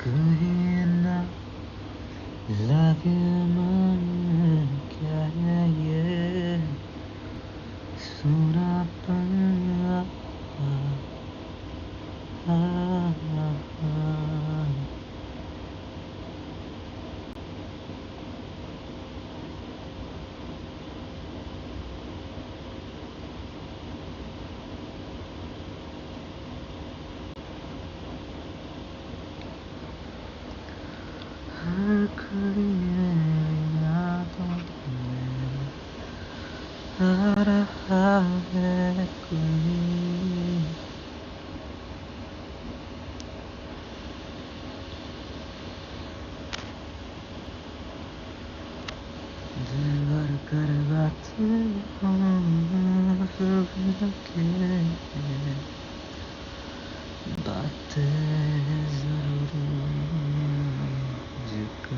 कहीं ना लगे मन क्या ये सुनापन हर घड़ी मेरी यादों में आ रहा है कोई दिल भर कर बातें बातें जरूरी जिक्र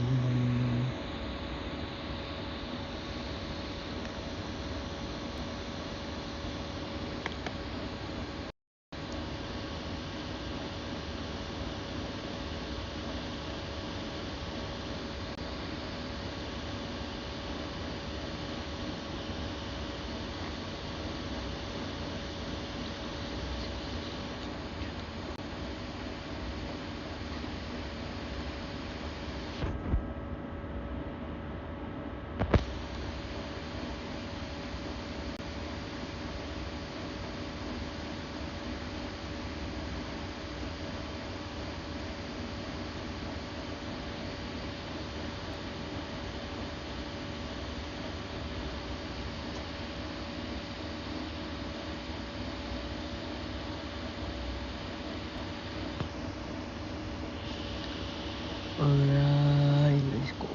Alright, let's go.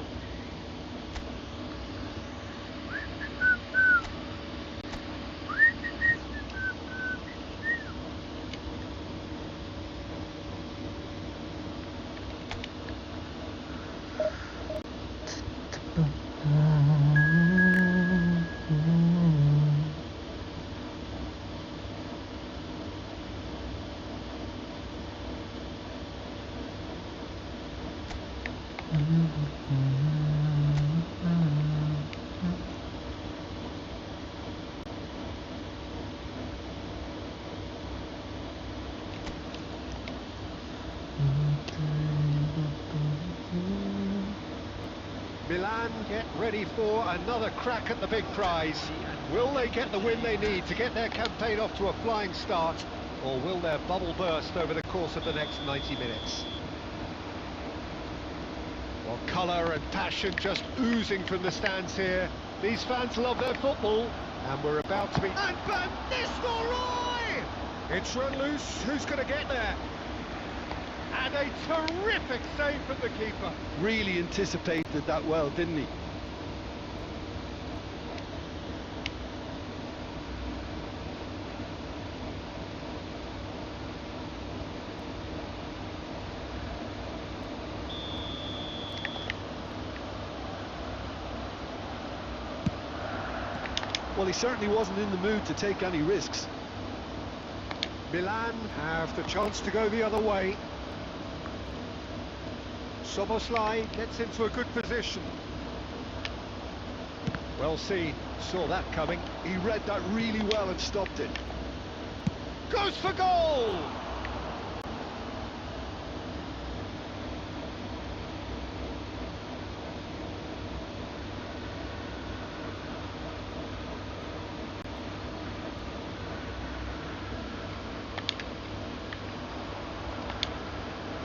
Milan get ready for another crack at the big prize. Will they get the win they need to get their campaign off to a flying start, or will their bubble burst over the course of the next 90 minutes? Well, colour and passion just oozing from the stands here. These fans love their football, and we're about to be... And Van Nistelrooy! It's run loose, who's going to get there? And a terrific save from the keeper. Really anticipated that well, didn't he? Well, he certainly wasn't in the mood to take any risks. Milan have the chance to go the other way. Soboslai gets into a good position. Well seen, saw that coming. He read that really well and stopped it. Goes for goal!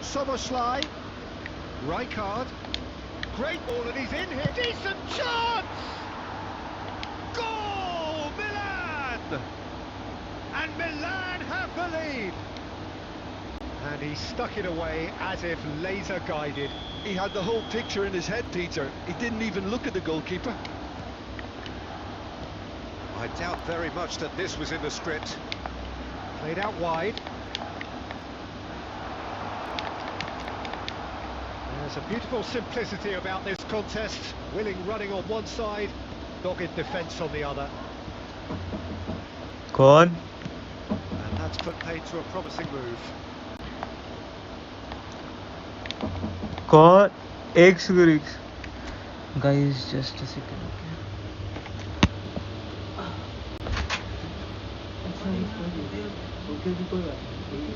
Soboslai. Rijkaard, great ball and he's in here, decent chance! Goal, Milan! And Milan have the lead! And he stuck it away as if laser guided. He had the whole picture in his head, Peter. He didn't even look at the goalkeeper. I doubt very much that this was in the script. Played out wide. There's a beautiful simplicity about this contest. Willing running on one side, dogged defence on the other. कौन And that's put paid to a promising move. कौन एक second guys just a second okay कोई बात नहीं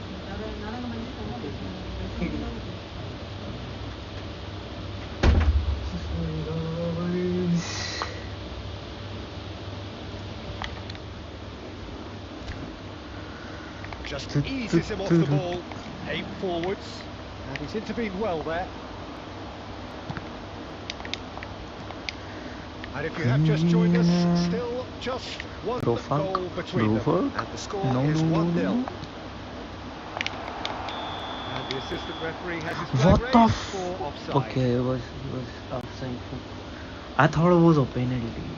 Just eases him off the ball, aim forwards, and he's intervened well there. And if you have just joined us, still just one goal between them, and the score is 1-0. And the assistant referee has his flag raised for offside. Okay, it was offside. I thought it was a penalty.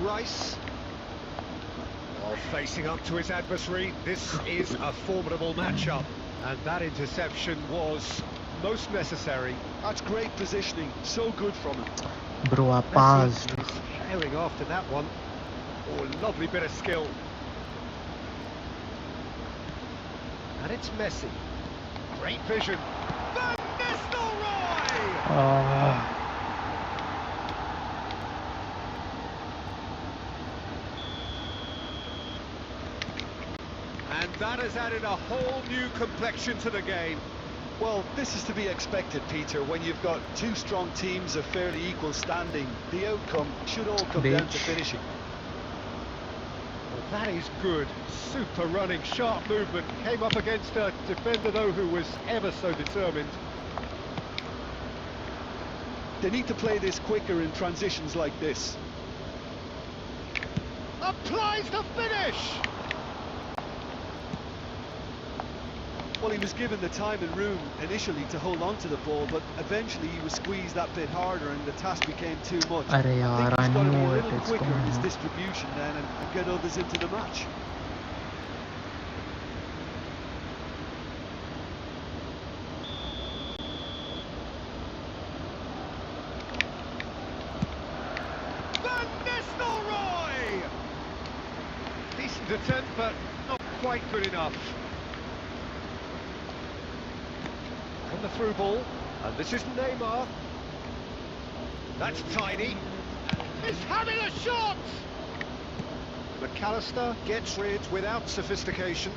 Rice, while facing up to his adversary, this is a formidable matchup, and that interception was most necessary. That's great positioning, so good from him. Bro, I passed. He's herring after that one. Oh, lovely bit of skill. And it's Messi. Great vision. Van Nistelrooy! And that has added a whole new complexion to the game. Well, this is to be expected, Peter. When you've got two strong teams of fairly equal standing, the outcome should all come down to finishing. Well, that is good. Super running, sharp movement. Came up against a defender, though, who was ever so determined. They need to play this quicker in transitions like this. Applies the finish! Well, he was given the time and room initially to hold on to the ball, but eventually he was squeezed that bit harder and the task became too much. I think he's got to be a little quicker in his distribution then and get others into the match. Van Nistelrooy! Decent attempt, but not quite good enough. On the through ball, and this is Neymar. That's tidy. He's having a shot! McAllister gets rid without sophistication.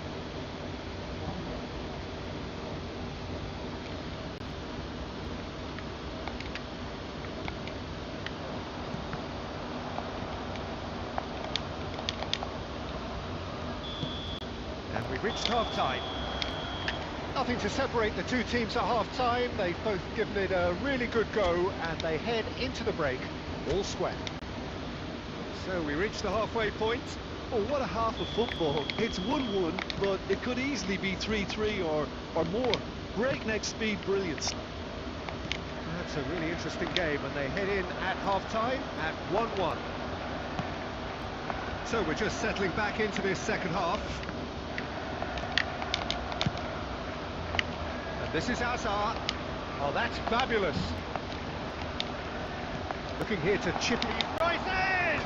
And we've reached half-time. Nothing to separate the two teams at half-time. They've both given it a really good go, and they head into the break all square. So we reach the halfway point. Oh, what a half of football. It's 1-1, but it could easily be 3-3 or more. Breakneck speed brilliance. That's a really interesting game, and they head in at half-time at 1-1. So we're just settling back into this second half. This is Hazard. Oh, that's fabulous. Looking here to chip it. Rises!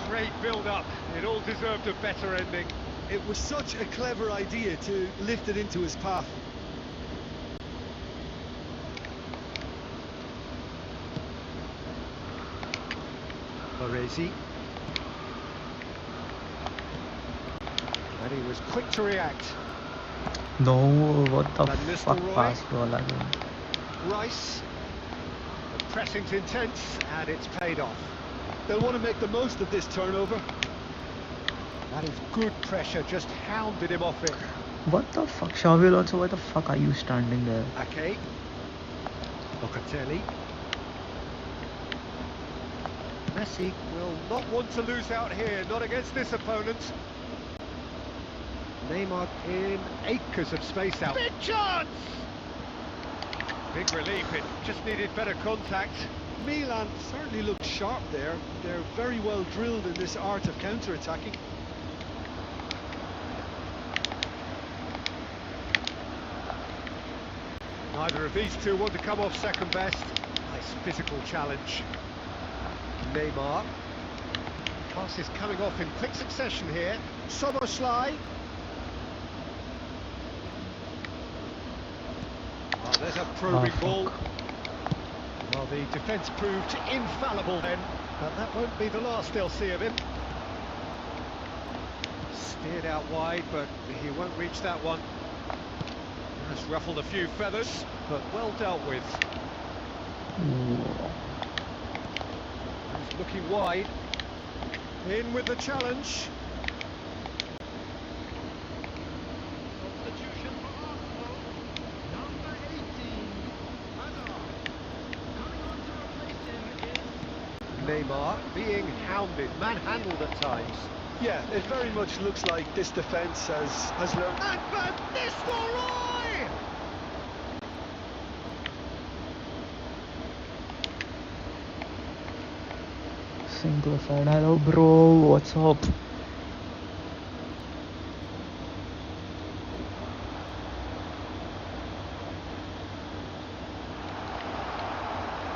Great build-up. It all deserved a better ending. It was such a clever idea to lift it into his path. Crasy. And he was quick to react. No, what the fuck pass ball again. Rice. The pressing's intense, and it's paid off. They'll want to make the most of this turnover. That is good pressure, just hounded him off it. What the fuck, Xavi Alonso, why the fuck are you standing there? Ake. Locatelli. Messi will not want to lose out here, not against this opponent. Neymar in acres of space out. Big chance! Big relief, it just needed better contact. Milan certainly looked sharp there. They're very well drilled in this art of counter-attacking. Neither of these two want to come off second best. Nice physical challenge. Neymar. Pass is coming off in quick succession here. Soboslai. Oh, there's a probing ball. Well, the defence proved infallible then, but that won't be the last they'll see of him. Steered out wide, but he won't reach that one. Has ruffled a few feathers, but well dealt with. He's looking wide. In with the challenge. Substitution for Arsenal. Number 18, coming on to replace him is Neymar, being hounded, manhandled at times. Yeah, it very much looks like this defence has learned. And Van Nistelrooy! Simplified. Hello bro, what's up?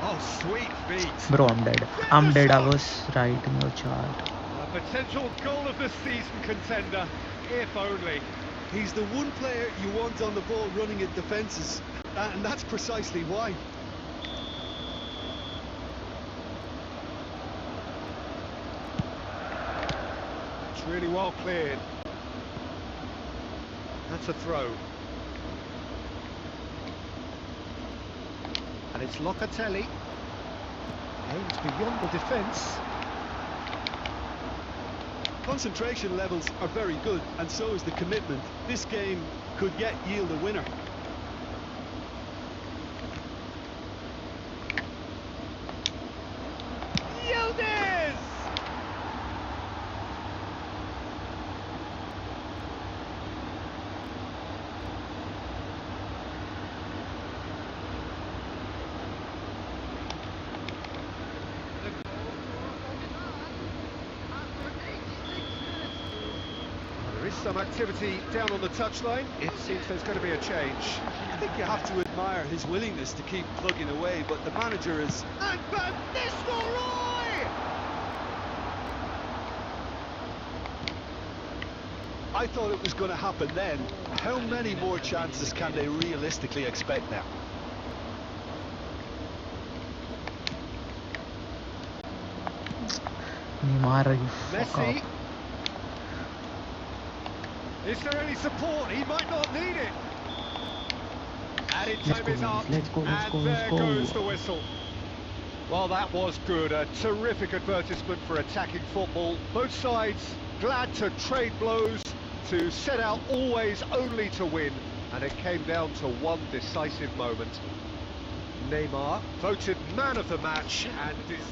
Oh, sweet feet. Bro, I'm dead. I'm dead. I was right in your chart. A potential goal of the season contender, if only. He's the one player you want on the ball running at defences, and that's precisely why. It's really well cleared. That's a throw. And it's Locatelli. Aims beyond the defence. Concentration levels are very good, and so is the commitment. This game could yet yield a winner. Yildiz! There is some activity down on the touchline. It seems there's going to be a change. I think you have to admire his willingness to keep plugging away, but the manager is... And Van Nistelrooy! I thought it was going to happen then. How many more chances can they realistically expect now? Neymar, you fuck Messi. up. Is there any support? He might not need it. Added Let's time go, is up, let's go, let's and go, there let's go. goes the whistle. Well, that was good. A terrific advertisement for attacking football. Both sides glad to trade blows, to set out always only to win, and it came down to one decisive moment. Neymar voted man of the match and deserved.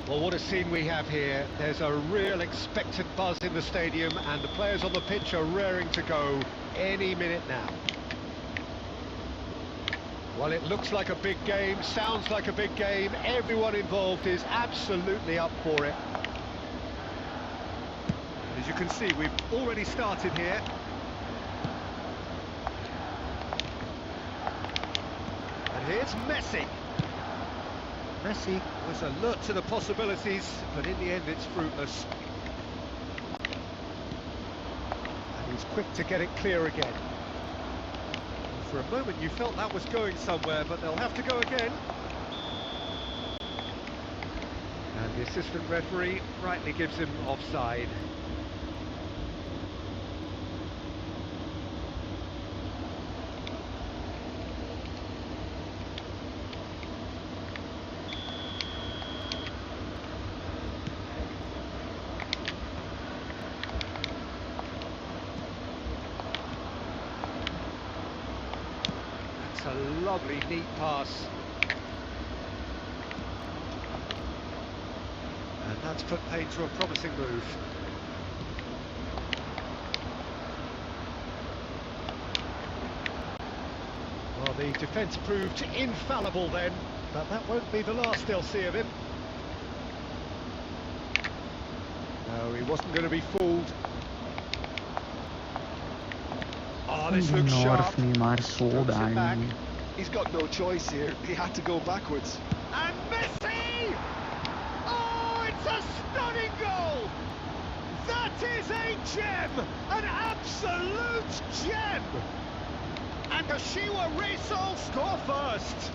Well, what a scene we have here. There's a real expectant buzz in the stadium, and the players on the pitch are raring to go any minute now. Well, it looks like a big game, sounds like a big game. Everyone involved is absolutely up for it. As you can see, we've already started here. And here's Messi. Messi was alert to the possibilities, but in the end it's fruitless. And he's quick to get it clear again. For a moment you felt that was going somewhere, but they'll have to go again. And the assistant referee rightly gives him offside. That's a lovely, neat pass. And that's put paid to a promising move. Well, the defence proved infallible then, but that won't be the last they'll see of him. No, he wasn't going to be fooled. Oh, this looks sharp. He's got no choice here. He had to go backwards. And Messi! Oh, it's a stunning goal! That is a gem! An absolute gem! And Kashiwa Reysol score first.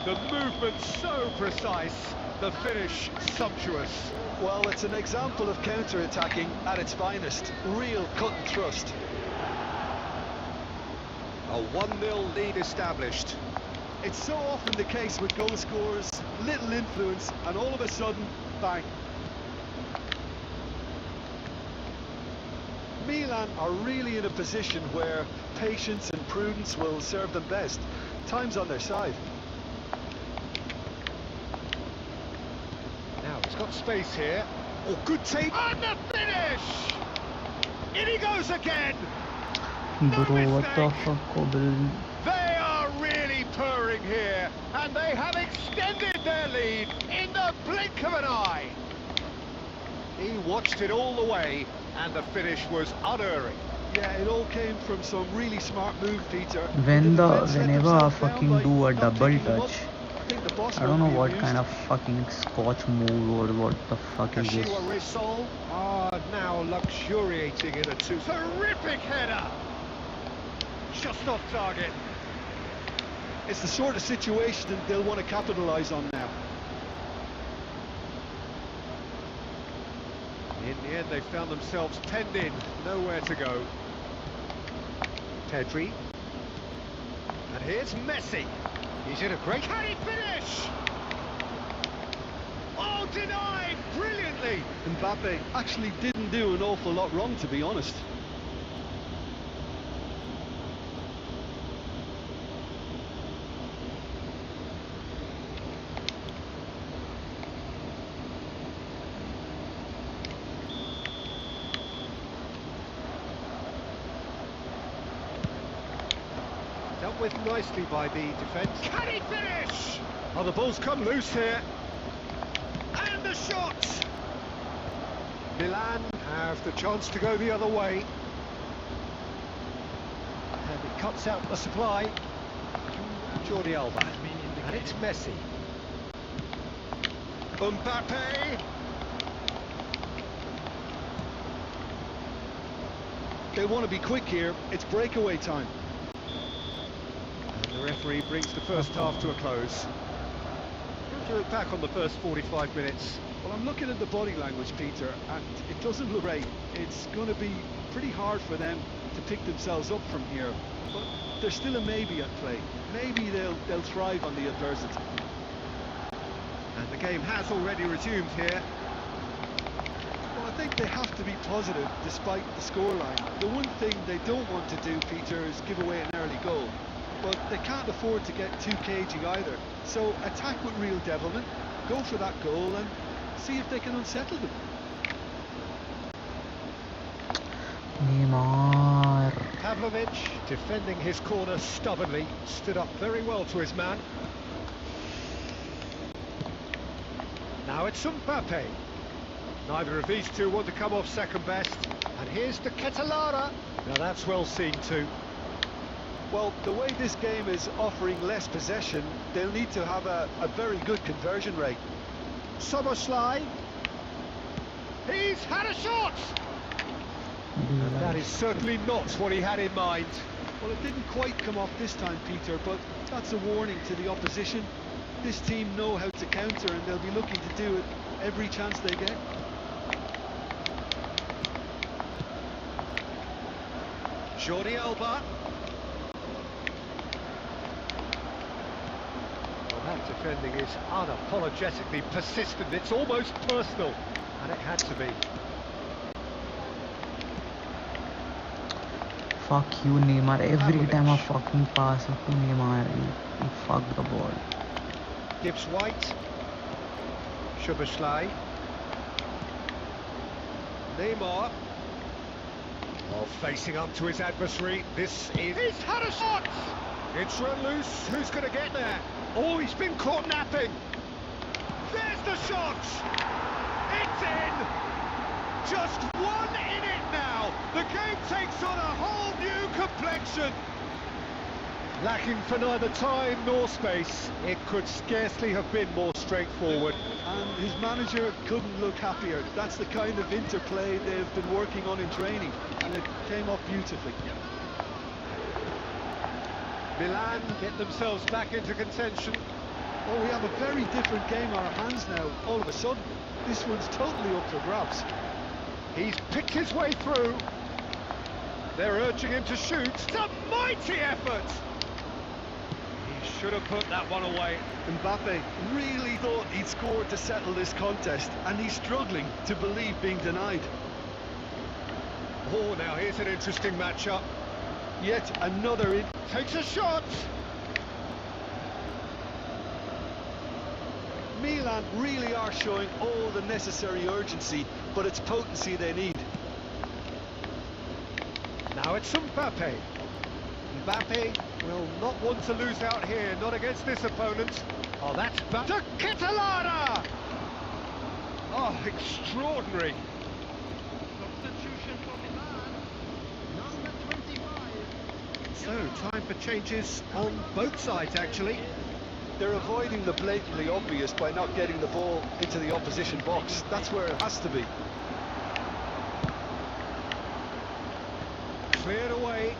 The movement so precise, the finish sumptuous. Well, it's an example of counter-attacking at its finest. Real cut and thrust. A 1-0 lead established. It's so often the case with goal scorers, little influence, and all of a sudden, bang. Milan are really in a position where patience and prudence will serve them best. Time's on their side. Now he's got space here. Oh, good take. And the finish! In he goes again! Bro, what the fuck, Kobil? They are really purring here, and they have extended their lead in the blink of an eye. He watched it all the way, and the finish was unerring. Yeah, it all came from some really smart move, Peter. Whenever I fucking do a double touch, I don't know what kind of fucking scotch move or what the fuck is this. Kashiwa Reysol are now luxuriating in a terrific header. Just off target. It's the sort of situation that they'll want to capitalise on now. In the end, they found themselves penned in, nowhere to go. Pedri. And here's Messi. He's in a great... Can he finish? Oh, denied brilliantly. Mbappe actually didn't do an awful lot wrong, to be honest. Dealt with nicely by the defence. Can he finish? Oh, the ball's come loose here. And the shot! Milan have the chance to go the other way. And it cuts out the supply. Jordi Alba. And it's Messi. Mbappe! They want to be quick here. It's breakaway time. The referee brings the first half to a close. How do you look back on the first 45 minutes? Well, I'm looking at the body language, Peter, and it doesn't look great. It's going to be pretty hard for them to pick themselves up from here, but there's still a maybe at play. Maybe they'll thrive on the adversity. And the game has already resumed here. Well, I think they have to be positive despite the scoreline. The one thing they don't want to do, Peter, is give away an early goal. But they can't afford to get too cagey either. So attack with real devilment, go for that goal and see if they can unsettle them. Neymar. Pavlovic, defending his corner stubbornly, stood up very well to his man. Now it's Mbappe. Neither of these two want to come off second best. And here's the Catalara. Now that's well seen too. Well, the way this game is offering less possession, they'll need to have a very good conversion rate. Soboslai. He's had a shot! And that is certainly not what he had in mind. Well, it didn't quite come off this time, Peter, but that's a warning to the opposition. This team know how to counter and they'll be looking to do it every chance they get. Jordi Alba. That defending is unapologetically persistent. It's almost personal, and it had to be. fuck you, Neymar. Every time I fucking pass it to Neymar, he fucked the ball. Gibbs White. Szoboszlai. Neymar. Oh, facing up to his adversary. This is... He's had a shot! It's run loose. Who's going to get there? Oh, he's been caught napping. There's the shot! It's in! Just one in it now. The game takes on a whole new complexion. Lacking for neither time nor space, it could scarcely have been more straightforward. And his manager couldn't look happier. That's the kind of interplay they've been working on in training, and it came off beautifully. Milan get themselves back into contention. Oh, we have a very different game on our hands now, all of a sudden. This one's totally up for grabs. He's picked his way through. They're urging him to shoot. It's a mighty effort! He should have put that one away. Mbappe really thought he'd scored to settle this contest, and he's struggling to believe being denied. Oh, now here's an interesting matchup. Yet another takes a shot! Milan really are showing all the necessary urgency, but it's potency they need. Now it's Mbappe. Mbappe will not want to lose out here, not against this opponent. Oh, that's back to Catalana! Oh, extraordinary. Substitution for Milan, number 25. So, time for changes on both sides, actually. They're avoiding the blatantly obvious by not getting the ball into the opposition box. That's where it has to be. Cleared away.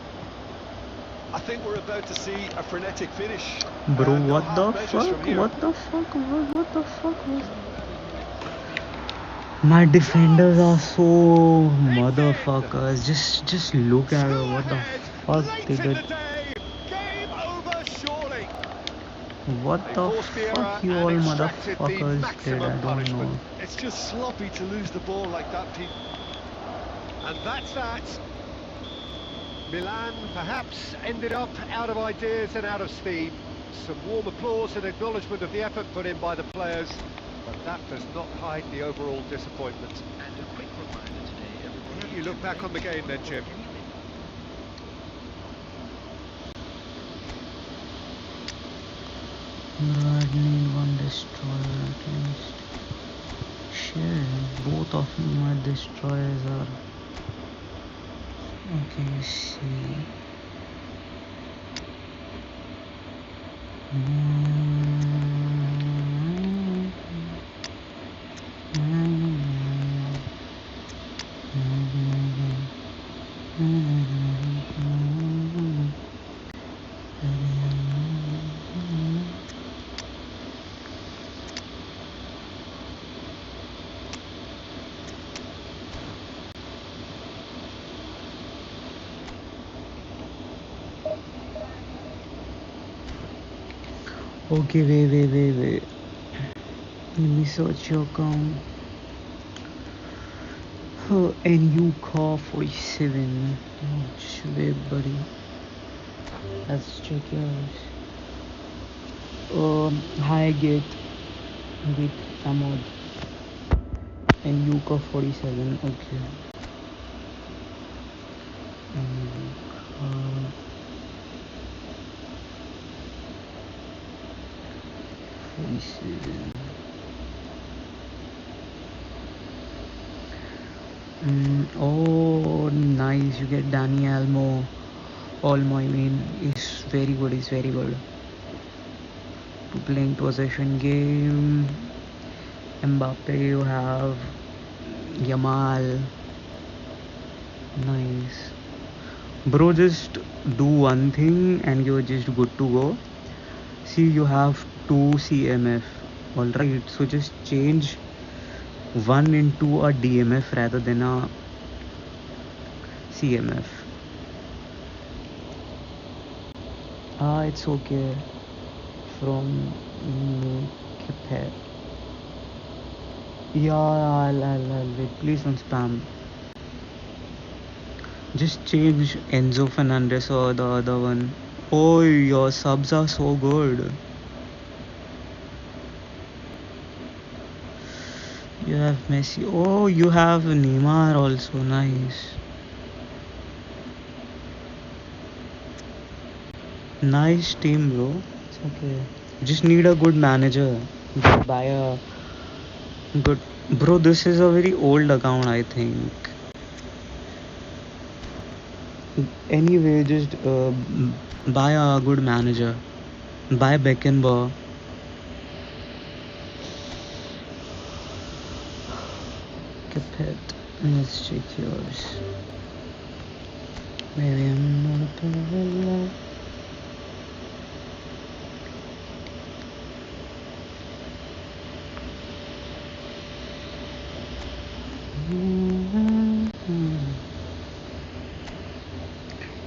I think we're about to see a frenetic finish. Bro, No what the half measures fuck? from here. What the fuck? What the fuck was... My defenders are so motherfuckers. Just look at it. What the fuck they did. Game over, surely. What the fuck you all motherfuckers did? I don't know. It's just sloppy to lose the ball like that, Pete. And that's that. Milan perhaps ended up out of ideas and out of steam. Some warm applause and acknowledgement of the effort put in by the players, but that does not hide the overall disappointment. And a quick reminder today, everybody. You look back on the game then, Jim. I need one destroyer at least. Shit, both of my destroyers are... Okay, see. Okay, wait. Let me search your account. NU 47. Just wait, buddy. Let's check yours. Hi, get Amod. NU 47. Okay. Oh, nice! You get Dani Olmo. I mean, is very good. He's very good. To playing possession game. Mbappe, you have Yamal. Nice, bro. Just do one thing, and you're just good to go. See, you have 2 CMF. Alright, so just change one into a DMF rather than a CMF. It's okay. From Kipet. Yeah, I'll wait. Please don't spam. Just change Enzo Fernandez or the other one. Oh, your subs are so good. You have Messi. Oh, you have Neymar also. Nice. Nice team, bro. It's okay. Just need a good manager. Buy a good. Bro, this is a very old account, I think. Anyway, just buy a good manager. Buy Beckenbauer. Capet. Let's check yours. Maybe I'm not a bad.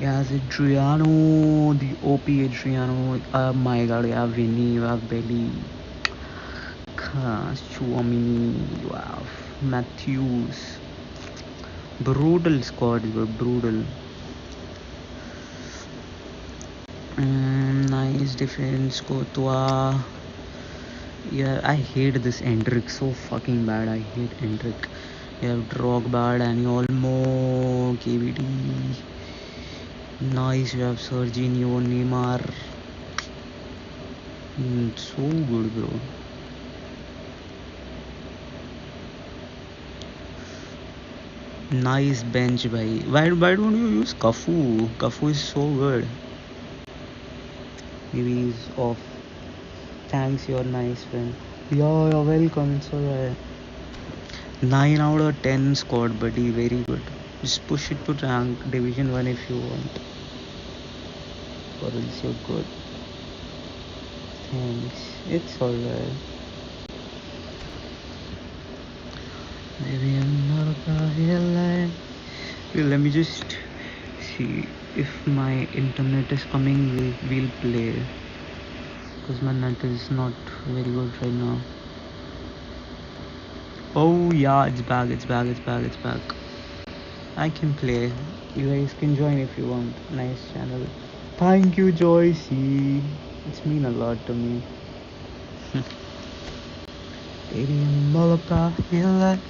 Yes, Adriano, the OP Adriano. Oh my god, you have Vinny, you have Belly, Chouamini, you have Matthews. Brutal squad, brutal. Nice defense, Courtois. Yeah, I hate this Endrick so fucking bad. I hate Endrick. You have Drogba, Dani Olmo, KBD. Nice, you have Serginho, Neymar. So good, bro. Nice bench, bhai. Why don't you use Cafu? Cafu is so good. Maybe he's off. Thanks, you're nice, friend. Yeah, you're welcome. It's alright. 9 out of 10 squad, buddy. Very good. Just push it to rank Division 1 if you want. Or else you're good. Thanks. It's alright. Maybe I'm not a real life. Let me just see if my internet is coming. We'll play. Because my net is not very good right now. Oh yeah, it's back. I can play. You guys can join if you want. Nice channel. Thank you, Joycey. It's mean a lot to me. Baby, I'm all about your life.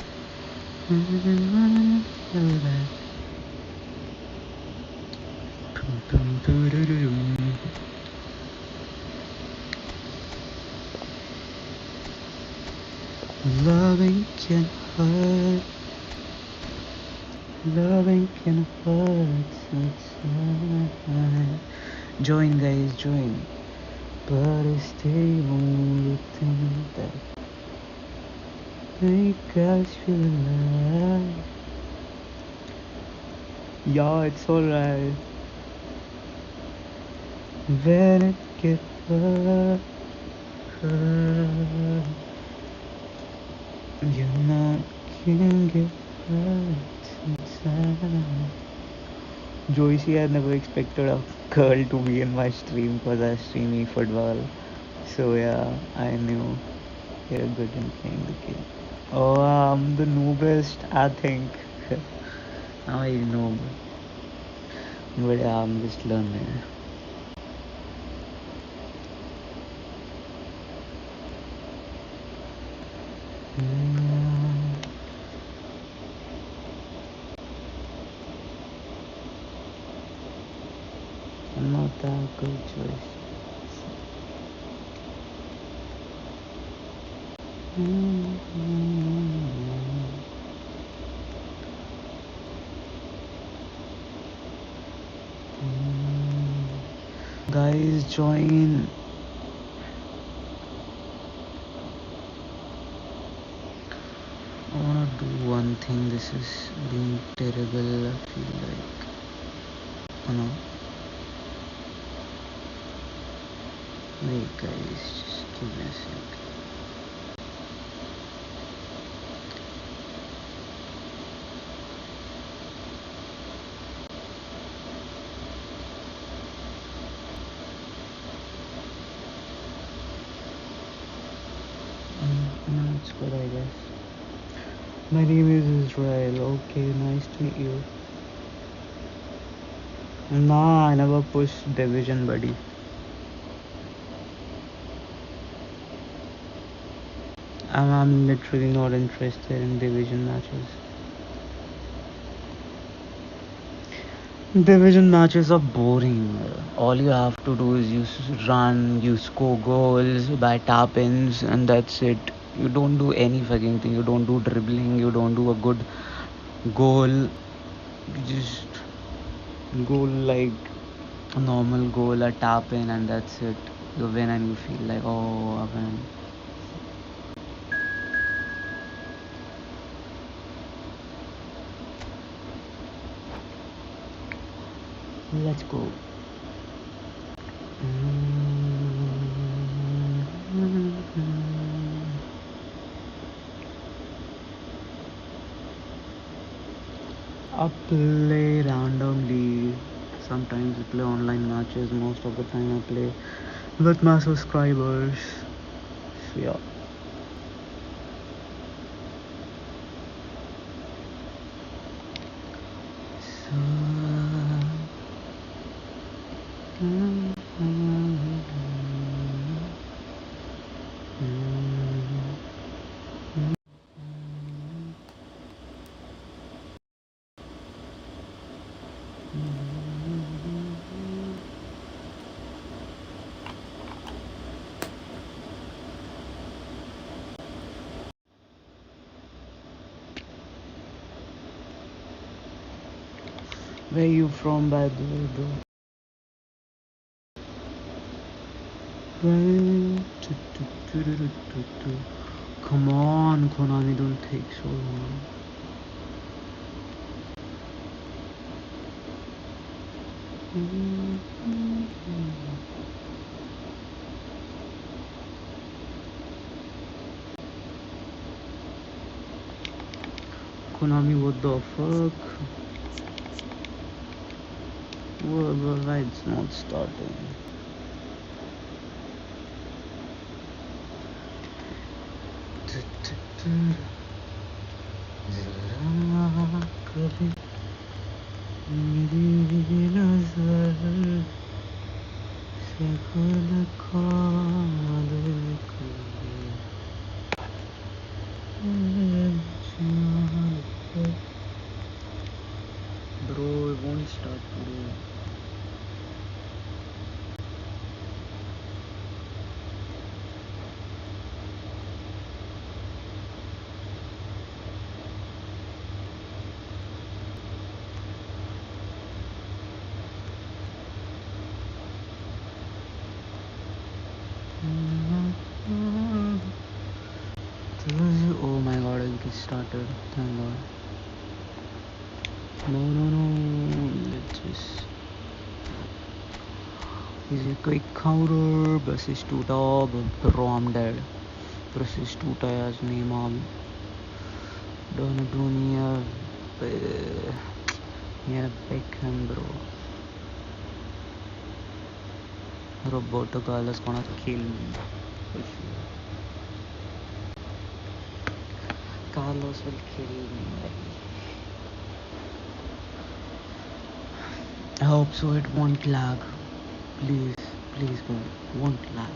Loving can hurt. Loving can hurt. Join, guys, join. But I still only think that make us feel alive. Yeah, it's alright. When it gets hurt, you know can get hurt inside. Joycey, I never expected a girl to be in my stream because I stream eFootball. So yeah, I knew you're good in playing the game. Oh, I'm the noobest, I think. I'm a noob. But yeah, I'm just learning. I'm not that good choice. Guys, join. I wanna do one thing. This is being terrible. I feel like. Oh no. Wait, guys, just give me a sec. No, it's good, I guess. My name is Israel. Okay, nice to meet you. Nah, I never pushed division, buddy. I'm literally not interested in division matches. Division matches are boring. All you have to do is you run, you score goals by tap-ins, and that's it. You don't do any fucking thing. You don't do dribbling. You don't do a good goal. You just goal like a normal goal, a tap-in, and that's it. You win and you feel like, oh, I win. Let's go. I play randomly. Sometimes I play online matches. Most of the time I play with my subscribers. So yeah. Where you from, by the way, bro? Come on, Konami, don't take so long. Konami, what the fuck? Why it's not starting? Bro, it won't start today. Oh my god, it gets started. Thank god. No. Let's just. Easy quick counter. Bus is too top. Bro, I'm dead. Bus is too tired. Name on. Don't yeah, Beckham, bro. Roberto Carlos gonna kill me. For sure. Carlos will kill me. I hope so. It won't lag. Please, God, won't lag.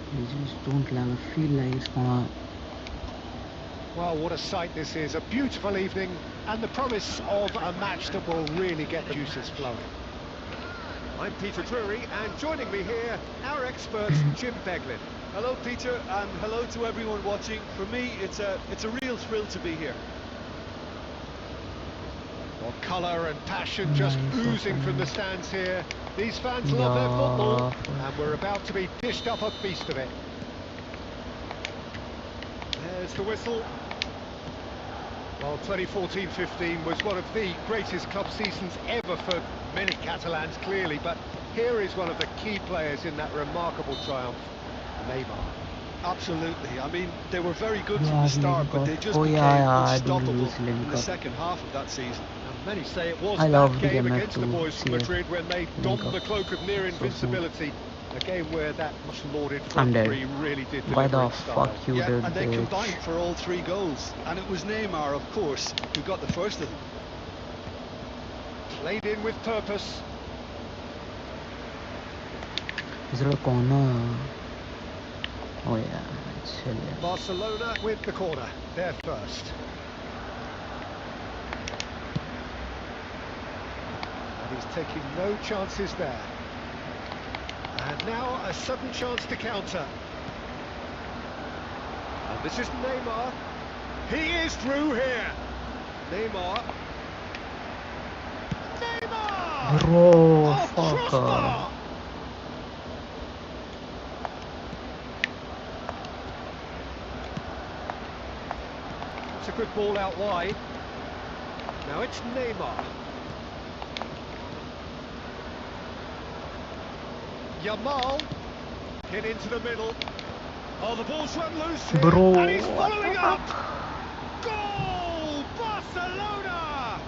Please just don't lag. I feel like it's gonna. Well, what a sight this is. A beautiful evening and the promise of a match that will really get the juices flowing. I'm Peter Drury, and joining me here, our expert, Jim Beglin. Hello, Peter, and hello to everyone watching. For me, it's a real thrill to be here. Well, colour and passion just oozing from the stands here. These fans love their football, and we're about to be dished up a feast of it. There's the whistle. Well, 2014-15 was one of the greatest club seasons ever for many Catalans, clearly, but here is one of the key players in that remarkable triumph, Neymar. Absolutely. I mean, they were very good from the start, but they just became unstoppable in the second half of that season. And many say it was that game against the boys from Madrid when they donned the cloak of near invincibility A game where that much lauded I'm front dead. three really did Why deliver the in style. fuck you Yeah, did and they this? combined for all 3 goals. And it was Neymar, of course, who got the first of them. Played in with purpose. Is it a corner? Oh yeah, chill. Barcelona with the corner. They're first. And he's taking no chances there. And now a sudden chance to counter. And this is Neymar. He is through here. Neymar. Neymar! Bro, Oh, fuck. crossbar! It's a good ball out wide. Now it's Neymar. Yamal. Hit into the middle. Oh, the ball's run loose here. Bro, And he's what following the up. fuck? Goal! Barcelona!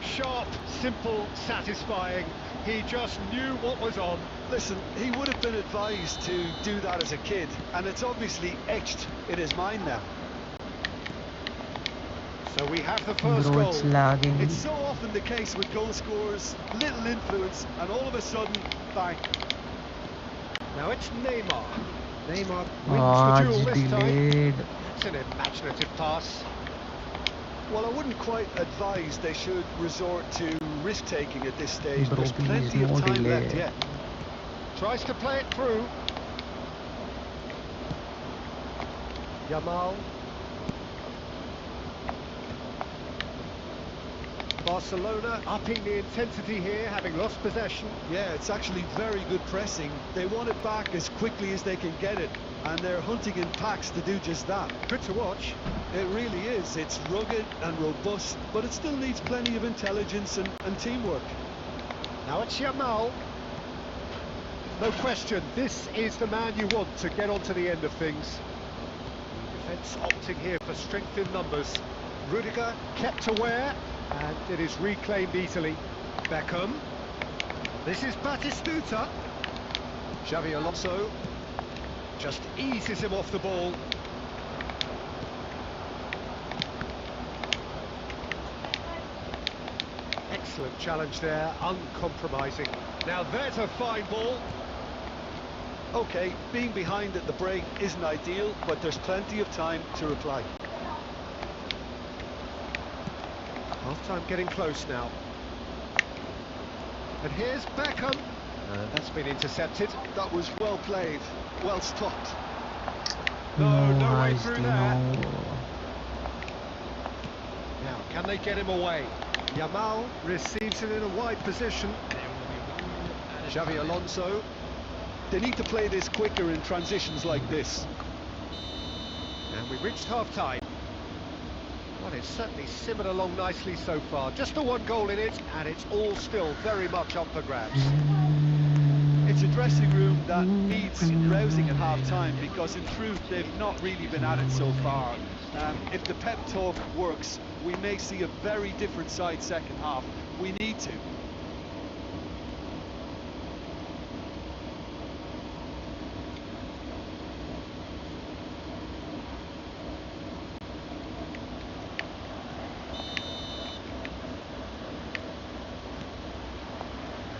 Sharp, simple, satisfying. He just knew what was on. Listen, he would have been advised to do that as a kid, and it's obviously etched in his mind now. So we have the first Bro, goal. it's lagging. It's so often the case with goal scorers, little influence, and all of a sudden, bang. Now it's Neymar. Neymar wins Ah, the duel it's this time. delayed. It's an imaginative pass. Well, I wouldn't quite advise they should resort to risk-taking at this stage. Bro, There's please, plenty no of time delay. left yet. Tries to play it through. Yamal. Barcelona upping the intensity here, having lost possession. Yeah, it's actually very good pressing. They want it back as quickly as they can get it, and they're hunting in packs to do just that. Good to watch. It really is. It's rugged and robust, but it still needs plenty of intelligence and teamwork. Now it's Yamal. No question, this is the man you want to get onto the end of things. The defence opting here for strength in numbers. Rudiger kept aware, and it is reclaimed easily. Beckham. This is Batistuta. Xavi Alonso just eases him off the ball. Excellent challenge there, uncompromising. Now there's a fine ball. Okay, being behind at the break isn't ideal, but there's plenty of time to reply. Half-time getting close now. And here's Beckham. That's been intercepted. That was well played, well stopped. No way Nice, through no. there. Now, can they get him away? Yamal receives it in a wide position. Xavi Alonso. They need to play this quicker in transitions like this. And we reached half-time. Well, it's certainly simmered along nicely so far. Just the one goal in it, and it's all still very much up for grabs. It's a dressing room that needs rousing at half-time, because in truth they've not really been at it so far. If the pep talk works, we may see a very different side second half. We need to.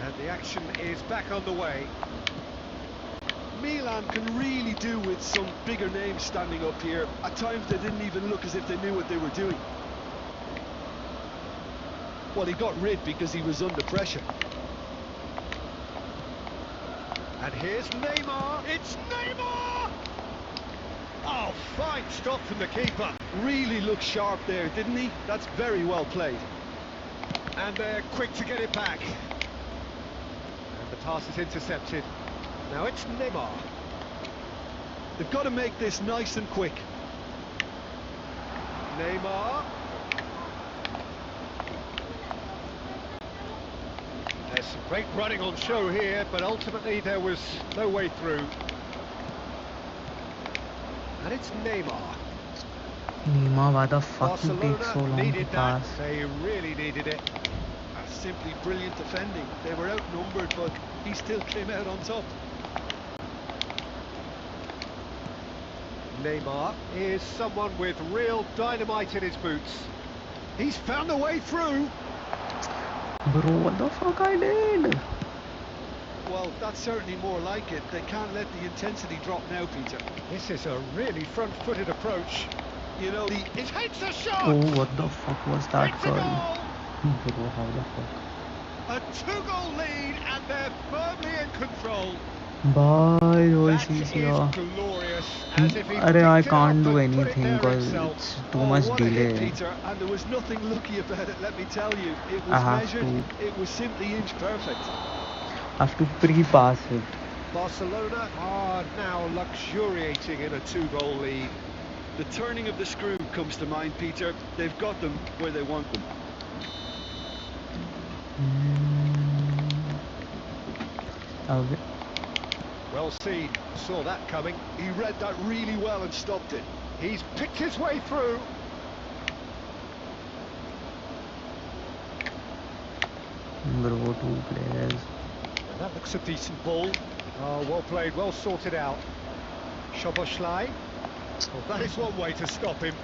And the action is back underway. Milan can really do with some bigger names standing up here. At times they didn't even look as if they knew what they were doing. Well, he got rid because he was under pressure. And here's Neymar. It's Neymar! Oh, fine stop from the keeper. Really looked sharp there, didn't he? That's very well played. And they're quick to get it back. And the pass is intercepted. Now it's Neymar. They've got to make this nice and quick. Neymar. There's some great running on show here, but ultimately there was no way through. And it's Neymar. Neymar, why the fuck you take Barcelona so long to needed that. pass? They really needed it. A Simply brilliant defending. They were outnumbered, but he still came out on top. Neymar is someone with real dynamite in his boots. He's found a way through. Bro, what the fuck I did? Well, that's certainly more like it. They can't let the intensity drop now, Peter. This is a really front-footed approach. You know, It hits a shot! Oh, what the fuck was that It's a call? goal! Bro, how the fuck? A 2-goal lead and they're firmly in control. Bye, That OCC. is glorious. As if he Arey, I picked it can't up do and put it anything there because himself. it's too oh, much what a hit, delay. Peter, and there was nothing lucky about it, let me tell you. It I was have measured, to- it was simply inch perfect. I have to pre-pass it. Barcelona are now luxuriating in a 2-goal lead. The turning of the screw comes to mind, Peter. They've got them where they want them. Okay. Well seen, saw that coming. He read that really well and stopped it. He's picked his way through. Bro, 2 players. And that looks a decent ball. Oh, well played, well sorted out. Szoboszlai. Well, that is one way to stop him.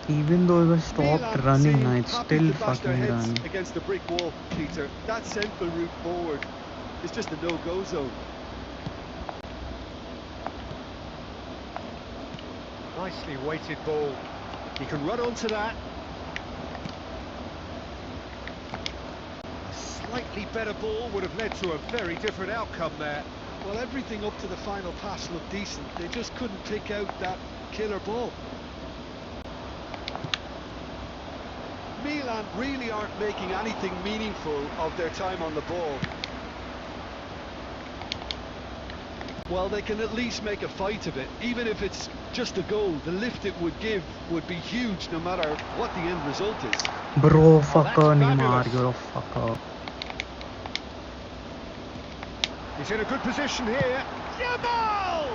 Even though it was stopped Milan running, seem it's happy still to bash their fucking heads run. against the brick wall, Peter. That central route forward is just a no-go zone. Nicely weighted ball. He can run onto that. A slightly better ball would have led to a very different outcome there. Well, everything up to the final pass looked decent. They just couldn't pick out that killer ball. Milan really aren't making anything meaningful of their time on the ball. Well, they can at least make a fight of it. Even if it's just a goal, the lift it would give would be huge no matter what the end result is. Bro, fucker, that's Neymar, fabulous. you're a fucker. He's in a good position here. Dribble!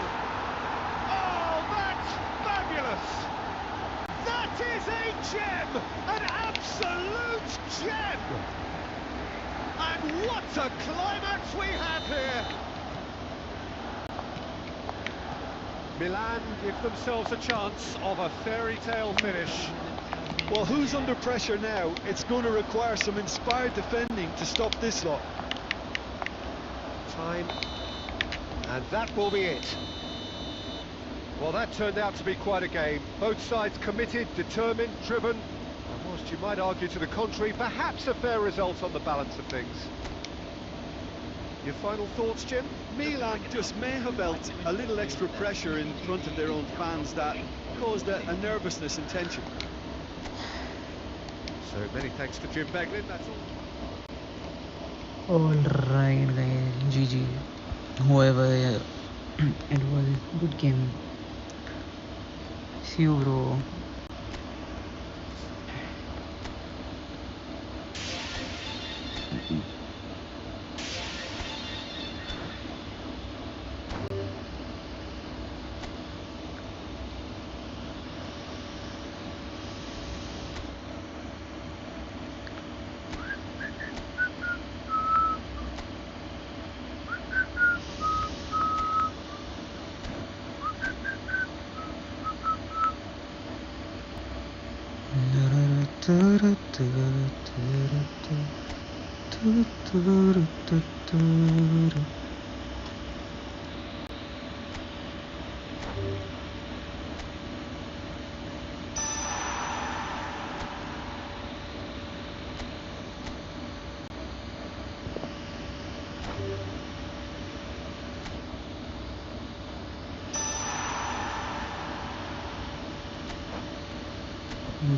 Oh, that's fabulous! That is a gem! An absolute gem! And what a climax we have here! Milan give themselves a chance of a fairy tale finish. Well, who's under pressure now? It's going to require some inspired defending to stop this lot. Time, and that will be it. Well, that turned out to be quite a game. Both sides committed, determined, driven, and whilst you might argue to the contrary, perhaps a fair result on the balance of things. Your final thoughts, Jim? Milan just may have felt a little extra pressure in front of their own fans that caused a nervousness and tension. So many thanks to Jim Beglin, that's all. Alright guys, GG. Whoever it was a good game. See you, bro.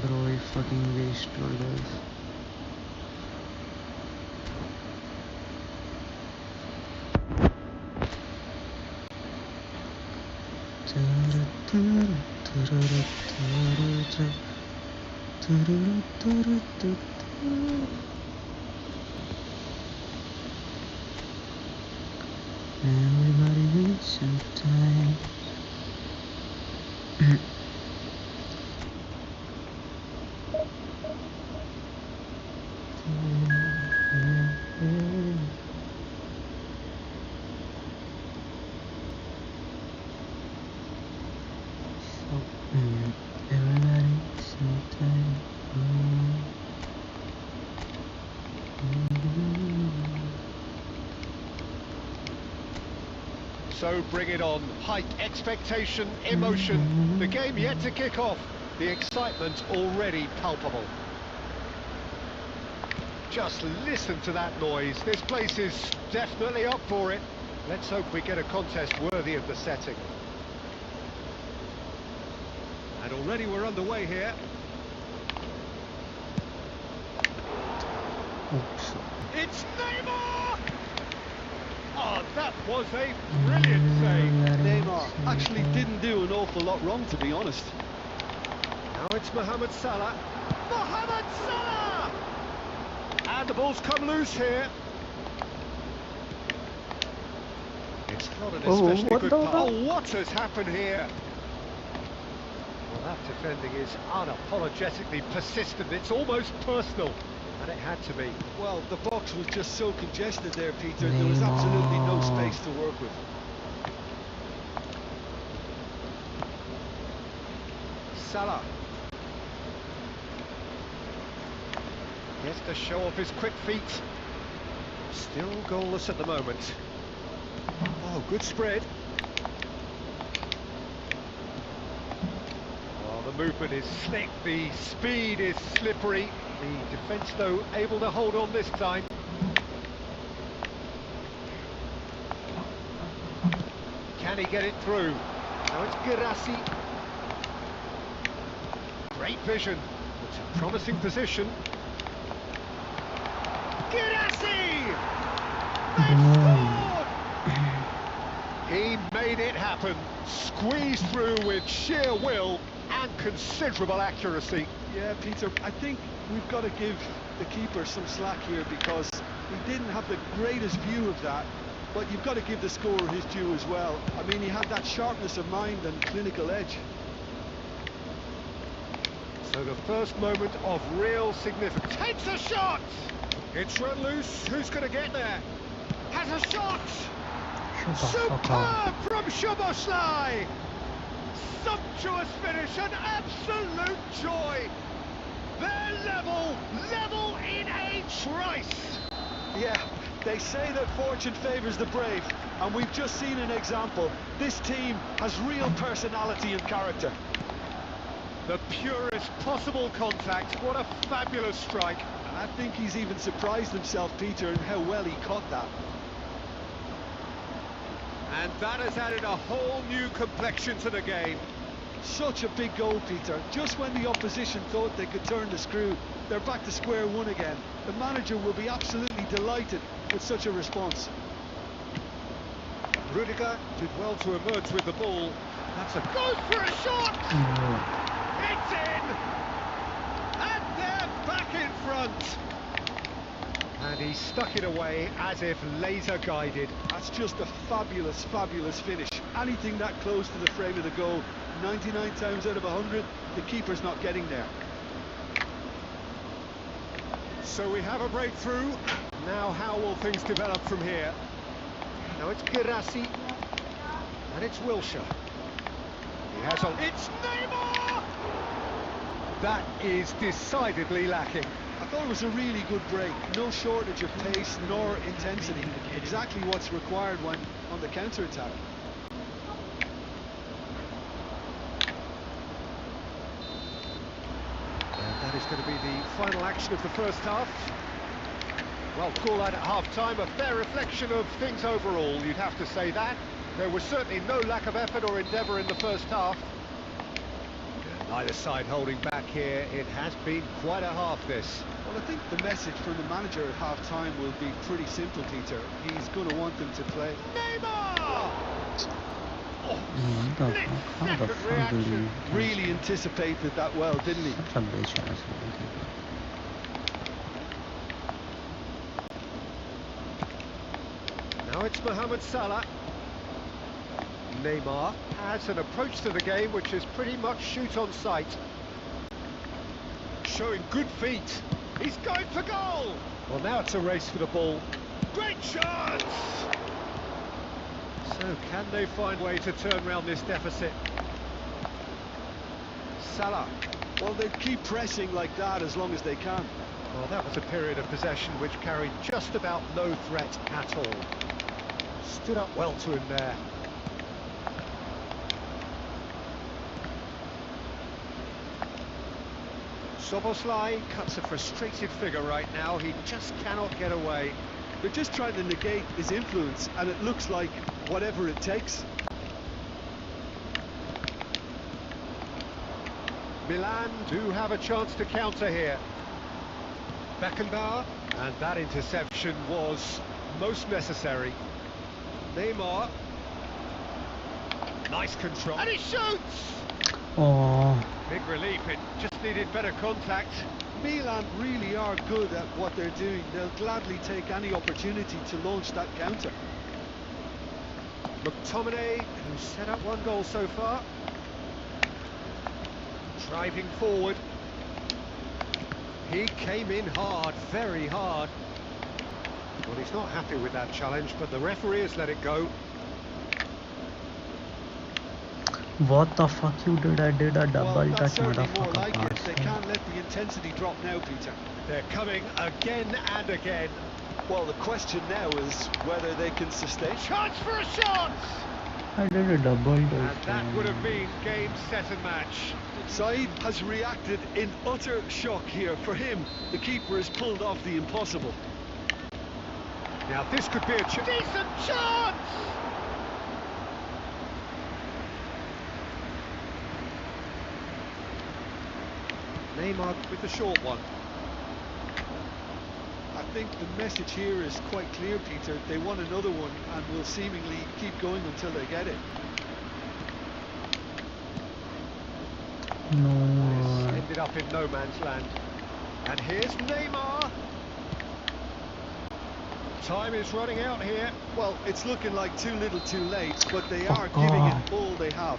Bro, you fucking waste guys. Everybody needs some time. So bring it on. Height, expectation, emotion. The game yet to kick off. The excitement already palpable. Just listen to that noise. This place is definitely up for it. Let's hope we get a contest worthy of the setting. And already we're underway here. Oops. It's Neymar! Oh, that was a brilliant save. Neymar actually didn't do an awful lot wrong, to be honest. Now it's Mohamed Salah. Mohamed Salah! And the ball's come loose here. It's not an especially what good the- pass. Oh, what has happened here? Well, that defending is unapologetically persistent. It's almost personal. And it had to be. Well, the box was just so congested there, Peter. There was absolutely no space to work with. Salah. Gets to show off his quick feet. Still goalless at the moment. Oh, good spread. Well, the movement is slick, the speed is slippery. The defence, though, able to hold on this time. Can he get it through? Now it's crasy. Great vision. It's a promising position. Crasy! They scored! He made it happen. Squeezed through with sheer will and considerable accuracy. Yeah, Peter, I think we've got to give the keeper some slack here because he didn't have the greatest view of that, but you've got to give the scorer his due as well. I mean, he had that sharpness of mind and clinical edge. So the first moment of real significance. Takes a shot! It's run loose. Who's going to get there? Has a shot! Superb from Szoboszlai! Sumptuous finish, an absolute joy! They're level in a trice! Yeah, they say that fortune favours the brave, and we've just seen an example. This team has real personality and character. The purest possible contact. What a fabulous strike. And I think he's even surprised himself, Peter, in how well he caught that. And that has added a whole new complexion to the game. Such a big goal, Peter. Just when the opposition thought they could turn the screw, they're back to square one again. The manager will be absolutely delighted with such a response. Rudiger did well to emerge with the ball. That's a goes for a shot! It's in! And they're back in front! And he stuck it away as if laser guided. That's just a fabulous, fabulous finish. Anything that close to the frame of the goal, 99 times out of 100, the keeper's not getting there. So we have a breakthrough. Now how will things develop from here? Now it's crasy. And it's Wilshere. He has a... It's Neymar! That is decidedly lacking. I thought it was a really good break. No shortage of pace nor intensity. Exactly what's required when on the counter-attack. And that is going to be the final action of the first half. Well, call that at half-time a fair reflection of things overall, you'd have to say that. There was certainly no lack of effort or endeavour in the first half. Neither side holding back here. It has been quite a half, this. Well, I think the message from the manager at half-time will be pretty simple, Peter. He's going to want them to play. Neymar! Oh, How the fuck did he... Really anticipated that well, didn't he? Such a bitch ass. Now it's Mohamed Salah. Neymar has an approach to the game which is pretty much shoot on sight. Showing good feet. He's going for goal! Well, now it's a race for the ball. Great chance! So can they find a way to turn around this deficit? Salah. Well, they keep pressing like that as long as they can. Well, that was a period of possession which carried just about no threat at all. Stood up well to him there. Soboslai cuts a frustrated figure right now. He just cannot get away. They're just trying to negate his influence, and it looks like whatever it takes. Milan do have a chance to counter here. Beckenbauer, and that interception was most necessary. Neymar. Nice control. And he shoots! Oh, Big relief, it just needed better contact. Milan really are good at what they're doing. They'll gladly take any opportunity to launch that counter. McTominay, who's set up one goal so far. Driving forward. He came in hard, very hard. Well, he's not happy with that challenge, but the referee has let it go. what the fuck you did? I did a double Well, touch, that's certainly more motherfucker. like it. Pass. They can't let the intensity drop now, Peter. They're coming again and again. Well, the question now is whether they can sustain. Chance for a shot! I did a double touch. And that would have been game, set and match. Saeed has reacted in utter shock here. For him, the keeper has pulled off the impossible. Now this could be a decent chance! Neymar with the short one. I think the message here is quite clear, Peter. They want another one and will seemingly keep going until they get it. No. This ended up in no man's land. And here's Neymar. Time is running out here. Well, it's looking like too little too late, but they are Fuck giving off. it all they have.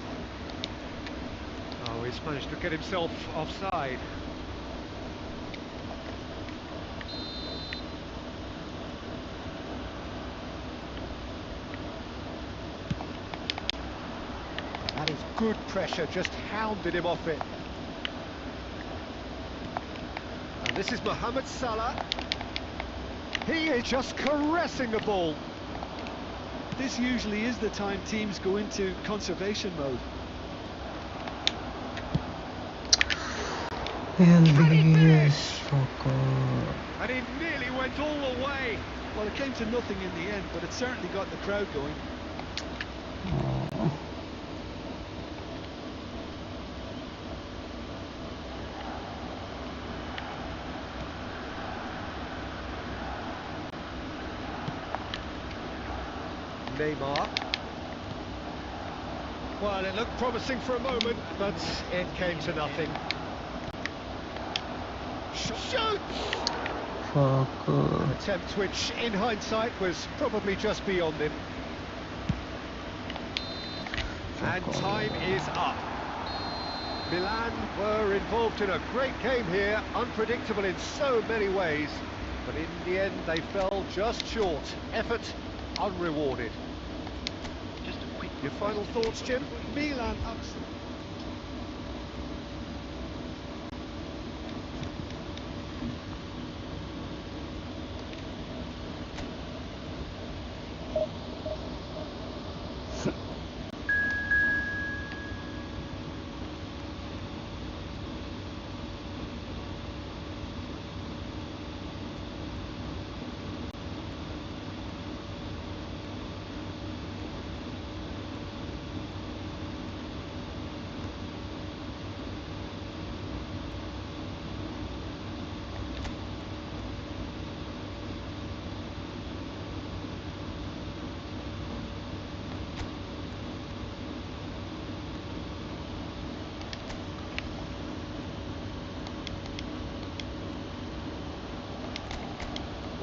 Oh, he's managed to get himself offside. That is good pressure, just hounded him off it. And this is Mohamed Salah. He is just caressing the ball. This usually is the time teams go into conservation mode. Yes, fuck off. And he nearly went all the way. Well, it came to nothing in the end, but it certainly got the crowd going. Oh. Neymar. Well, it looked promising for a moment, but it came to nothing. Shoot! Fuck An attempt which, in hindsight, was probably just beyond him. And off. time is up. Milan were involved in a great game here, unpredictable in so many ways, but in the end they fell just short. Effort unrewarded. Just a quick Your final thoughts, Jim? Milan absolutely.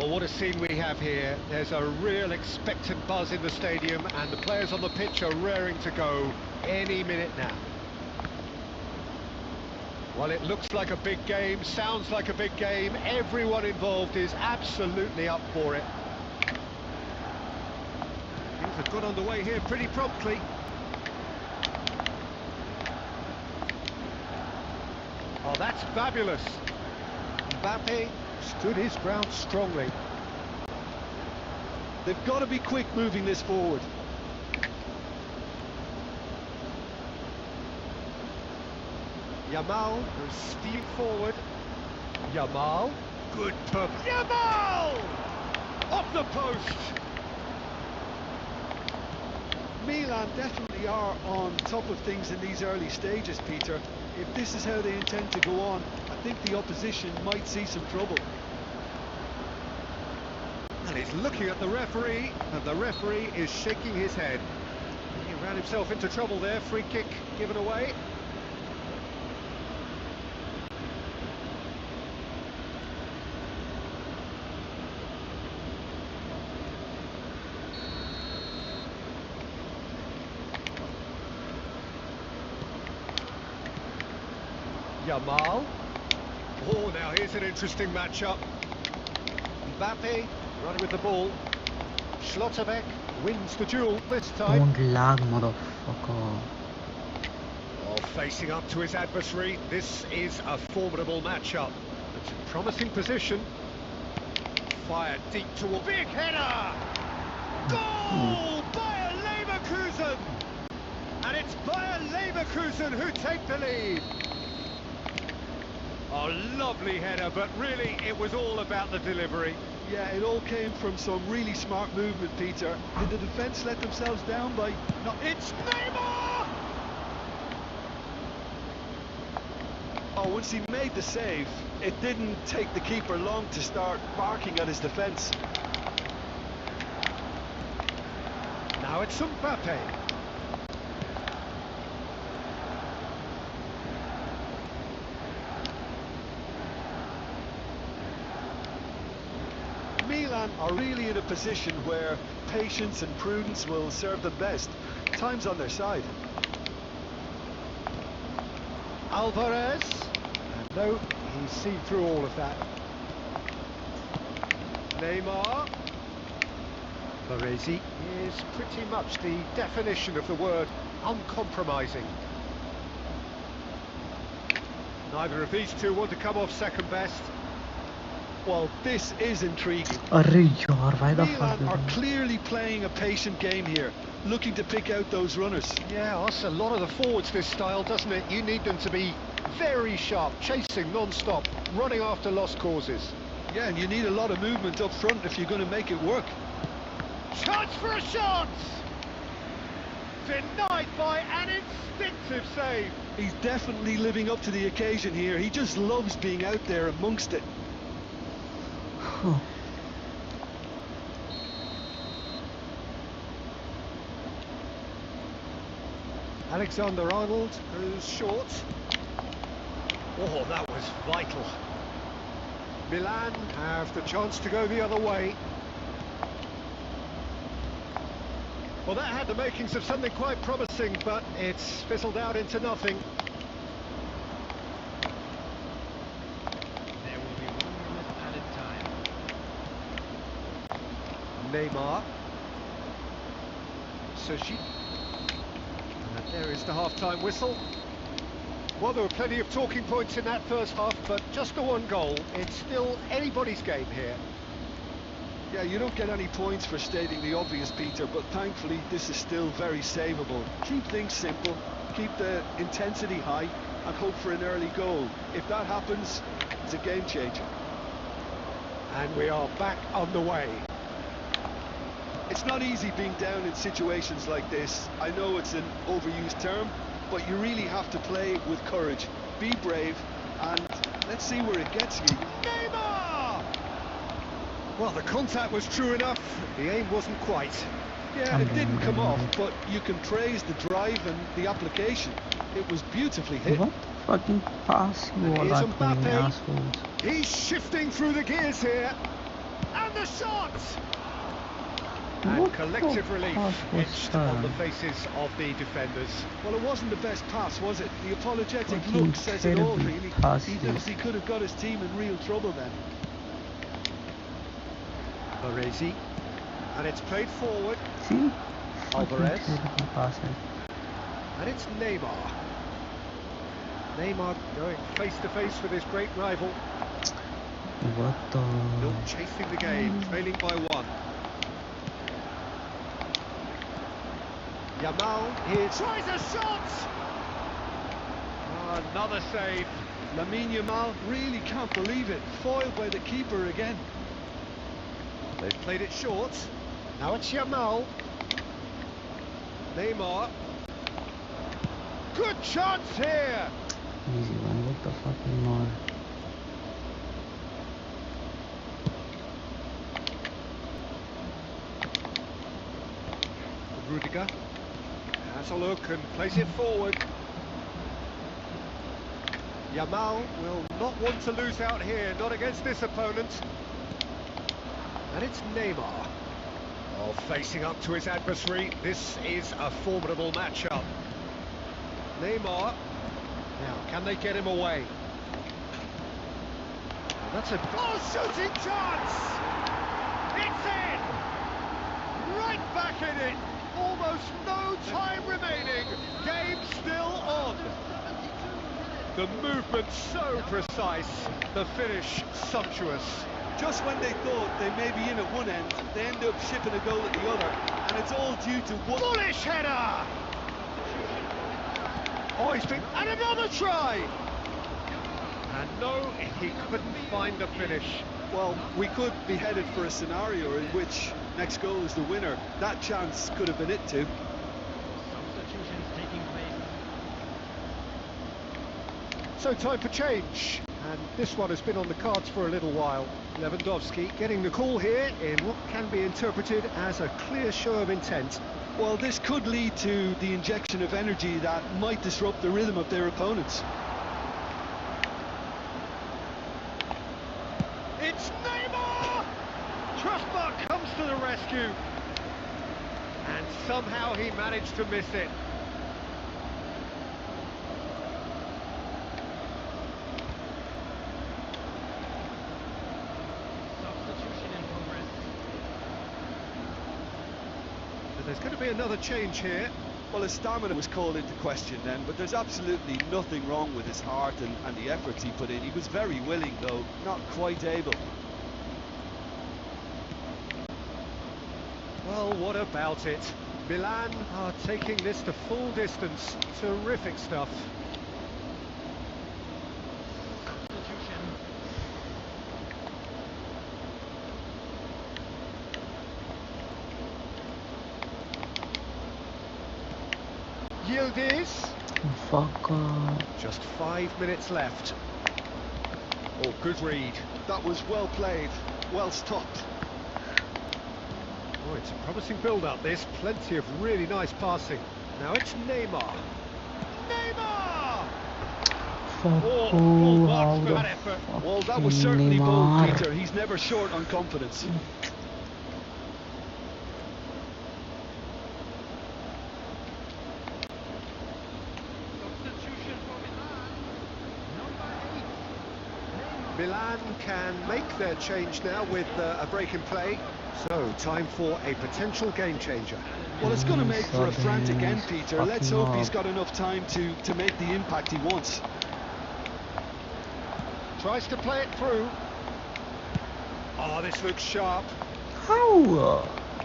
Well, what a scene we have here. There's a real expectant buzz in the stadium, and the players on the pitch are raring to go any minute now. Well, it looks like a big game, sounds like a big game. Everyone involved is absolutely up for it. Things have got underway here pretty promptly. Oh, that's fabulous. Mbappe stood his ground strongly. They've got to be quick moving this forward. Yamal goes steaming forward. Yamal. Good purpose. Yamal! Off the post! Milan definitely are on top of things in these early stages, Peter. If this is how they intend to go on, I think the opposition might see some trouble. And he's looking at the referee, and the referee is shaking his head. He ran himself into trouble there, free kick given away. Yamal. Oh, now here's an interesting matchup. Mbappe running with the ball. Schlotterbeck wins the duel this time. Don't lag, motherfucker. Oh, facing up to his adversary. This is a formidable matchup. It's a promising position. Fired deep toward... Big header! Goal! Bayer Leverkusen! And it's Bayer Leverkusen who take the lead. Oh, lovely header, but really it was all about the delivery. Yeah, it all came from some really smart movement, Peter. Did the defence let themselves down by... No, it's Neymar! Oh, once he made the save, it didn't take the keeper long to start barking at his defence. Now it's Mbappe. Milan are really in a position where patience and prudence will serve them best. Time's on their side. Alvarez. And no, he's seen through all of that. Neymar. Crasy is pretty much the definition of the word uncompromising. Neither of these two want to come off second best. Well, this is intriguing. Milan are clearly playing a patient game here, looking to pick out those runners. Yeah, that's a lot of the forwards, this style, doesn't it? You need them to be very sharp, chasing non-stop, running after lost causes. Yeah, and you need a lot of movement up front if you're going to make it work. Chance for a shot! Denied by an instinctive save. He's definitely living up to the occasion here. He just loves being out there amongst it. Alexander-Arnold goes short. Oh, that was vital. Milan have the chance to go the other way. Well, that had the makings of something quite promising, but it's fizzled out into nothing. There will be 1 minute added time. Neymar. Sergi. And there is the half-time whistle. Well, there were plenty of talking points in that first half, but just the one goal. It's still anybody's game here. Yeah, you don't get any points for stating the obvious, Peter, but thankfully this is still very savable. Keep things simple, keep the intensity high, and hope for an early goal. If that happens, it's a game changer. And we are back on the way. It's not easy being down in situations like this. I know it's an overused term, but you really have to play with courage. Be brave, and let's see where it gets you. Neymar! Well, the contact was true enough, the aim wasn't quite. Yeah, it didn't come off, but you can praise the drive and the application. It was beautifully hit. What fucking pass you all are playing, assholes? He's shifting through the gears here. And the shot! And collective relief etched on the faces of the defenders. Well, it wasn't the best pass, was it? The apologetic look says it all, really. He could have got his team in real trouble then. Crasy. And it's played forward. See? Alvarez. And it's Neymar. Neymar going face to face with his great rival. What the... Not chasing the game, trailing by 1. Yamal, he tries a shot! Oh, another save. Lamine Yamal really can't believe it. Foiled by the keeper again. They've played it short. Now it's Yamal. Neymar. Good chance here. Easy one. What the fuck, Neymar? Rudiger has a look and plays it forward. Yamal will not want to lose out here, not against this opponent. And it's Neymar. Oh, facing up to his adversary. This is a formidable matchup. Neymar. Now, can they get him away? And that's a shooting chance! It's in! Right back in it! Almost no time remaining. Game still on. The movement so precise. The finish sumptuous. Just when they thought they may be in at one end, they end up shipping a goal at the other, and it's all due to one Bullish header! Oh, he's been... And another try! And no, he couldn't find the finish. Well, we could be headed for a scenario in which next goal is the winner. That chance could have been it too. Substitutions taking place. So time for change. And this one has been on the cards for a little while. Lewandowski getting the call here in what can be interpreted as a clear show of intent. Well, this could lead to the injection of energy that might disrupt the rhythm of their opponents. It's Neymar! Trustmark comes to the rescue. And somehow he managed to miss it. Substitution in progress. So there's going to be another change here. Well, his stamina was called into question then, but there's absolutely nothing wrong with his heart and the efforts he put in. He was very willing, though, not quite able. Well, what about it? Milan are taking this to full distance. Terrific stuff. Substitution. Yildiz. Fuck off. Just 5 minutes left. Oh, good read. That was well played, well stopped. Oh, it's a promising build-up, this. Plenty of really nice passing. Now it's Neymar. Neymar! Fuck Oh, who? full How marks for the that effort. Well, that was certainly bold, Neymar. Peter. He's never short on confidence. Substitution for Milan. Number 8. Milan can make their change now with a break in play. So, time for a potential game changer. Well, it's going to make for a frantic end, Fucking Peter. Let's hope he's up. got enough time to make the impact he wants. Tries to play it through. Oh, this looks sharp. How?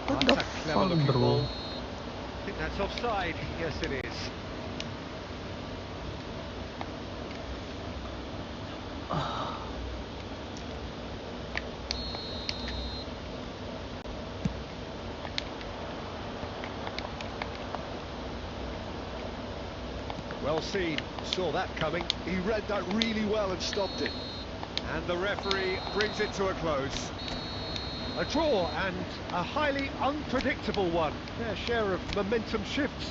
What That's the a clever fuck, looking bro? ball. I think that's offside. Yes, it is. Well seen. Saw that coming. He read that really well and stopped it. And the referee brings it to a close. A draw and a highly unpredictable one. Fair share of momentum shifts.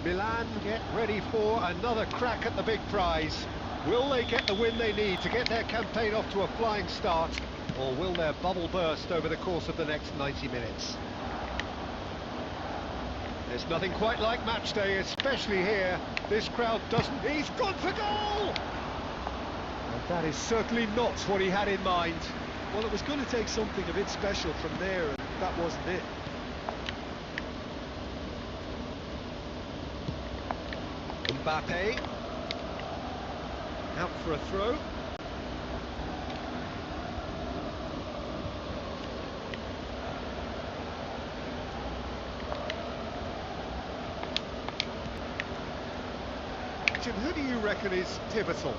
Milan get ready for another crack at the big prize. Will they get the win they need to get their campaign off to a flying start, or will their bubble burst over the course of the next 90 minutes? There's nothing quite like match day, especially here. This crowd doesn't... He's gone for goal! And that is certainly not what he had in mind. Well, it was going to take something a bit special from there, and that wasn't it. Mbappe. Out for a throw. Jim, who do you reckon is pivotal?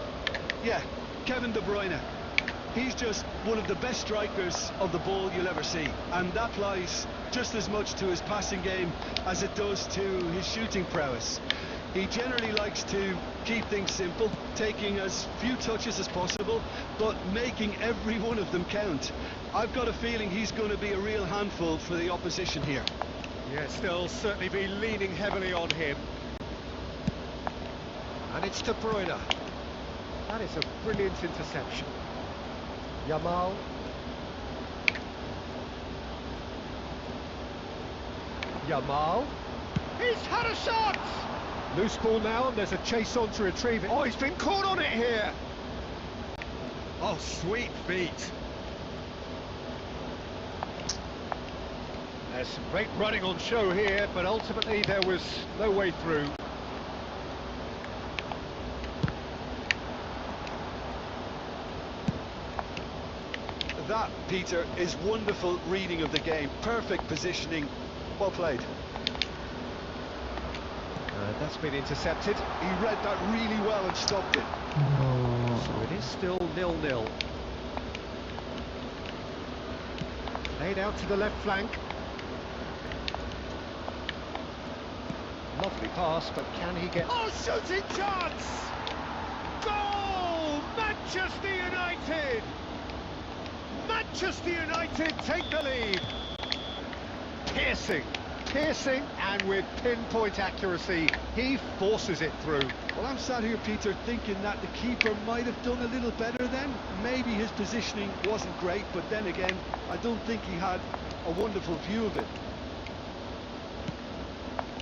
Yeah, Kevin De Bruyne. He's just one of the best strikers of the ball you'll ever see, and that applies just as much to his passing game as it does to his shooting prowess. He generally likes to keep things simple, taking as few touches as possible, but making every one of them count. I've got a feeling he's going to be a real handful for the opposition here. Yes, they'll certainly be leaning heavily on him. And it's De Bruyne. That is a brilliant interception. Yamal. Yamal. He's had a shot! Loose ball now, and there's a chase on to retrieve it. Oh, he's been caught on it here! Oh, sweet feet. There's some great running on show here, but ultimately there was no way through. That, Peter, is wonderful reading of the game. Perfect positioning. Well played. That's been intercepted. He read that really well and stopped it. No. So it is still 0-0. Played out to the left flank. Lovely pass, but can he get... Oh, shooting chance! Goal! Manchester United! Manchester United take the lead. Piercing, and with pinpoint accuracy, he forces it through. Well, I'm sat here, Peter, thinking that the keeper might have done a little better then. Maybe his positioning wasn't great, but then again, I don't think he had a wonderful view of it.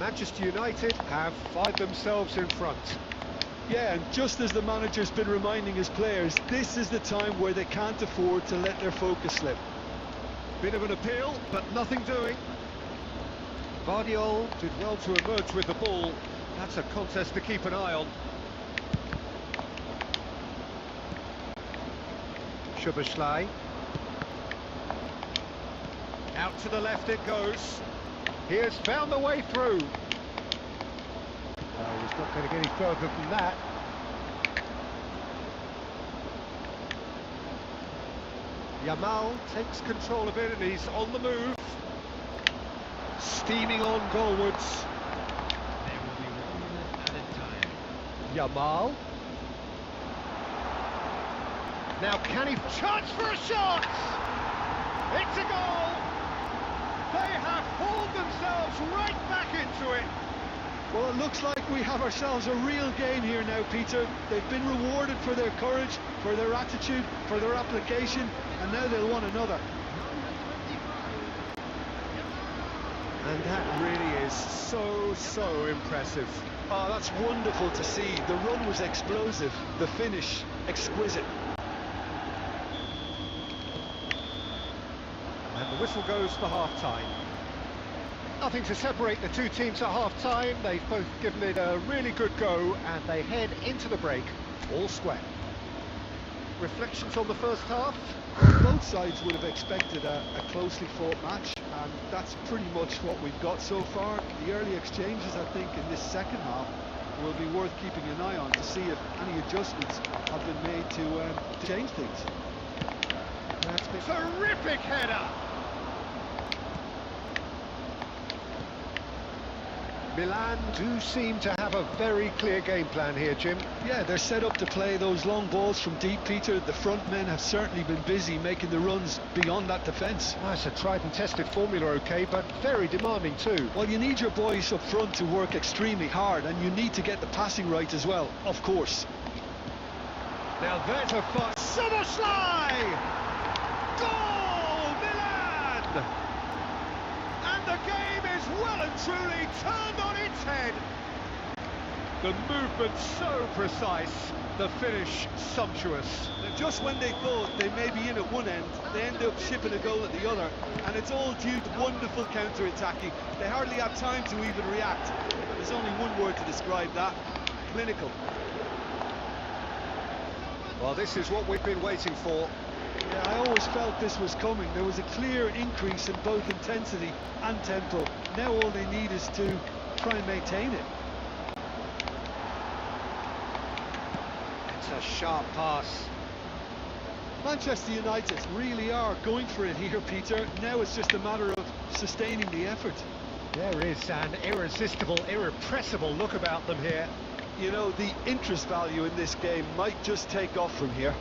Manchester United have find themselves in front. Yeah, and just as the manager's been reminding his players, this is the time where they can't afford to let their focus slip. Bit of an appeal, but nothing doing. Guardiola did well to emerge with the ball. That's a contest to keep an eye on. Szoboszlai. Out to the left it goes. He has found the way through. He's not going to get any further than that. Yamal takes control of it and he's on the move. Steaming on goalwards. There will be 1 minute added time. Yamal. Now can he... Chance for a shot! It's a goal! They have hauled themselves right back into it. Well, it looks like we have ourselves a real game here now, Peter. They've been rewarded for their courage, for their attitude, for their application, and now they'll want another. And that really is so impressive. Oh, that's wonderful to see. The run was explosive, the finish exquisite. And the whistle goes for half-time. Nothing to separate the two teams at half-time. They've both given it a really good go, and they head into the break all square. Reflections on the first half? Both sides would have expected a closely fought match, and that's pretty much what we've got so far. The early exchanges, I think, in this second half will be worth keeping an eye on to see if any adjustments have been made to change things. That's been terrific header! Milan do seem to have a very clear game plan here, Jim. Yeah, they're set up to play those long balls from deep, Peter. The front men have certainly been busy making the runs beyond that defence. Well, it's a tried and tested formula, okay, but very demanding too. Well, you need your boys up front to work extremely hard, and you need to get the passing right as well, of course. Now there's a fun... Szoboszlai! Goal, Milan! And the game is well and truly turned on its head. The movement so precise, the finish sumptuous. Now, just when they thought they may be in at one end, they end up shipping a goal at the other, and it's all due to wonderful counter-attacking. They hardly have time to even react. There's only one word to describe that: clinical. Well, this is what we've been waiting for. Yeah, I always felt this was coming. There was a clear increase in both intensity and tempo. Now all they need is to try and maintain it. It's a sharp pass. Manchester United really are going for it here, Peter. Now it's just a matter of sustaining the effort. There is an irresistible, irrepressible look about them here. You know, the interest value in this game might just take off from here.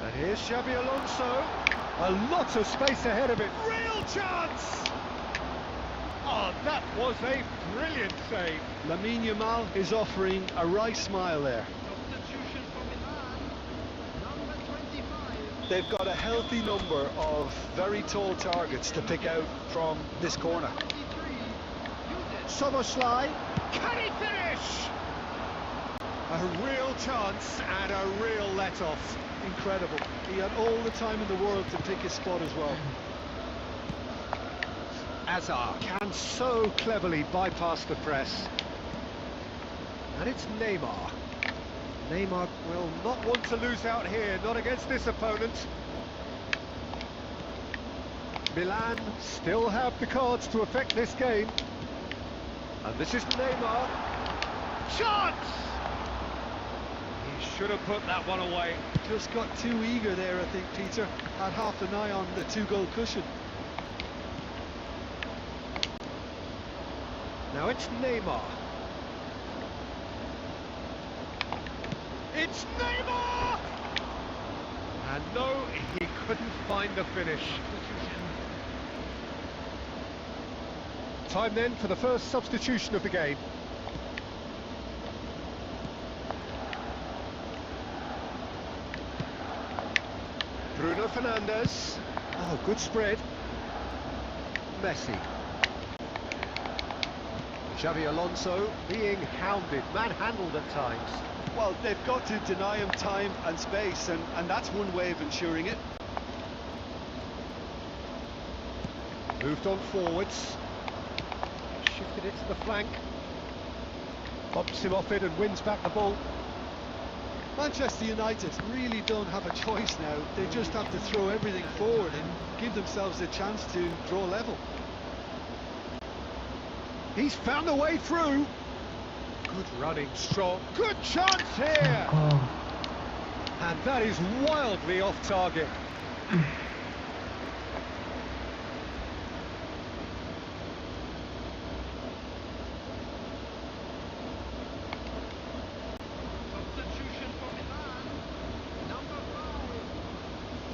And here's Xabi Alonso. A lot of space ahead of it. Real chance! Oh, that was a brilliant save. Lamine Yamal is offering a wry smile there. Substitution for Milan, number 25. They've got a healthy number of very tall targets to pick out from this corner. 23, Soboslai, can he finish? A real chance and a real let-off. Incredible. He had all the time in the world to pick his spot as well. Azar can so cleverly bypass the press. And it's Neymar. Neymar will not want to lose out here, not against this opponent. Milan still have the cards to affect this game. And this is Neymar. Chance! He should have put that one away. Just got too eager there, I think, Peter. Had half an eye on the two-goal cushion. Now it's Neymar. It's Neymar! And no, he couldn't find the finish. Time then for the first substitution of the game. Bruno Fernandes. Oh, good spread. Messi. Xabi Alonso being hounded, manhandled at times. Well, they've got to deny him time and space, and that's one way of ensuring it. Moved on forwards. Shifted it to the flank. Bumps him off it and wins back the ball. Manchester United really don't have a choice now. They just have to throw everything forward and give themselves a chance to draw level. He's found a way through. Good running, strong. Good chance here. Oh. And that is wildly off target. substitution for Milan, number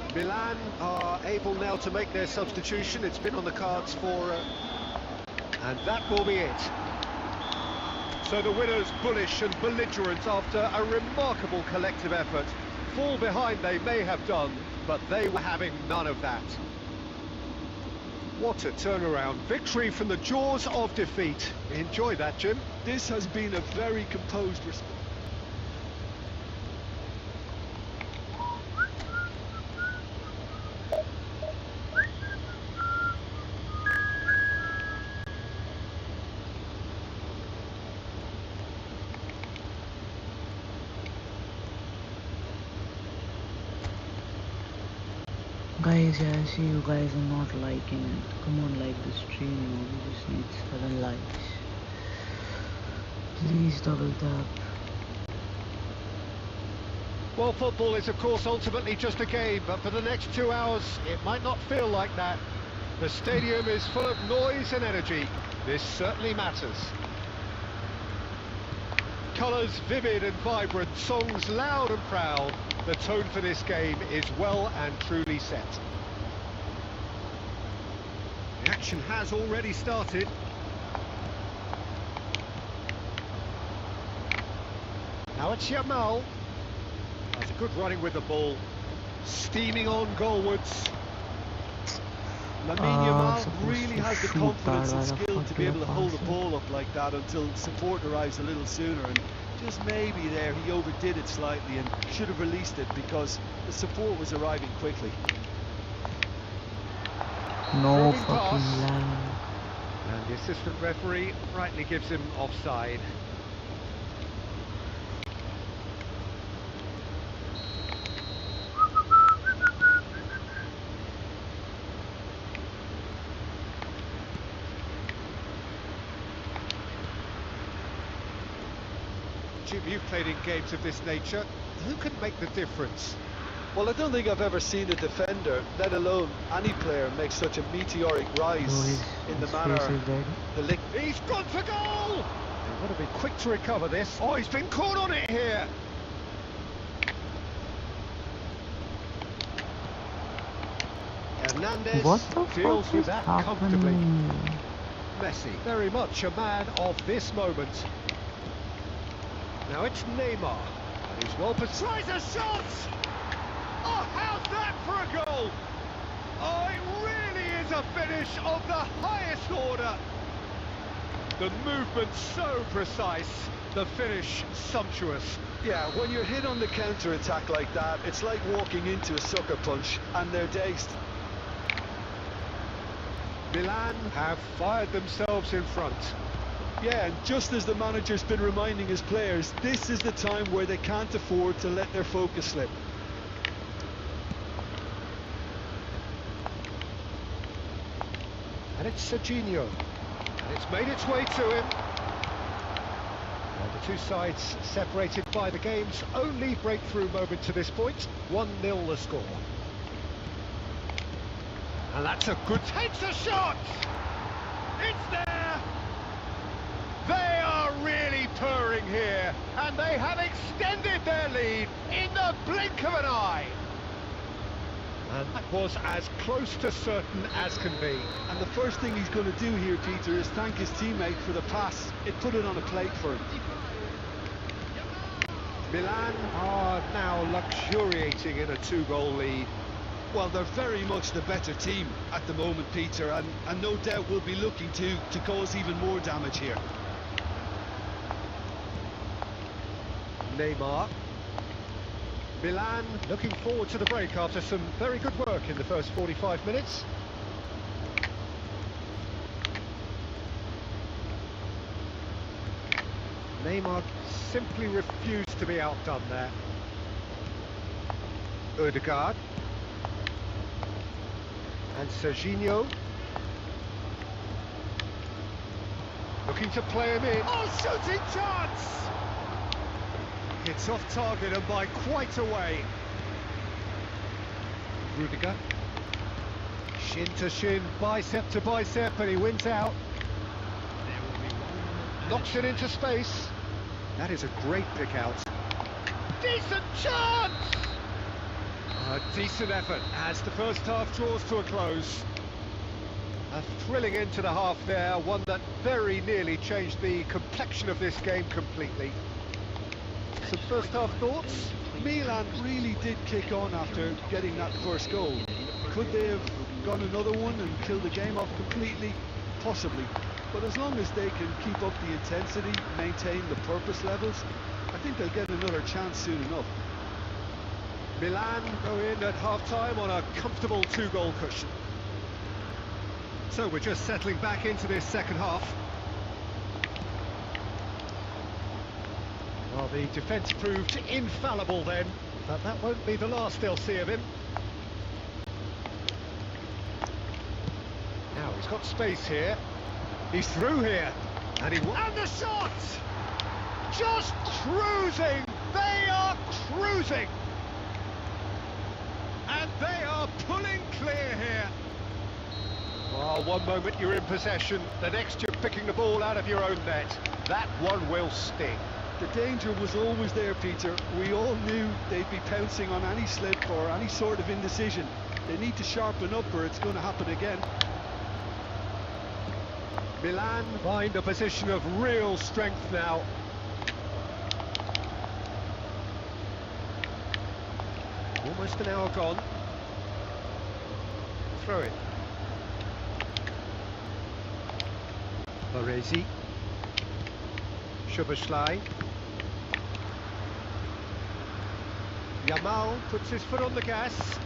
5. Milan are able now to make their substitution. It's been on the cards for... and that will be it. So the winners bullish and belligerent after a remarkable collective effort. Fall behind they may have done, but they were having none of that. What a turnaround. Victory from the jaws of defeat. Enjoy that, Jim. This has been a very composed response. Guys, yeah, I see you guys are not liking it. Come on, like the stream, you know, we just need 7 likes. Please double tap. Well, football is of course ultimately just a game, but for the next 2 hours it might not feel like that. The stadium is full of noise and energy. This certainly matters. Colours vivid and vibrant, songs loud and proud. The tone for this game is well and truly set. The action has already started. Now it's Yamal. That's a good running with the ball. Steaming on goalwards. Lamine Yamal supposed really to has the shoot confidence that and while the skill fuck to be did able I to hold the pass it? ball up like that until support arrives a little sooner, and just maybe there he overdid it slightly and should have released it because the support was arriving quickly. No Probing fucking pass. lag. And the assistant referee rightly gives him offside. Jim, you've played in games of this nature. Who can make the difference? Well, I don't think I've ever seen a defender, let alone any player, make such a meteoric rise in the His manner face is red. the lick. He's gone for goal! They've got to be quick to recover this. Oh, he's been caught on it here. Hernandez What the deals fuck with is that comfortably. happening? Messi, very much a man of this moment. Now it's Neymar, and he's well tries a shot! Oh, how's that for a goal? Oh, it really is a finish of the highest order. The movement so precise, the finish sumptuous. Yeah, when you're hit on the counter-attack like that, it's like walking into a sucker punch and they're dazed. Milan have fired themselves in front. Yeah, and just as the manager's been reminding his players, this is the time where they can't afford to let their focus slip. And it's Serginho. And it's made its way to him. Well, the two sides separated by the game's only breakthrough moment to this point. 1-0 the score. And that's a good... Takes a shot! It's there! They are really purring here, and they have extended their lead in the blink of an eye. And that was as close to certain as can be. And the first thing he's going to do here, Peter, is thank his teammate for the pass. It put it on a plate for him. Milan are now luxuriating in a 2-goal lead. Well, they're very much the better team at the moment, Peter, and no doubt will be looking to cause even more damage here. Neymar. Milan looking forward to the break after some very good work in the first 45 minutes. Neymar simply refused to be outdone there. Odegaard. And Serginho. Looking to play him in. Oh, shooting chance! It's off target and by quite a way. Rudiger. Shin to shin, bicep to bicep, and he wins out. Knocks it into space. That is a great pick out. Decent chance! A decent effort as the first half draws to a close. A thrilling end to the half there, one that very nearly changed the complexion of this game completely. Some first half thoughts? Milan really did kick on after getting that first goal. Could they have gone another one and killed the game off completely? Possibly. But as long as they can keep up the intensity, maintain the purpose levels, I think they'll get another chance soon enough. Milan go in at half-time on a comfortable 2-goal cushion. So we're just settling back into this second half. Well, the defence proved infallible then, but that won't be the last they'll see of him. Now he's got space here. He's through here, and and the shot! Just cruising! They are cruising! And they are pulling clear here. Well, one moment you're in possession, the next you're picking the ball out of your own net. That one will sting. The danger was always there, Peter. We all knew they'd be pouncing on any slip or any sort of indecision. They need to sharpen up or it's going to happen again. Milan find a position of real strength now. Almost an hour gone. Throw it. Baresi. Szoboszlai. Yamal puts his foot on the gas.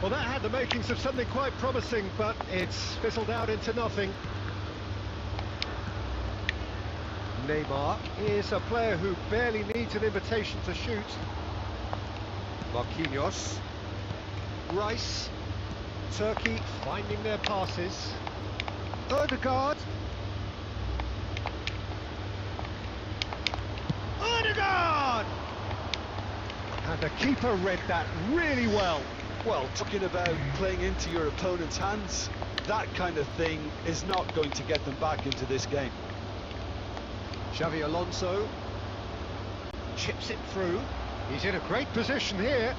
Well, that had the makings of something quite promising, but it's fizzled out into nothing. Neymar is a player who barely needs an invitation to shoot. Marquinhos. Rice. Turkey finding their passes. Odegaard. Odegaard! And the keeper read that really well. Well, talking about playing into your opponent's hands, that kind of thing is not going to get them back into this game. Xavi Alonso chips it through. He's in a great position here.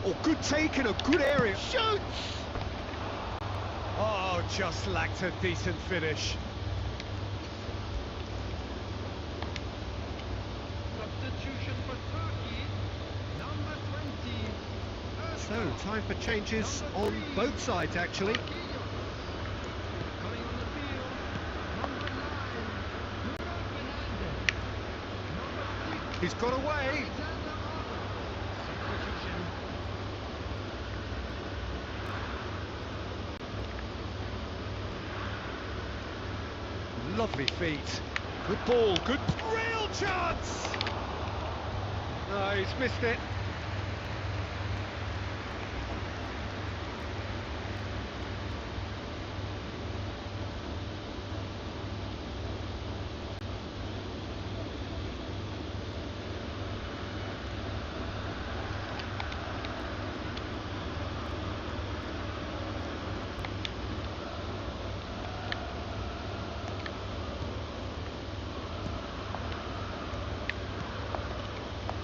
Oh, good take in a good area. Shoots! Oh, just lacked a decent finish. Substitution for Turkey, number 20. So, time for changes on both sides, actually. Coming on the field, number 9. Number 6. He's got away. Substitution. Lovely feet. Good ball, good real chance! No, he's missed it.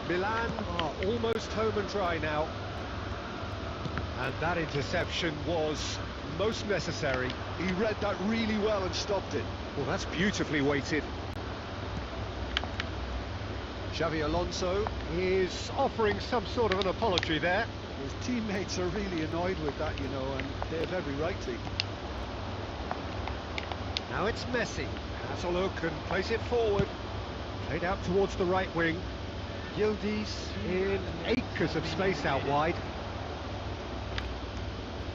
Milan are almost home and dry now. And that interception was most necessary. He read that really well and stopped it. Well, that's beautifully weighted. Xavi Alonso is offering some sort of an apology there. His teammates are really annoyed with that, you know, and they have every right to. Now it's Messi. Has a look and plays it forward. Played out towards the right wing. Yildiz in acres of space out wide.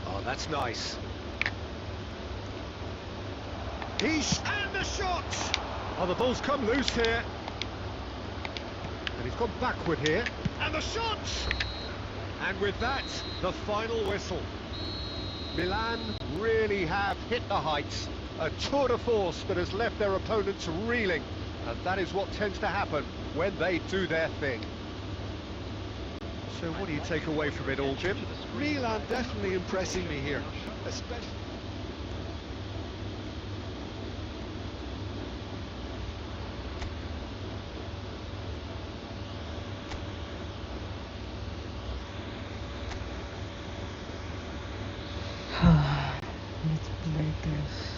Oh, that's nice. And the shot! Oh, the ball's come loose here. And he's gone backward here. And the shot! And with that, the final whistle. Milan really have hit the heights. A tour de force that has left their opponents reeling. And that is what tends to happen when they do their thing. So what do you take away from it all, Jim? Milan definitely impressing me here, especially. Let's play this.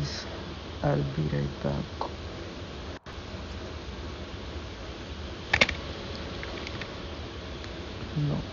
guys. I'll be right back. No.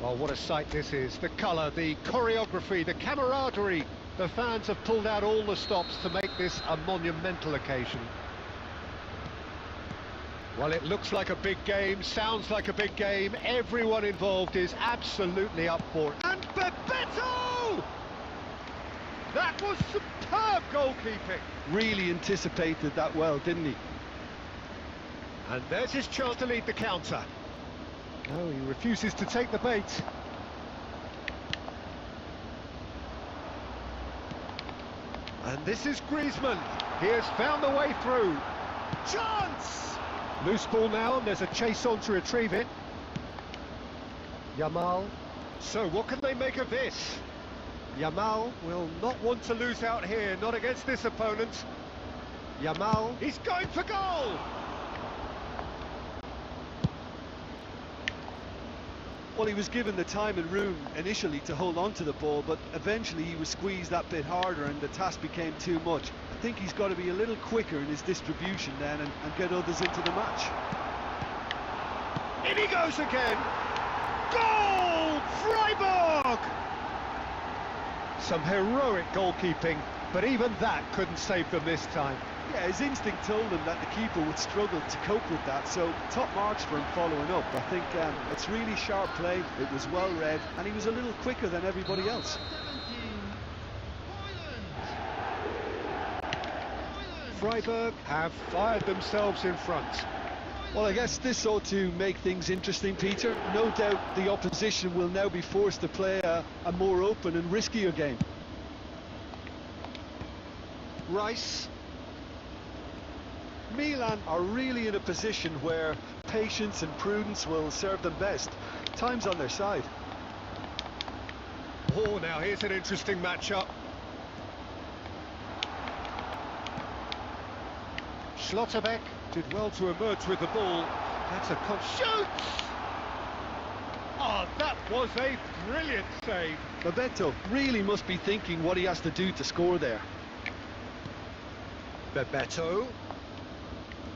Oh, what a sight this is. The colour, the choreography, the camaraderie. The fans have pulled out all the stops to make this a monumental occasion. Well, it looks like a big game, sounds like a big game. Everyone involved is absolutely up for it. And Bebeto! That was superb goalkeeping. Really anticipated that well, didn't he? And there's his chance to lead the counter. No, he refuses to take the bait. And this is Griezmann. He has found the way through. Chance! Loose ball now, and there's a chase on to retrieve it. Yamal. So what can they make of this? Yamal will not want to lose out here, not against this opponent. Yamal, he's going for goal! Well, he was given the time and room initially to hold on to the ball, but eventually he was squeezed that bit harder and the task became too much. I think he's got to be a little quicker in his distribution then and get others into the match. In he goes again! Goal! Freiburg! Some heroic goalkeeping, but even that couldn't save them this time. Yeah, his instinct told him that the keeper would struggle to cope with that, so top marks for him following up. I think it's really sharp play, it was well read, and he was a little quicker than everybody else. 17, Freiburg have fired themselves in front. Well, I guess this ought to make things interesting, Peter. No doubt the opposition will now be forced to play a more open and riskier game. Rice. Milan are really in a position where patience and prudence will serve them best. Time's on their side. Oh, now here's an interesting matchup. Schlotterbeck did well to emerge with the ball. That's a shoots! Oh, that was a brilliant save. Bebeto really must be thinking what he has to do to score there. Bebeto.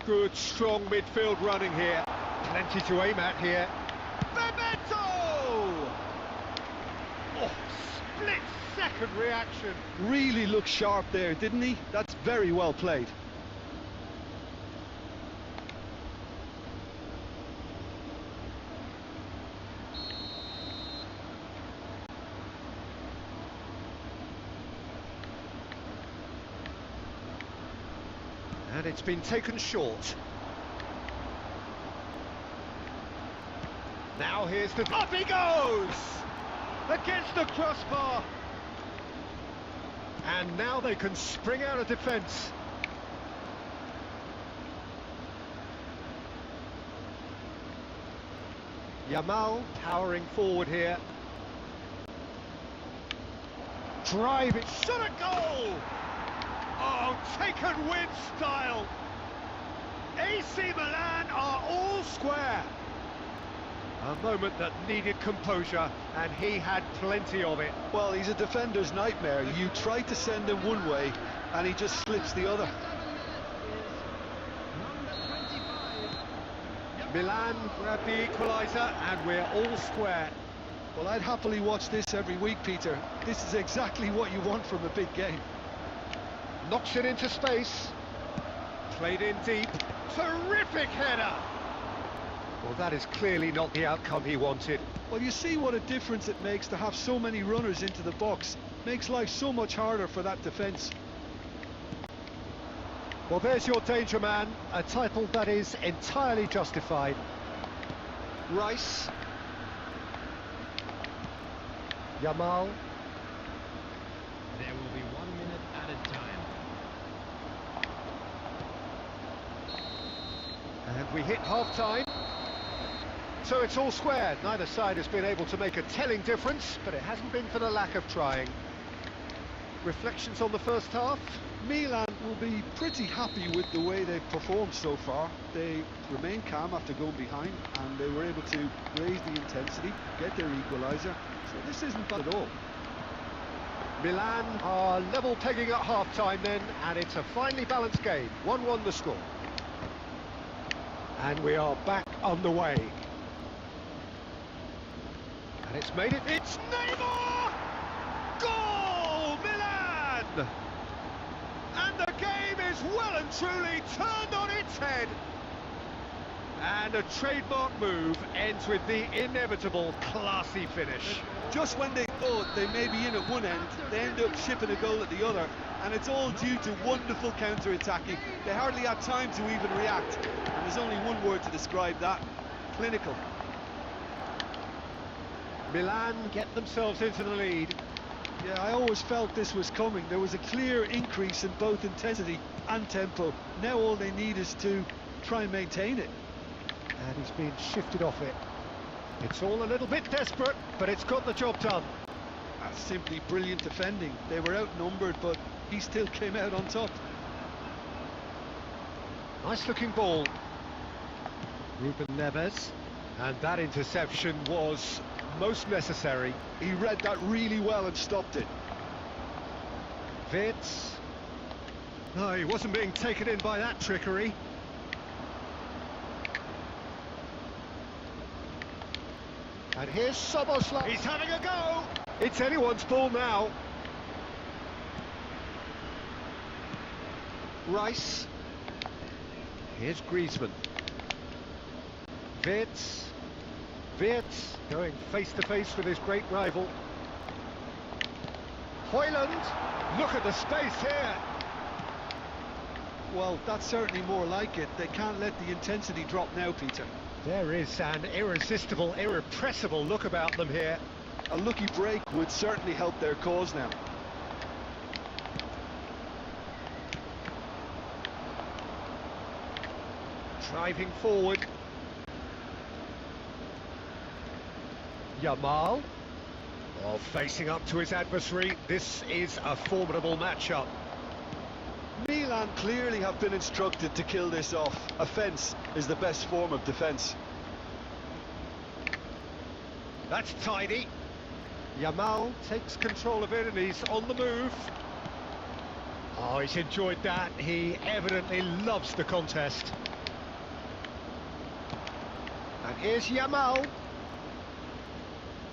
Good, strong midfield running here. Plenty to aim at here. Bebeto! Oh, split-second reaction. Really looked sharp there, didn't he? That's very well played. And it's been taken short. Now here's the... Up he goes! Against the crossbar! And now they can spring out of defence. Yamal powering forward here. Drive it, shot a goal! Oh, taken with style! AC Milan are all square. A moment that needed composure, and he had plenty of it. Well, he's a defender's nightmare. You try to send him one way, and he just slips the other. Milan grab the equaliser, and we're all square. Well, I'd happily watch this every week, Peter. This is exactly what you want from a big game. Knocks it into space. Played in deep. Terrific header! Well, that is clearly not the outcome he wanted. Well, you see what a difference it makes to have so many runners into the box. Makes life so much harder for that defence. Well, there's your danger man. A title that is entirely justified. Rice. Yamal. there will be 1 minute added time. And we hit half-time. So it's all square. Neither side has been able to make a telling difference, but it hasn't been for the lack of trying. Reflections on the first half? Milan will be pretty happy with the way they've performed so far. They remained calm after going behind, and they were able to raise the intensity, get their equaliser. So this isn't bad at all. Milan are level pegging at half-time then, and it's a finely balanced game. 1-1 the score. And we are back underway. And it's made it. It's Neymar! Goal! Milan! And the game is well and truly turned on its head. And a trademark move ends with the inevitable classy finish. Just when they thought they may be in at one end, they end up shipping a goal at the other, and it's all due to wonderful counter-attacking. They hardly had time to even react, and there's only one word to describe that: clinical. Milan get themselves into the lead. Yeah, I always felt this was coming. There was a clear increase in both intensity and tempo. Now all they need is to try and maintain it. And he's been shifted off it. It's all a little bit desperate, but it's got the job done. That's simply brilliant defending. They were outnumbered, but he still came out on top. Nice looking ball. Ruben Neves. And that interception was most necessary. He read that really well and stopped it. Vitz. No, he wasn't being taken in by that trickery. And here's Soboslai. He's having a go. It's anyone's ball now. Rice. Here's Griezmann. Vitz. Vitz going face to face with his great rival. Højlund. Look at the space here. Well, that's certainly more like it. They can't let the intensity drop now, Peter. There is an irresistible, irrepressible look about them here. A lucky break would certainly help their cause now. Driving forward. Yamal. Well, facing up to his adversary, this is a formidable matchup. Milan clearly have been instructed to kill this off. Offence is the best form of defence. That's tidy. Yamal takes control of it and he's on the move. Oh, he's enjoyed that. He evidently loves the contest. And here's Yamal.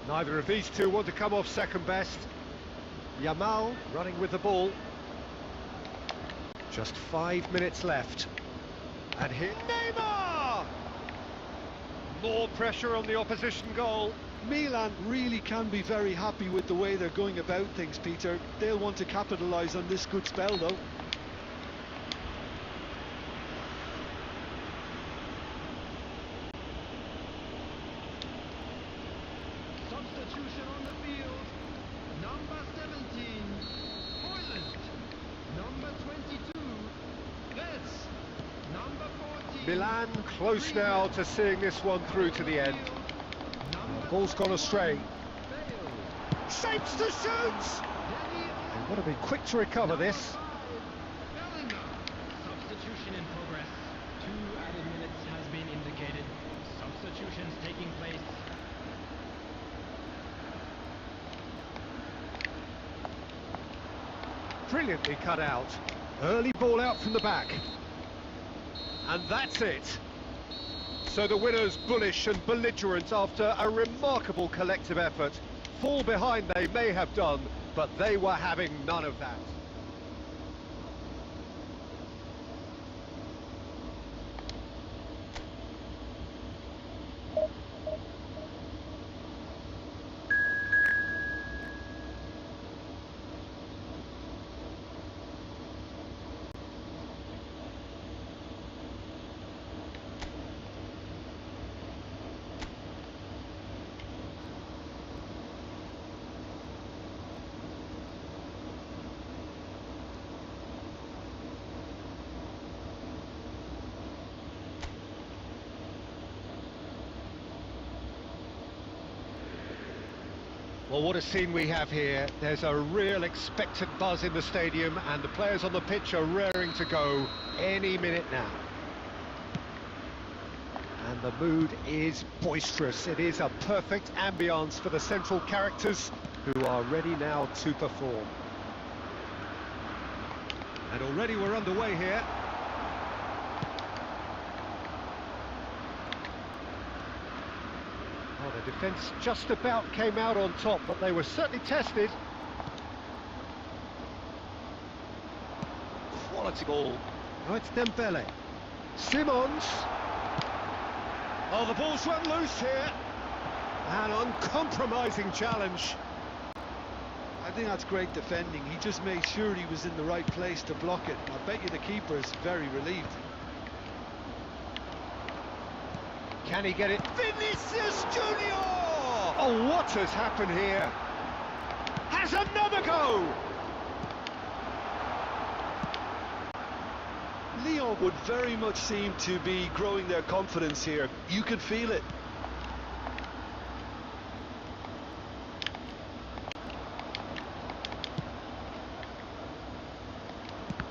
Neither of these two want to come off second best. Yamal running with the ball. Just 5 minutes left. And here Neymar! More pressure on the opposition goal. Milan really can be very happy with the way they're going about things, Peter. They'll want to capitalise on this good spell, though. Substitution on the field. Number 17, Højlund. Number 22, Vitz. Number 14. Milan close now to seeing this one through to the end. The ball's gone astray. Shapes to shoot! They've got to be quick to recover this. Substitution in progress. 2 added minutes has been indicated. Substitutions taking place. Brilliantly cut out. Early ball out from the back. And that's it. So the winners, bullish and belligerent after a remarkable collective effort. Fall behind they may have done, but they were having none of that. Well, what a scene we have here. There's a real expectant buzz in the stadium and the players on the pitch are raring to go any minute now. And the mood is boisterous. It is a perfect ambience for the central characters who are ready now to perform. And already we're underway here. Oh, The defence just about came out on top, but they were certainly tested. Quality ball. Now it's Dembele. Simons. Oh, the ball's run loose here. An uncompromising challenge. I think that's great defending. He just made sure he was in the right place to block it. I bet you the keeper is very relieved. Can he get it? Vinicius Junior! Oh, what has happened here? Has another go! Lyon would very much seem to be growing their confidence here. You could feel it.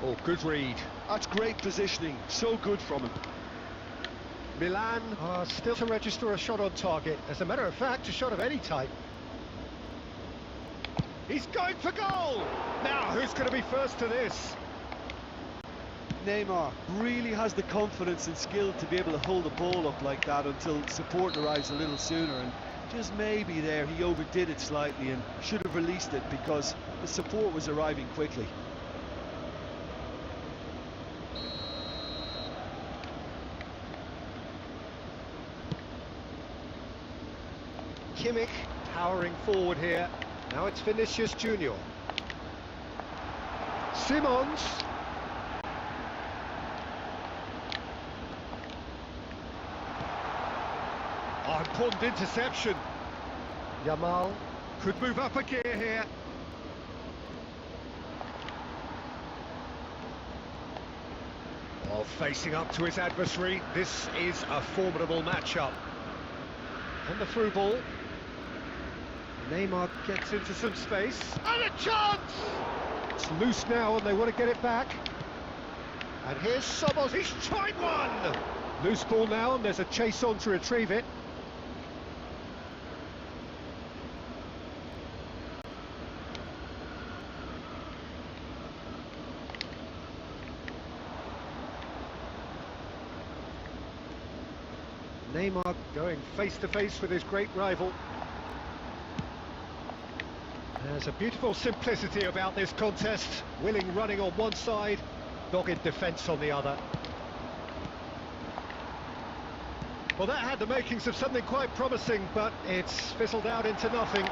Oh, good read. That's great positioning. So good from him. Milan are still to register a shot on target. As a matter of fact, a shot of any type. He's going for goal! Now, who's going to be first to this? Neymar really has the confidence and skill to be able to hold the ball up like that until support arrives a little sooner, and just maybe there he overdid it slightly and should have released it because the support was arriving quickly. Kimmich powering forward here. Now it's Vinicius Junior. Simons. Oh, important interception. Yamal could move up a gear here. While facing up to his adversary, this is a formidable matchup. And the through ball. Neymar gets into some space. And a chance! It's loose now and they want to get it back. And here's Sobos. He's tried one! Loose ball now and there's a chase on to retrieve it. Neymar going face to face with his great rival. There's a beautiful simplicity about this contest. Willing running on one side, dogged defence on the other. Well, that had the makings of something quite promising, but it's fizzled out into nothing.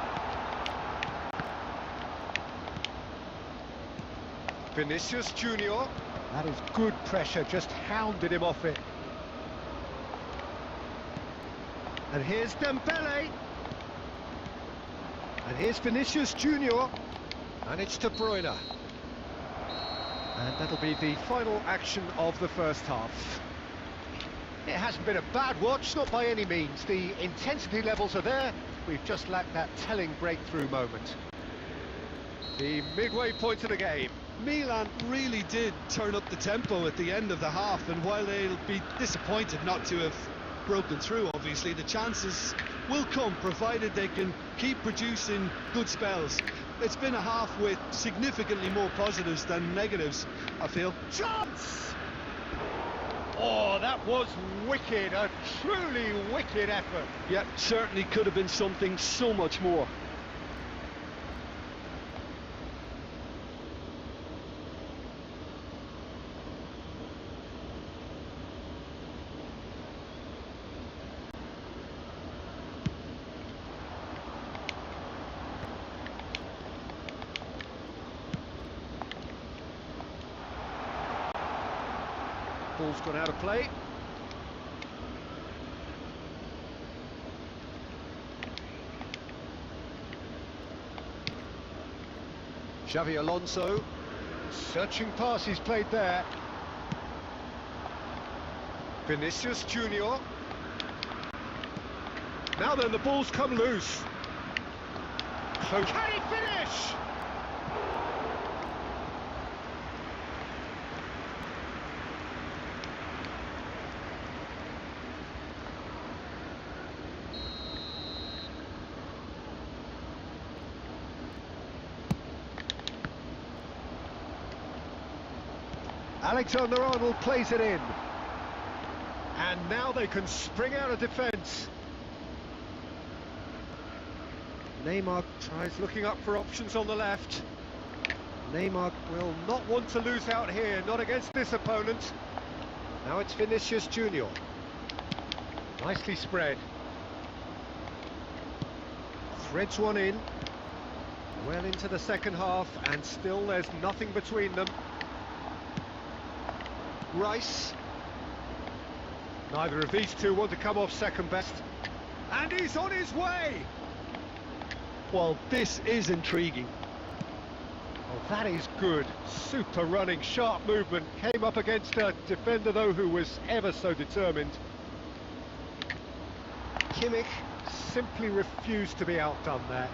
Vinicius Junior. That is good pressure, just hounded him off it. And here's Dembele. And here's Vinicius Junior. And it's De Bruyne. And that'll be the final action of the first half. It hasn't been a bad watch, not by any means. The intensity levels are there. We've just lacked that telling breakthrough moment. The midway point of the game. Milan really did turn up the tempo at the end of the half, and while they'll be disappointed not to have broken through, obviously the chances will come provided they can keep producing good spells. It's been a half with significantly more positives than negatives, I feel. Chance! Oh, that was wicked, a truly wicked effort. Yeah, certainly could have been something so much more. Ball's gone out of play. Xavi Alonso. Searching pass he's played there. Vinicius Junior. Now then, the ball's come loose. So can he finish? Alexander-Arnold plays it in. And now they can spring out of defence. Neymar tries looking up for options on the left. Neymar will not want to lose out here, not against this opponent. Now it's Vinicius Junior. Nicely spread. Threads one in. Well into the second half, and still there's nothing between them. Rice. Neither of these two want to come off second best. And he's on his way! Well, this is intriguing. Oh, that is good. Super running, sharp movement. Came up against a defender, though, who was ever so determined. Kimmich simply refused to be outdone there.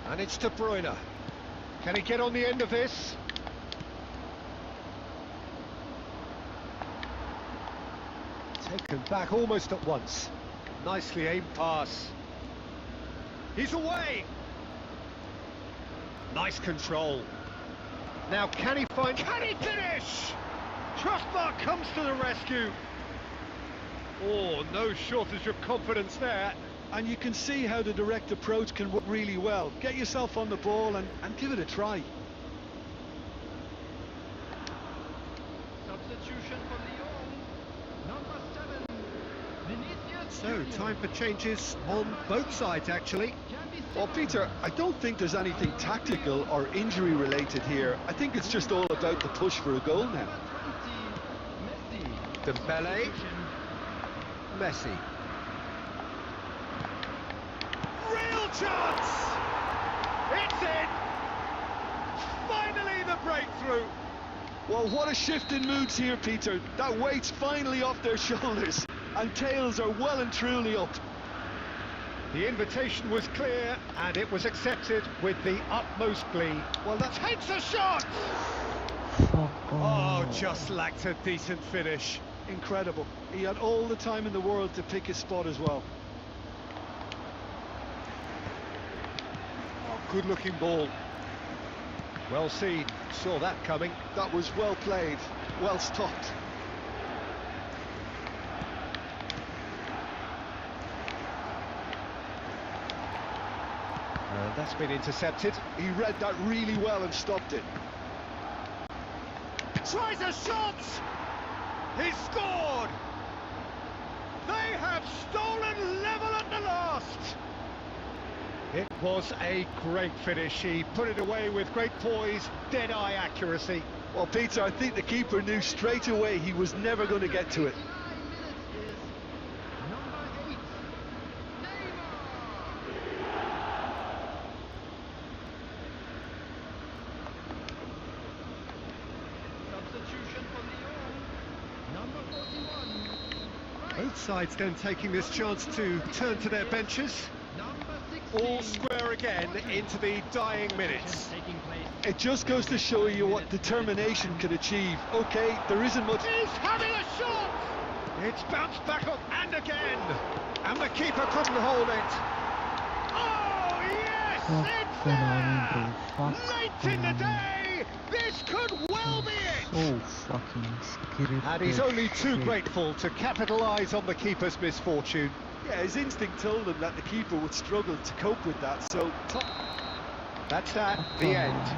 And it's De Bruyne. Can he get on the end of this? Taken back almost at once. Nicely aimed pass. He's away! Nice control. Now can he finish? Trustmark comes to the rescue. Oh, no shortage of confidence there. And you can see how the direct approach can work really well. Get yourself on the ball and give it a try. Substitution for Lyon. Number 7, Vinicius So, Junior. time for changes on both sides, actually. Well, Peter, I don't think there's anything tactical or injury related here. I think it's just all about the push for a goal now. Dembele. Messi. Real chance! It's in! Finally the breakthrough! Well, what a shift in moods here, Peter. That weight's finally off their shoulders, and tails are well and truly up. The invitation was clear, and it was accepted with the utmost glee. Well, that takes a shot! Oh, just lacked a decent finish. Incredible. He had all the time in the world to pick his spot as well. Oh, good-looking ball. Well seen. Saw that coming. That was well played, well stopped. That's been intercepted. He read that really well and stopped it. Tries a shot! He scored! They have stolen level at the last! It was a great finish. He put it away with great poise, dead-eye accuracy. Well, Peter, I think the keeper knew straight away he was never going to get to it. Both sides then taking this chance to turn to their benches. All square again into the dying minutes. It just goes to show you what determination can achieve. Okay, there isn't much... He's having a shot! It's bounced back up and again! And the keeper couldn't hold it. Oh, yes! It's there! Late in the day! This could well be it! So fucking scripted. And he's only too grateful to capitalise on the keeper's misfortune. Yeah, his instinct told him that the keeper would struggle to cope with that, so... That's that, the end.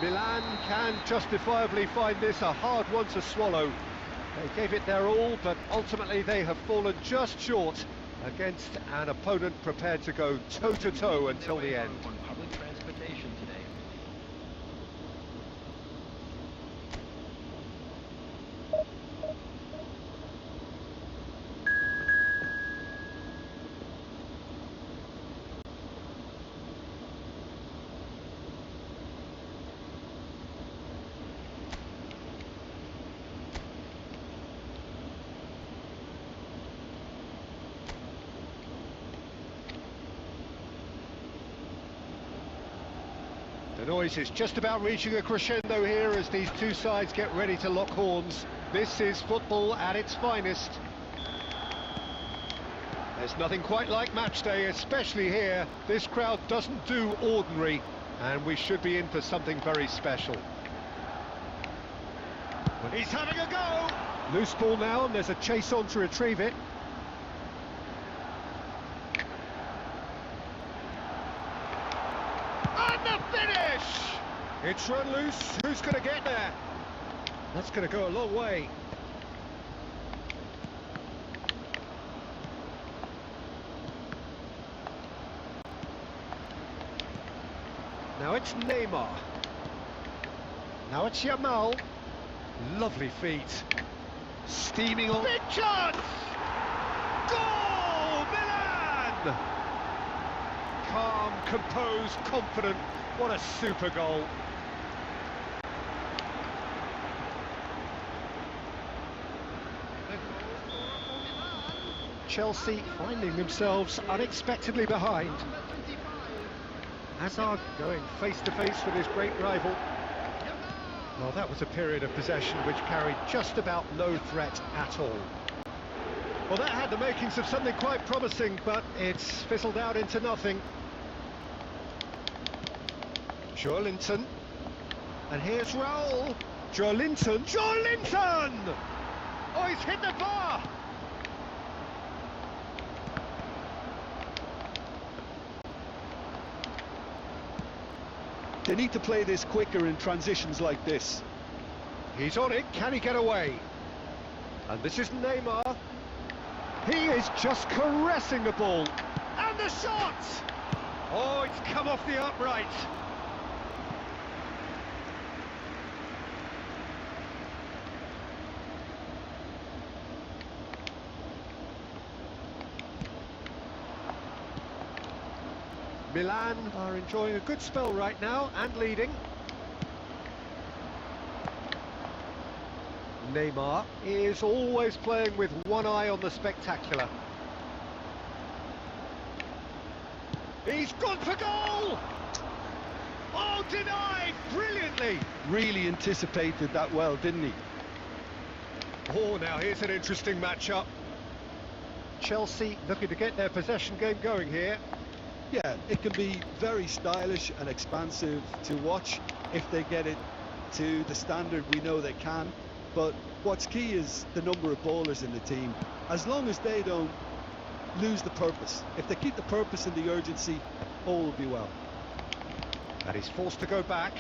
Milan can justifiably find this a hard one to swallow. They gave it their all, but ultimately they have fallen just short against an opponent prepared to go toe-to-toe until the end. On public transportation today. The noise is just about reaching a crescendo here as these two sides get ready to lock horns. This is football at its finest. There's nothing quite like match day, especially here. This crowd doesn't do ordinary, and we should be in for something very special. He's having a go! Loose ball now, and there's a chase on to retrieve it. It's run loose. Who's going to get there? That's going to go a long way. Now it's Neymar. Now it's Yamal. Lovely feet. Steaming on. Big chance! Goal! Milan! Calm, composed, confident. What a super goal. Chelsea finding themselves unexpectedly behind. Hazard going face to face with his great rival. Well, that was a period of possession which carried just about no threat at all. Well, that had the makings of something quite promising, but it's fizzled out into nothing. Joelinton. And here's Raul. Joelinton. Joelinton! Oh, he's hit the bar! They need to play this quicker in transitions like this. He's on it, can he get away? And this is Neymar. He is just caressing the ball. And the shot! Oh, it's come off the upright. Milan are enjoying a good spell right now and leading. Neymar is always playing with one eye on the spectacular. He's gone for goal! Oh, denied brilliantly! Really anticipated that well, didn't he? Oh, now here's an interesting matchup. Chelsea looking to get their possession game going here. Yeah, it can be very stylish and expansive to watch if they get it to the standard we know they can. But what's key is the number of ballers in the team. As long as they don't lose the purpose, if they keep the purpose and the urgency, all will be well. And he's forced to go back.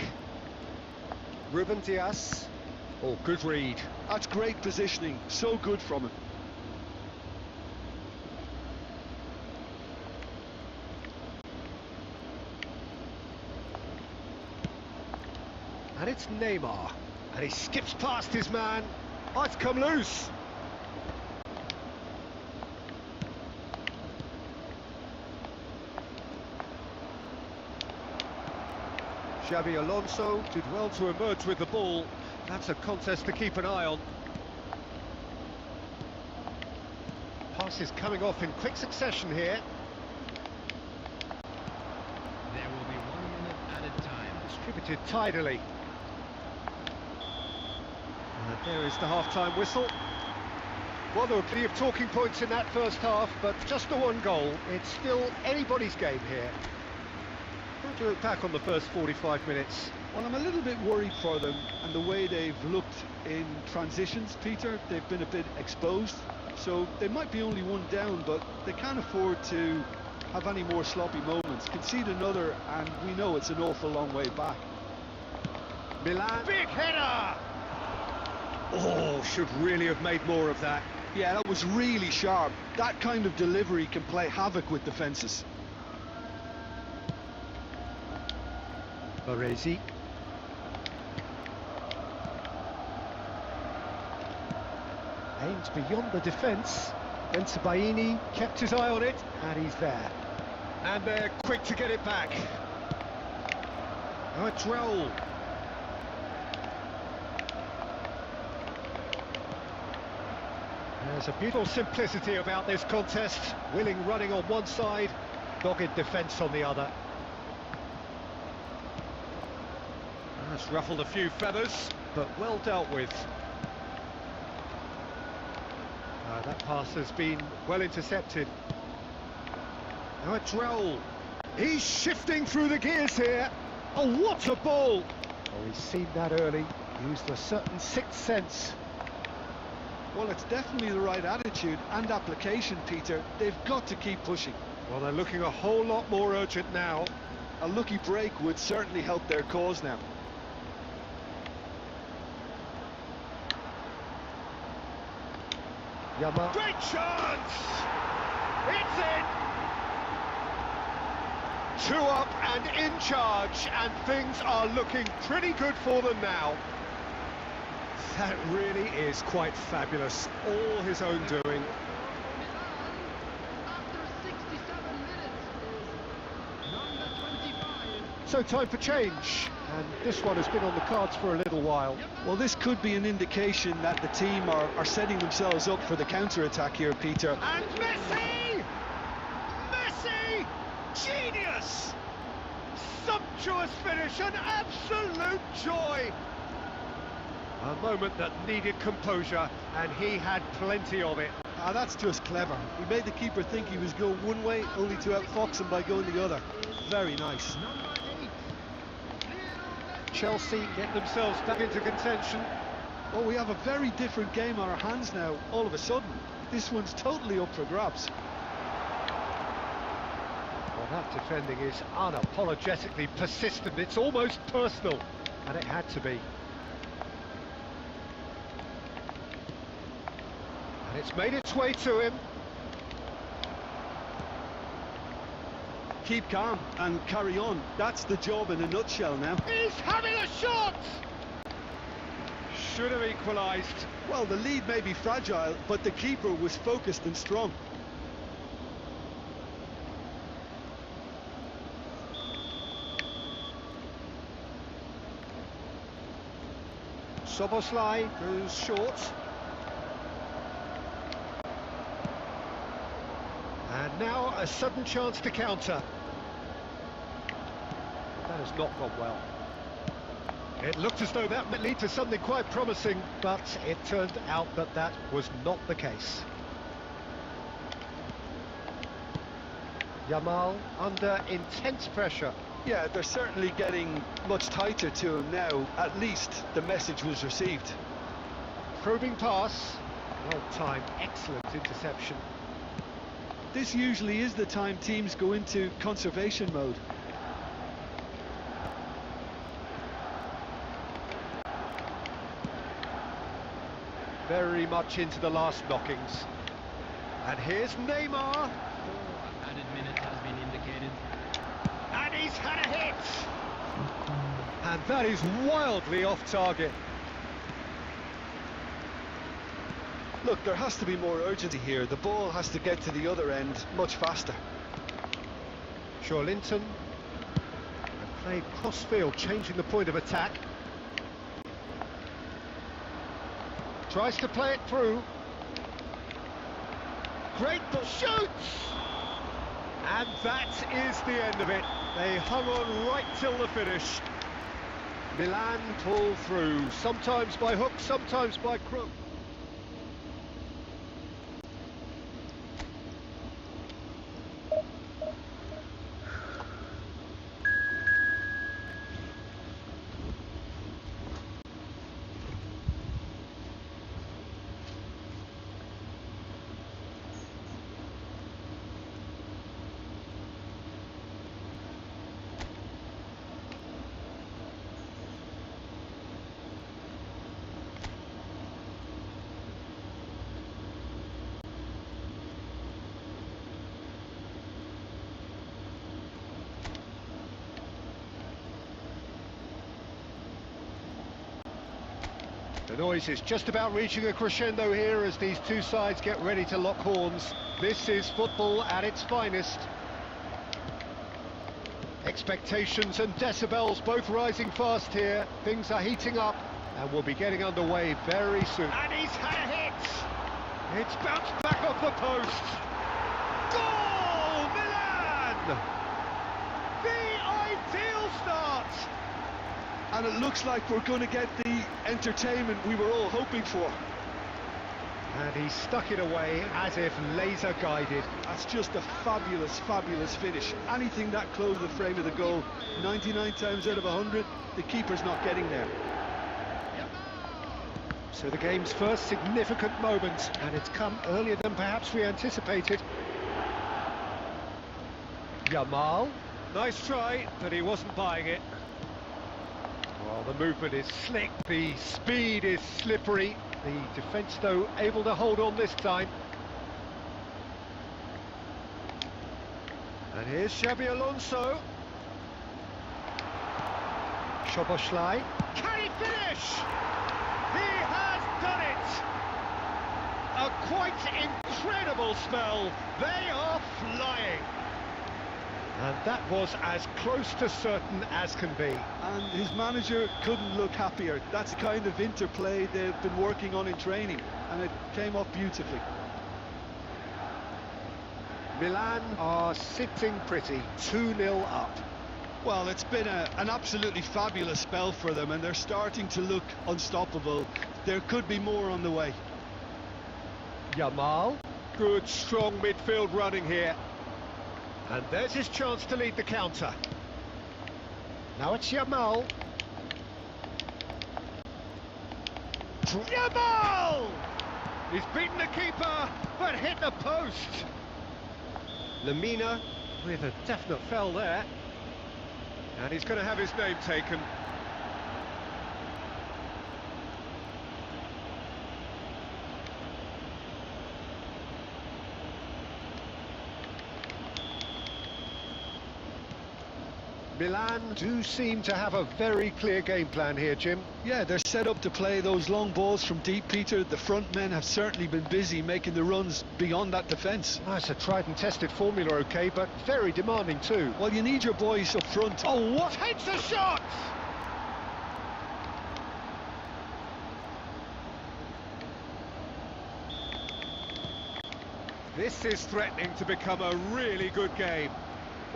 Ruben Dias. Oh, good read. That's great positioning, so good from him. And it's Neymar. And he skips past his man. Oh, it's come loose. Xabi Alonso did well to emerge with the ball. That's a contest to keep an eye on. Passes coming off in quick succession here. There will be 1 minute added time. Distributed tidily. And there is the half-time whistle. Well, there were plenty of talking points in that first half, but just the one goal. It's still anybody's game here. How do you look back on the first 45 minutes? Well, I'm a little bit worried for them and the way they've looked in transitions, Peter. They've been a bit exposed, so they might be only one down, but they can't afford to have any more sloppy moments. Concede another, and we know it's an awful long way back. Milan, big header! Oh, should really have made more of that. Yeah, that was really sharp. That kind of delivery can play havoc with defences. Crasy. Aims beyond the defence. Then Sabaini kept his eye on it, and he's there. And they're quick to get it back. Now it's Raul. There's a beautiful simplicity about this contest. Willing running on one side, dogged defence on the other. That's ruffled a few feathers, but well dealt with. That pass has been well intercepted. Now it's Dribble. He's shifting through the gears here. Oh, what a ball! Oh, he's seen that early. Used a certain sixth sense. Well, it's definitely the right attitude and application, Peter. They've got to keep pushing. Well, they're looking a whole lot more urgent now. A lucky break would certainly help their cause now. Yamal. Great chance! It's in! 2 up and in charge, and things are looking pretty good for them now. That really is quite fabulous. All his own doing. So time for change, and this one has been on the cards for a little while. Well, this could be an indication that the team are setting themselves up for the counter-attack here, Peter. And Messi! Messi! Genius! Sumptuous finish, an absolute joy! A moment that needed composure, and he had plenty of it. Ah, that's just clever. He made the keeper think he was going one way, only to outfox him by going the other. Very nice. Chelsea get themselves back into contention. Well, we have a very different game on our hands now, all of a sudden. This one's totally up for grabs. Well, that defending is unapologetically persistent. It's almost personal, and it had to be. And it's made its way to him. Keep calm and carry on. That's the job in a nutshell now. He's having a shot! Should have equalised. Well, the lead may be fragile, but the keeper was focused and strong. Soboslai goes short. And now a sudden chance to counter. That has not gone well. It looked as though that might lead to something quite promising, but it turned out that that was not the case. Yamal under intense pressure. Yeah, they're certainly getting much tighter to him now. At least the message was received. Probing pass. Well timed, excellent interception. This usually is the time teams go into conservation mode. Very much into the last knockings. And here's Neymar. 4 added minutes has been indicated. And he's had a hit. And that is wildly off target. Look, there has to be more urgency here. The ball has to get to the other end much faster. Linton and played cross-field, changing the point of attack. Tries to play it through. Great ball, shoots! And that is the end of it. They hung on right till the finish. Milan pull through, sometimes by hook, sometimes by crook. The noise is just about reaching a crescendo here as these two sides get ready to lock horns. This is football at its finest. Expectations and decibels both rising fast here. Things are heating up and we'll be getting underway very soon. And he's had a hit! It's bounced back off the post. Goal! Milan! The ideal start! And it looks like we're going to get the entertainment we were all hoping for. And he stuck it away as if laser guided. That's just a fabulous, fabulous finish. Anything that close to the frame of the goal, 99 times out of 100, the keeper's not getting there. So the game's first significant moment, and it's come earlier than perhaps we anticipated. Yamal, nice try, but he wasn't buying it. Well, the movement is slick, the speed is slippery. The defence, though, able to hold on this time. And here's Xabi Alonso. Szoboszlai. Can he finish? He has done it! A quite incredible spell. They are flying. And that was as close to certain as can be. And his manager couldn't look happier. That's the kind of interplay they've been working on in training, and it came off beautifully. Milan are sitting pretty, 2-0 up. Well, it's been an absolutely fabulous spell for them, and they're starting to look unstoppable. There could be more on the way. Yamal, good strong midfield running here. And there's his chance to lead the counter. Now it's Yamal. Yamal! He's beaten the keeper, but hit the post. Lemina with a definite foul there. And he's going to have his name taken. Milan do seem to have a very clear game plan here, Jim. Yeah, they're set up to play those long balls from deep, Peter. The front men have certainly been busy making the runs beyond that defence. Oh, it's a tried and tested formula, OK, but very demanding too. Well, you need your boys up front. Oh, what hits the shot! This is threatening to become a really good game.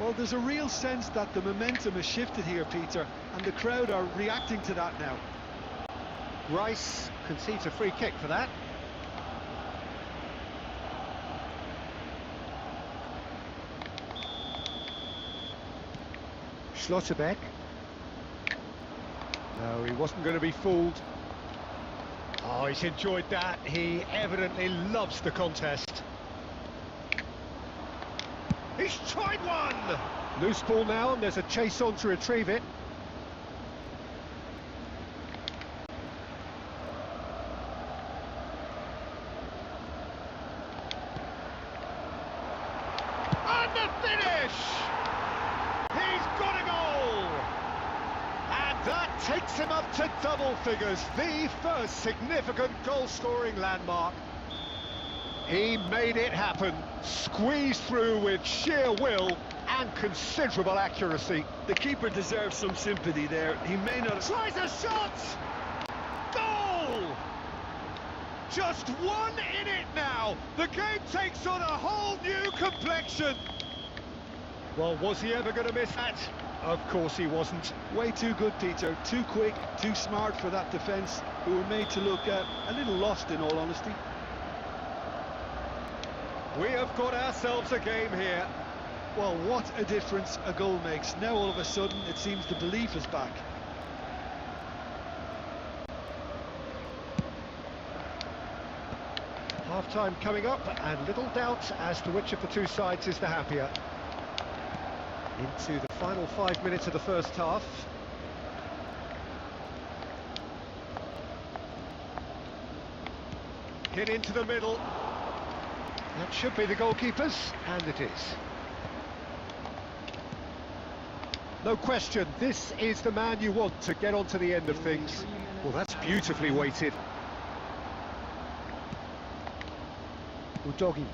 Well, there's a real sense that the momentum has shifted here, Peter, and the crowd are reacting to that now. Rice concedes a free kick for that. Schlotterbeck. No, he wasn't going to be fooled. Oh, he's enjoyed that. He evidently loves the contest. He's tried one! Loose ball now, and there's a chase on to retrieve it. And the finish! He's got a goal! And that takes him up to double figures, the first significant goal-scoring landmark. He made it happen, squeezed through with sheer will and considerable accuracy. The keeper deserves some sympathy there. He may not... Tries a shot! Goal! Just one in it now. The game takes on a whole new complexion. Well, was he ever going to miss that? Of course he wasn't. Way too good, Peter. Too quick, too smart for that defence, who were made to look a little lost, in all honesty. We have got ourselves a game here. Well, what a difference a goal makes. Now all of a sudden it seems the belief is back. Half-time coming up, and little doubt as to which of the two sides is the happier. Into the final 5 minutes of the first half. Hit into the middle. That should be the goalkeepers, and it is. No question, this is the man you want to get onto the end of things. Well, that's beautifully weighted. Udogi.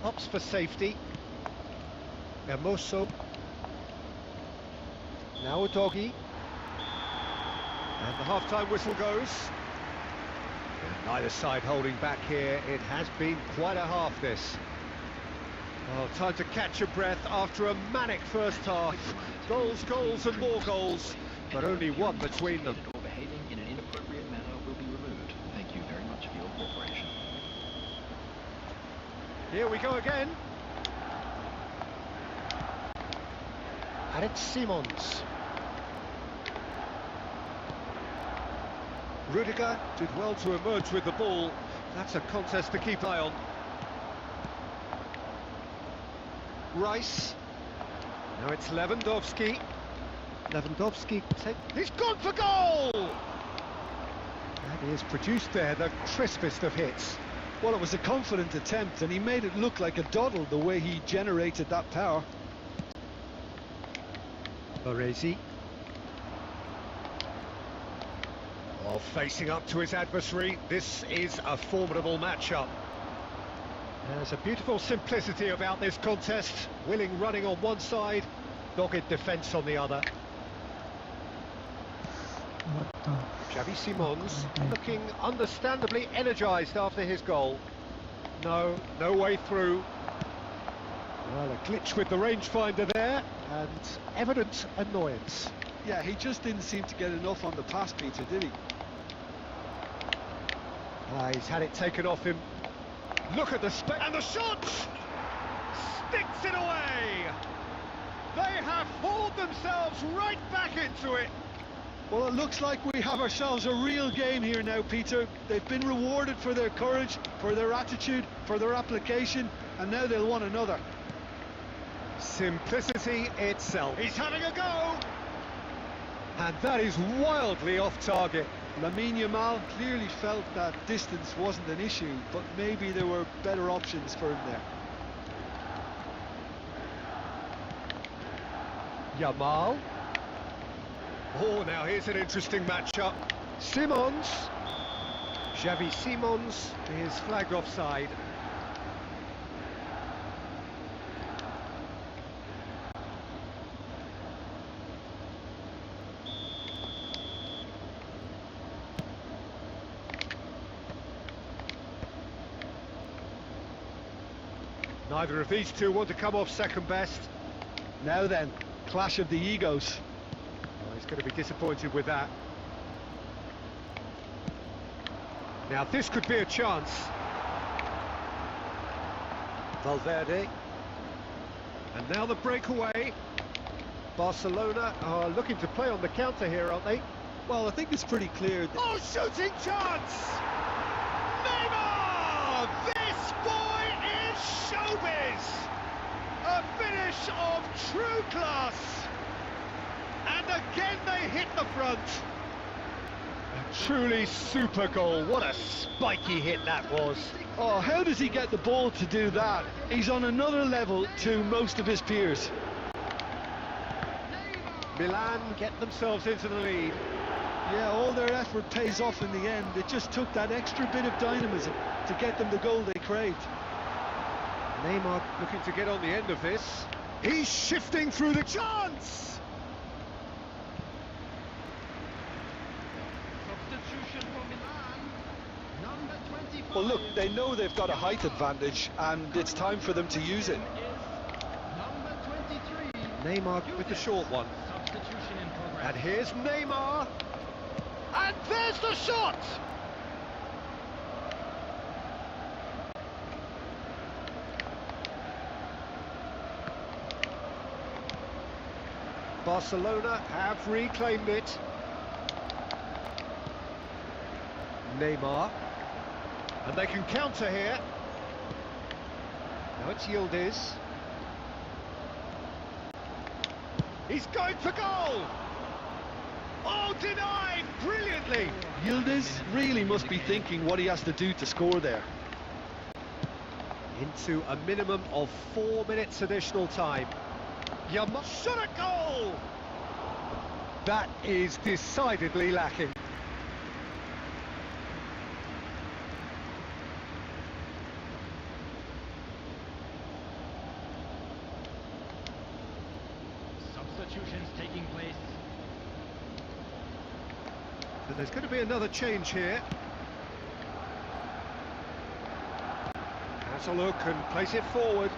Opts for safety. Hermoso. Now Udogi. And the half-time whistle goes. And neither side holding back here. It has been quite a half, this. Well, time to catch your breath after a manic first half. Goals, goals and more goals, but only one between them. Or behaving in an inappropriate manner will be removed. Thank you very much for your cooperation. Here we go again. And it's Simons. Rudiger did well to emerge with the ball. That's a contest to keep an eye on. Rice. Now it's Lewandowski. Lewandowski, he's gone for goal! And he has produced there the crispest of hits. Well, it was a confident attempt, and he made it look like a doddle the way he generated that power. Crasy. Oh, facing up to his adversary, this is a formidable matchup. There's a beautiful simplicity about this contest. Willing running on one side, dogged defence on the other. What the? Xavi Simons looking understandably energised after his goal. No way through. Well, a glitch with the rangefinder there, and evident annoyance. Yeah, he just didn't seem to get enough on the pass, Peter, did he? He's had it taken off him. Look at the and the shot! Sticks it away! They have hauled themselves right back into it. Well, it looks like we have ourselves a real game here now, Peter. They've been rewarded for their courage, for their attitude, for their application, and now they'll want another. Simplicity itself. He's having a go! And that is wildly off target. Lamine Yamal clearly felt that distance wasn't an issue, but maybe there were better options for him there. Yamal. Oh, now here's an interesting matchup. Simons. Xavi Simons is flagged offside. Neither of these two want to come off second best. Now then, clash of the egos. Well, he's going to be disappointed with that. Now this could be a chance. Valverde. And now the breakaway. Barcelona are looking to play on the counter here, aren't they? Well, I think it's pretty clear that... Oh, shooting chance! Neymar! This boy is showbiz! A finish of true class! And again they hit the front. A truly super goal. What a spiky hit that was. Oh, how does he get the ball to do that? He's on another level to most of his peers. Milan get themselves into the lead. Yeah, all their effort pays off in the end. It just took that extra bit of dynamism to get them the goal they craved. Neymar looking to get on the end of this. He's shifting through the chance! Substitution for Milan. Number 25. Well, look, they know they've got a height advantage, and it's time for them to use it. Number 23. Neymar with the short one. Substitution in progress. And here's Neymar. And there's the shot! Barcelona have reclaimed it. Neymar. And they can counter here. Now it's Yildiz. He's going for goal! Oh, denied brilliantly! Yildiz really must be thinking what he has to do to score there. Into a minimum of 4 minutes additional time. Yamal shot a goal! That is decidedly lacking. Substitutions taking place. And there's going to be another change here. Has a look and place it forward.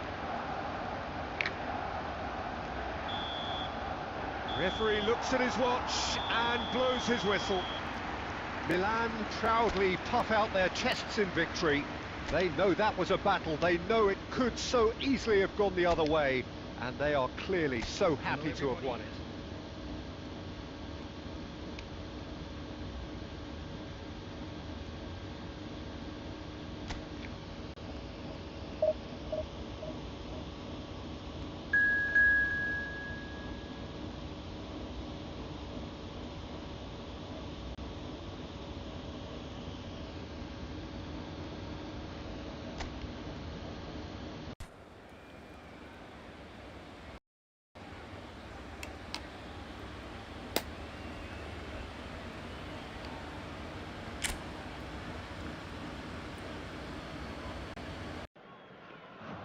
Referee looks at his watch and blows his whistle. Milan proudly puff out their chests in victory. They know that was a battle. They know it could so easily have gone the other way. And they are clearly so happy to have won it.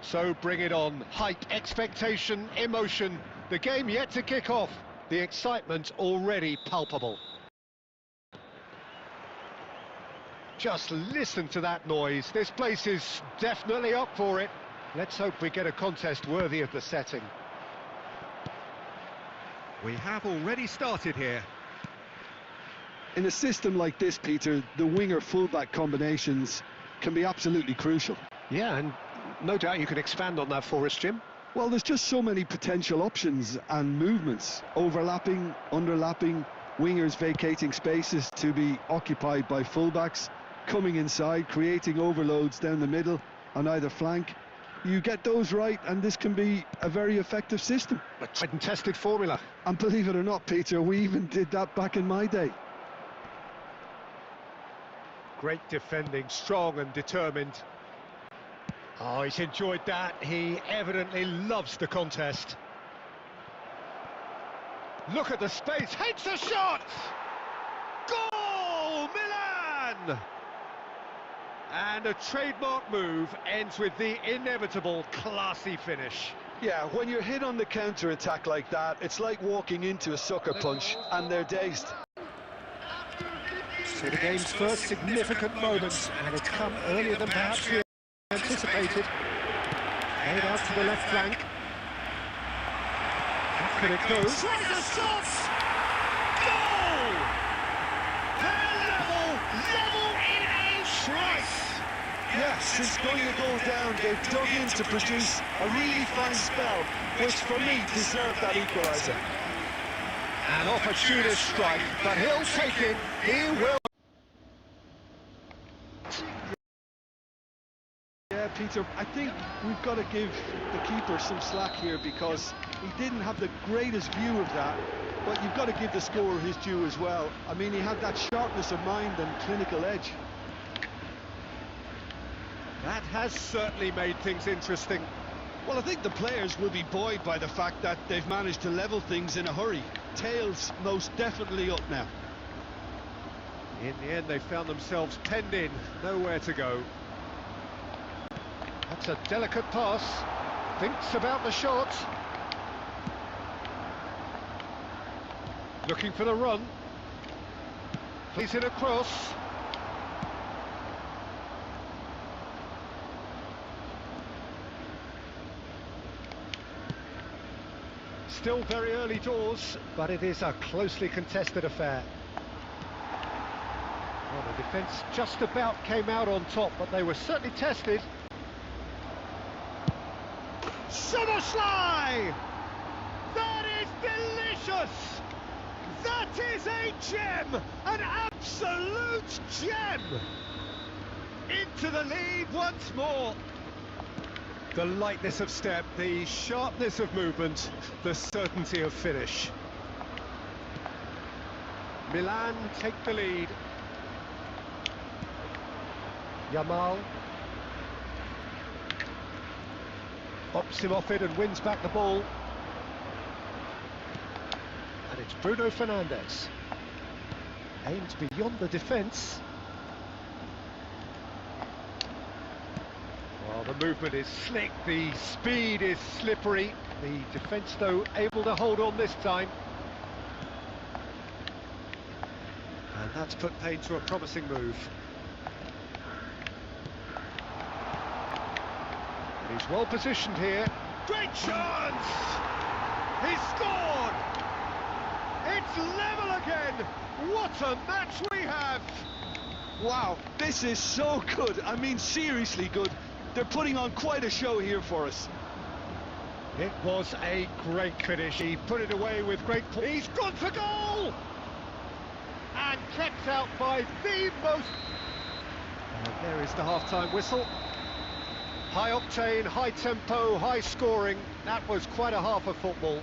So bring it on. Hype, expectation, emotion. The game yet to kick off. The excitement already palpable. Just listen to that noise. This place is definitely up for it. Let's hope we get a contest worthy of the setting. We have already started here. In a system like this, Peter, the winger-fullback combinations can be absolutely crucial. Yeah, and no doubt you can expand on that for us, Jim. Well, there's just so many potential options and movements. Overlapping, underlapping, wingers vacating spaces to be occupied by fullbacks, coming inside, creating overloads down the middle on either flank. You get those right and this can be a very effective system. A tried and tested formula. And believe it or not, Peter, we even did that back in my day. Great defending, strong and determined. Oh, he's enjoyed that. He evidently loves the contest. Look at the space, hits a shot! Goal, Milan! And a trademark move ends with the inevitable classy finish. Yeah, when you're hit on the counter-attack like that, it's like walking into a sucker punch and they're dazed. So the game's first significant moment, and it's come earlier than perhaps we anticipated. Head out to the left flank. Back it goes. Tries a shot! Goal! Level in a trice! Yes, since going a goal down, they've dug in to produce a really fine spell, which for me deserved that equaliser. An opportunist strike, but he'll take it. He will. Yeah, Peter, I think we've got to give the keeper some slack here because he didn't have the greatest view of that, but you've got to give the scorer his due as well. I mean, he had that sharpness of mind and clinical edge. That has certainly made things interesting. Well, I think the players will be buoyed by the fact that they've managed to level things in a hurry. Tails most definitely up now. In the end, they found themselves penned in, nowhere to go. That's a delicate pass. Thinks about the shot. Looking for the run. Plays it across. Still very early doors, but it is a closely contested affair. Well, the defence just about came out on top, but they were certainly tested. Summerslide! That is delicious! That is a gem! An absolute gem! Into the lead once more. The lightness of step, the sharpness of movement, the certainty of finish. Milan take the lead. Yamal bops him off it and wins back the ball. And it's Bruno Fernandes. Aimed beyond the defence. Well, the movement is slick, the speed is slippery. The defence, though, able to hold on this time. And that's put paid to a promising move. And he's well positioned here. Great chance! He scored! It's level again! What a match we have! Wow, this is so good. I mean, seriously good. They're putting on quite a show here for us. It was a great finish. He put it away with great... He's gone for goal! And kept out by the most... And there is the half-time whistle. High octane, high tempo, high scoring. That was quite a half of football.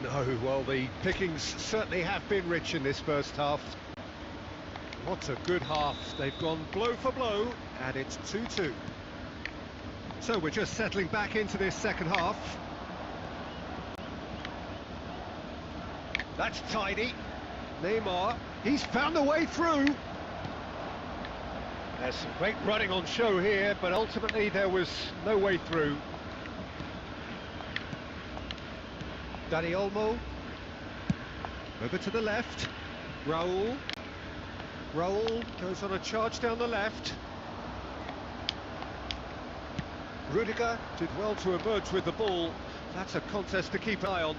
No, well, the pickings certainly have been rich in this first half. What a good half. They've gone blow for blow, and it's 2-2. So we're just settling back into this second half. That's tidy. Neymar, he's found a way through. There's some great running on show here, but ultimately there was no way through. Dani Olmo. Over to the left. Raul. Raul goes on a charge down the left. Rudiger did well to emerge with the ball. That's a contest to keep an eye on.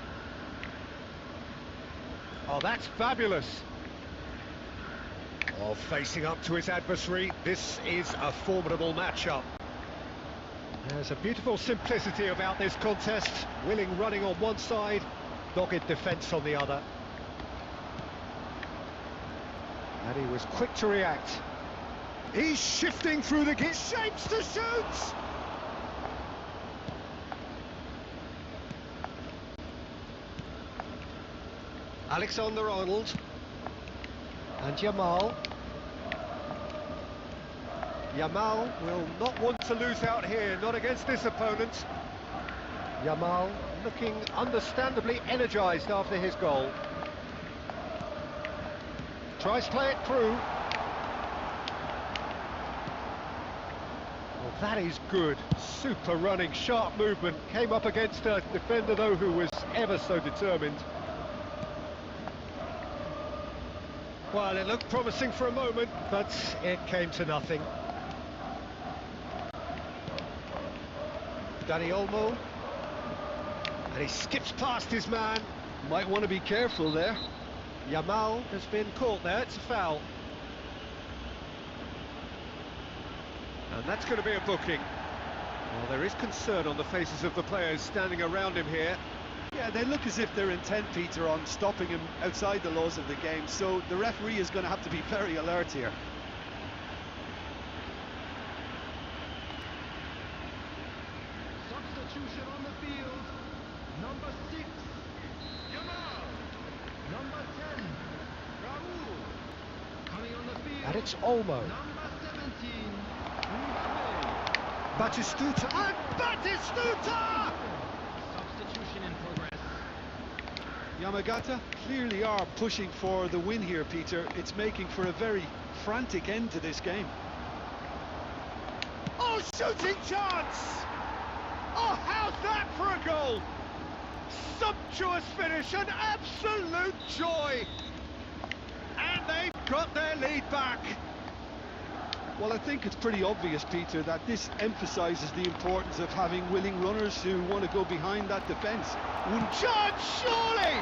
Oh, that's fabulous. Oh, facing up to his adversary, this is a formidable matchup. There's a beautiful simplicity about this contest. Willing running on one side, dogged defence on the other. And he was quick to react. He's shifting through the gate, shapes to shoot! Alexander-Arnold. And Yamal. Yamal will not want to lose out here, not against this opponent. Yamal looking understandably energised after his goal. Tries to play it through. Well, that is good. Super running, sharp movement. Came up against a defender, though, who was ever so determined. Well, it looked promising for a moment, but it came to nothing. Dani Olmo. And he skips past his man. Might want to be careful there. Yamal has been caught there, it's a foul. And that's going to be a booking. Well, there is concern on the faces of the players standing around him here. Yeah, they look as if they're intent, Peter, on stopping him outside the laws of the game, so the referee is going to have to be very alert here. Substitution on the field. Number 6, Yamal. Number 10, Raul. Coming on the field. And it's Olmo. Number 17, Dribble. Batistuta. And Batistuta! Substitution in progress. Yamagata clearly are pushing for the win here, Peter. It's making for a very frantic end to this game. Oh, shooting chance! Oh, how's that for a goal? Sumptuous finish, an absolute joy! And they've got their lead back. Well, I think it's pretty obvious, Peter, that this emphasises the importance of having willing runners who want to go behind that defence. Chance, surely!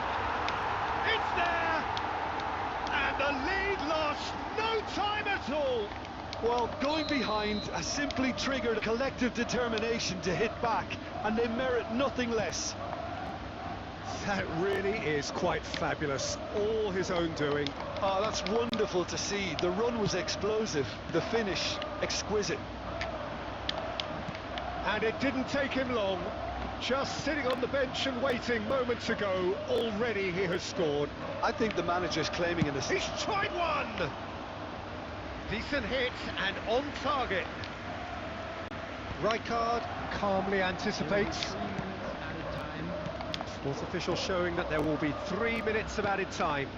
It's there! And the lead lost no time at all! Well, going behind has simply triggered a collective determination to hit back, and they merit nothing less. That really is quite fabulous. All his own doing. Oh, that's wonderful to see. The run was explosive, the finish exquisite. And it didn't take him long. Just sitting on the bench and waiting moments ago, already he has scored. I think the manager's claiming an assist. He's tried one! Decent hit and on target. Rijkaard calmly anticipates. 3 minutes added time. Fourth official showing that there will be 3 minutes of added time.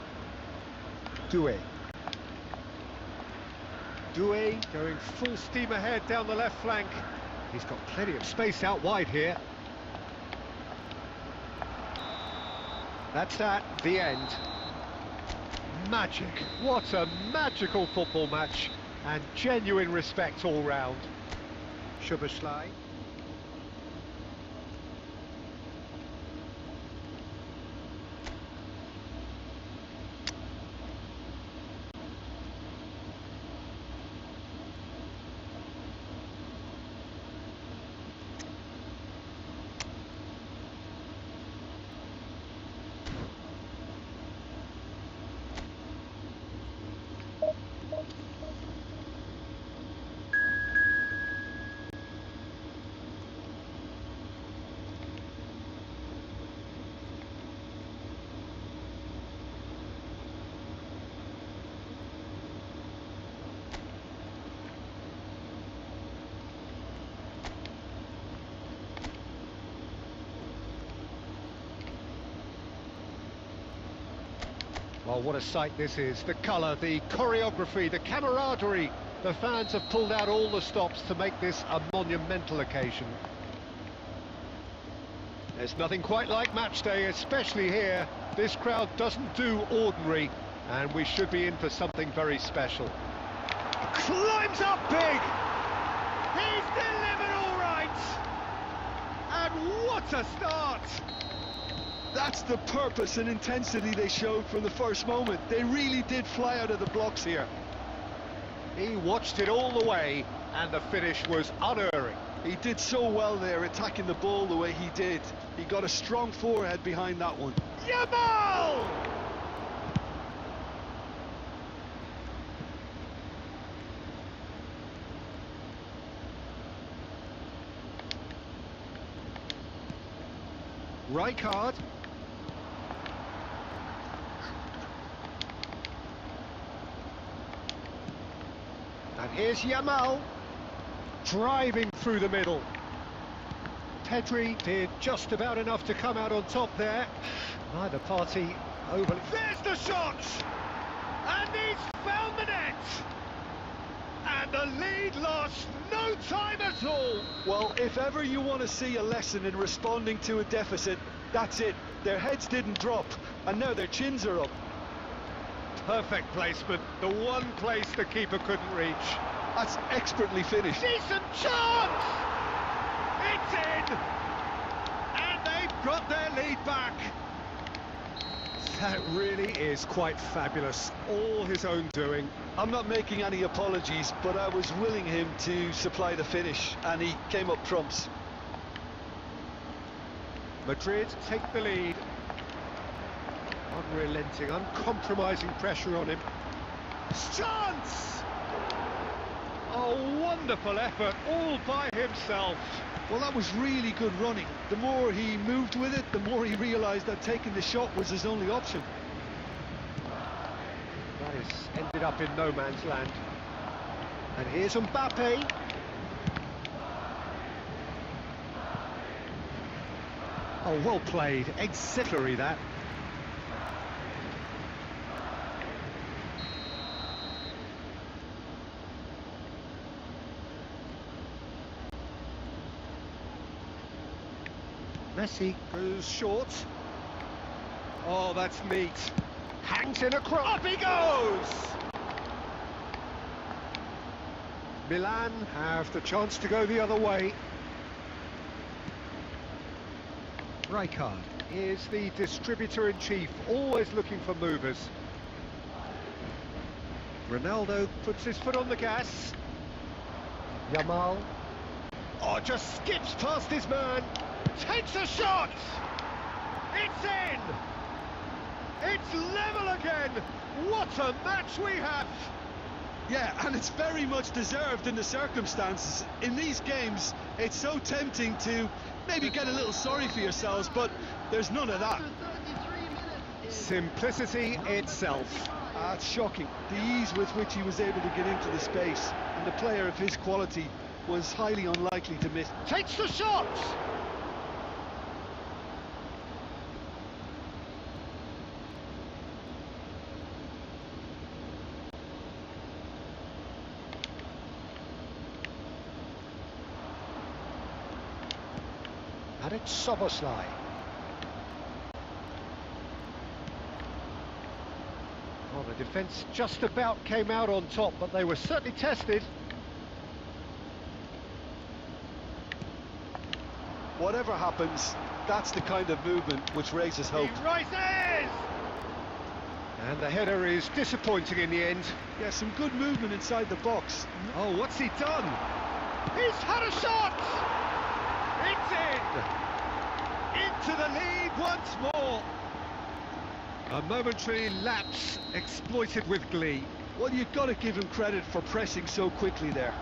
Doué. Doué going full steam ahead down the left flank. He's got plenty of space out wide here. That's that, the end. Magic. What a magical football match. And genuine respect all round. Szoboszlai. Well, what a sight this is. The colour, the choreography, the camaraderie. The fans have pulled out all the stops to make this a monumental occasion. There's nothing quite like match day, especially here. This crowd doesn't do ordinary, and we should be in for something very special. Climbs up big! He's delivered all right! And what a start! That's the purpose and intensity they showed from the first moment. They really did fly out of the blocks here. He watched it all the way, and the finish was unerring. He did so well there, attacking the ball the way he did. He got a strong forehead behind that one. Yamal! Rijkaard. And here's Yamal, driving through the middle. Pedri did just about enough to come out on top there. Neither party overly... There's the shot! And he's found the net! And the lead lost no time at all! Well, if ever you want to see a lesson in responding to a deficit, that's it. Their heads didn't drop, and now their chins are up. Perfect placement, the one place the keeper couldn't reach. That's expertly finished. Decent chance! It's in! And they've got their lead back. That really is quite fabulous. All his own doing. I'm not making any apologies, but I was willing him to supply the finish, and he came up trumps. Madrid take the lead. Unrelenting, uncompromising pressure on him. Chance! A wonderful effort, all by himself. Well, that was really good running. The more he moved with it, the more he realised that taking the shot was his only option. That has ended up in no man's land. And here's Mbappe. Oh, well played. Exemplary, that. Messi goes short. Oh, that's neat. Hangs in a cross. Up he goes! Milan have the chance to go the other way. Rijkaard is the distributor-in-chief, always looking for movers. Ronaldo puts his foot on the gas. Yamal. Oh, just skips past his man. Takes a shot! It's in! It's level again! What a match we have! Yeah, and it's very much deserved in the circumstances. In these games, it's so tempting to maybe get a little sorry for yourselves, but there's none of that. Simplicity itself. It's shocking, the ease with which he was able to get into the space, and the player of his quality was highly unlikely to miss. Takes the shot! And it's Soboslai. Well, the defence just about came out on top, but they were certainly tested. Whatever happens, that's the kind of movement which raises hope. He rises! And the header is disappointing in the end. Yeah, some good movement inside the box. Oh, what's he done? He's had a shot! It's in! Into the lead once more! A momentary lapse exploited with glee. Well, you've got to give him credit for pressing so quickly there.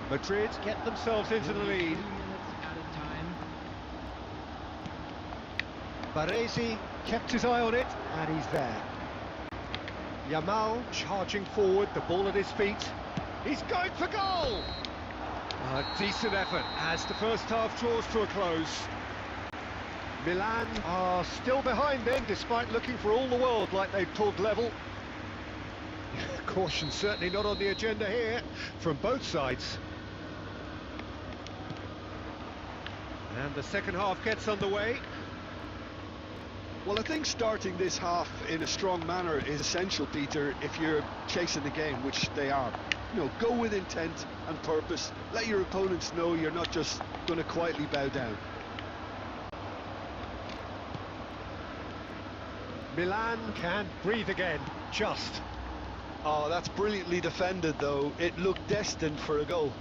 Madrid get themselves into the lead. Baresi kept his eye on it, and he's there. Yamal charging forward, the ball at his feet. He's going for goal! A decent effort as the first half draws to a close. Milan are still behind then, despite looking for all the world like they've pulled level. Caution certainly not on the agenda here from both sides. And the second half gets underway. Well, I think starting this half in a strong manner is essential, Peter, if you're chasing the game, which they are. You know, go with intent and purpose. Let your opponents know you're not just going to quietly bow down. Milan can breathe again, just. Oh, that's brilliantly defended, though. It looked destined for a goal.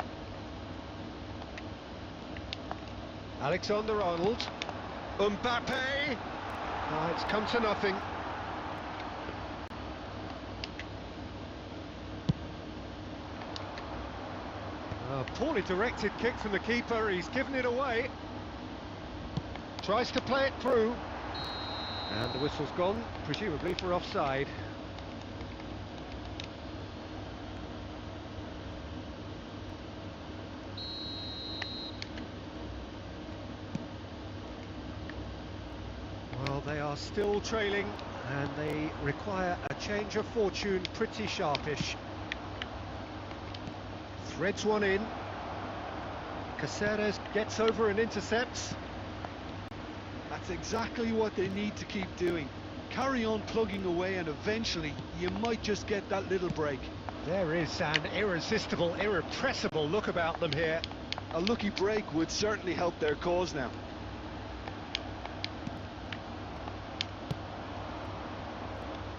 Alexander-Arnold. Mbappe. Oh, it's come to nothing. A poorly directed kick from the keeper, he's given it away. Tries to play it through. And the whistle's gone, presumably for offside. Well, they are still trailing, and they require a change of fortune pretty sharpish. Threads one in. Caceres gets over and intercepts. That's exactly what they need to keep doing. Carry on plugging away, and eventually you might just get that little break. There is an irresistible, irrepressible look about them here. A lucky break would certainly help their cause now.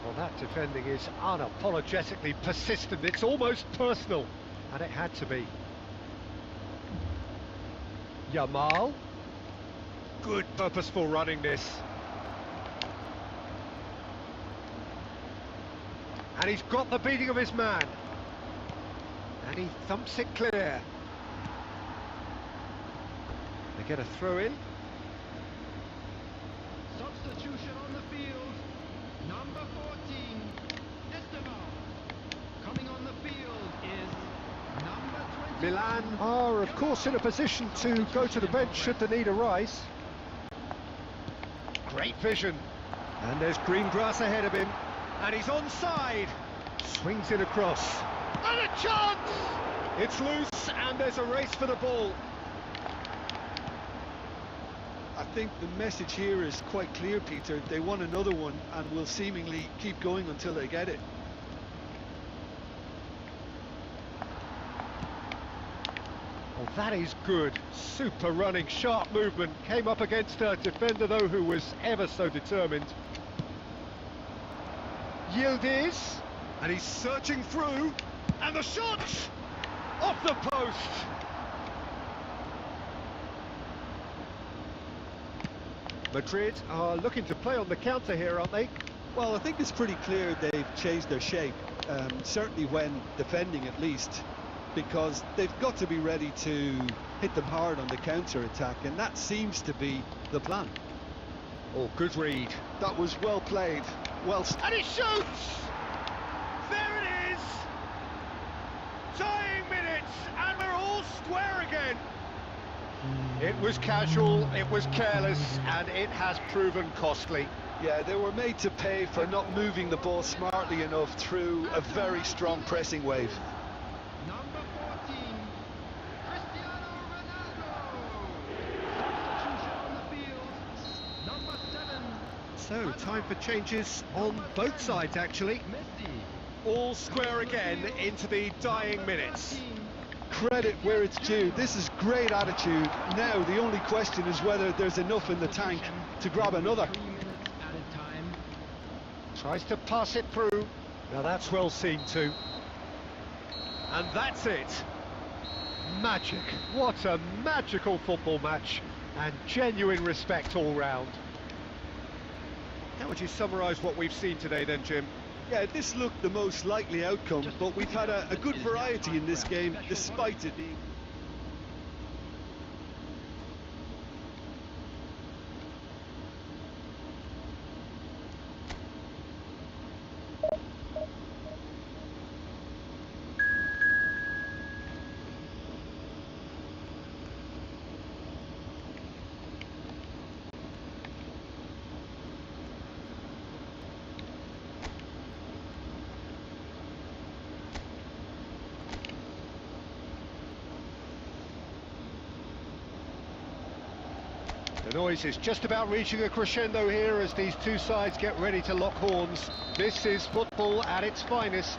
Well, that defending is unapologetically persistent. It's almost personal, and it had to be. Yamal. Good purposeful running this. And he's got the beating of his man. And he thumps it clear. They get a throw in. Substitution on the field. Number 14, Esteban. Coming on the field is number 20. Milan are, of course, in a position to go to the bench should the need arise. Great vision. And there's green grass ahead of him. And he's onside. Swings it across. And a chance! It's loose, and there's a race for the ball. I think the message here is quite clear, Peter. They want another one and will seemingly keep going until they get it. Well, that is good. Super running, sharp movement. Came up against a defender, though, who was ever so determined. Yildiz. And he's searching through. And the shot! Off the post! Madrid are looking to play on the counter here, aren't they? Well, I think it's pretty clear they've changed their shape, certainly when defending at least, because they've got to be ready to hit them hard on the counter-attack, and that seems to be the plan. Oh, good read. That was well played. Well, and he shoots! There it is! Tying minutes, and we're all square again. It was casual, it was careless, and it has proven costly. Yeah, they were made to pay for not moving the ball smartly enough through a very strong pressing wave. Number 14, Cristiano Ronaldo. Substitution on the field. Number 7. So, time for changes on both sides, actually. Messi. All square again into the dying minutes. Credit where it's due. This is great attitude. Now the only question is whether there's enough in the tank to grab another. 3 minutes at a time. Tries to pass it through. Now that's well seen too. And that's it. Magic. What a magical football match. And genuine respect all round. How would you summarise what we've seen today then, Jim? Yeah, this looked the most likely outcome, but we've had a good variety in this game, despite it being... The noise is just about reaching a crescendo here as these two sides get ready to lock horns. This is football at its finest.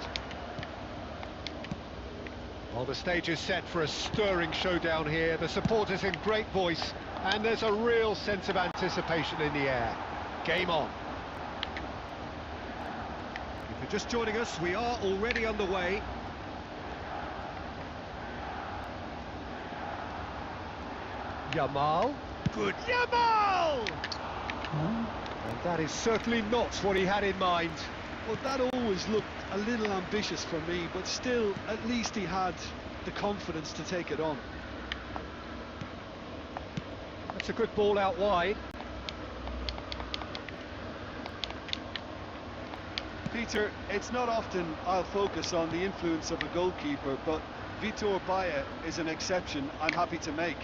Well, the stage is set for a stirring showdown here. The supporters in great voice, and there's a real sense of anticipation in the air. Game on. If you're just joining us, we are already underway. Yamal. Good Yamal! And that is certainly not what he had in mind. Well, that always looked a little ambitious for me, but still, at least he had the confidence to take it on. That's a good ball out wide. Peter, it's not often I'll focus on the influence of a goalkeeper, but Vitor Baia is an exception I'm happy to make.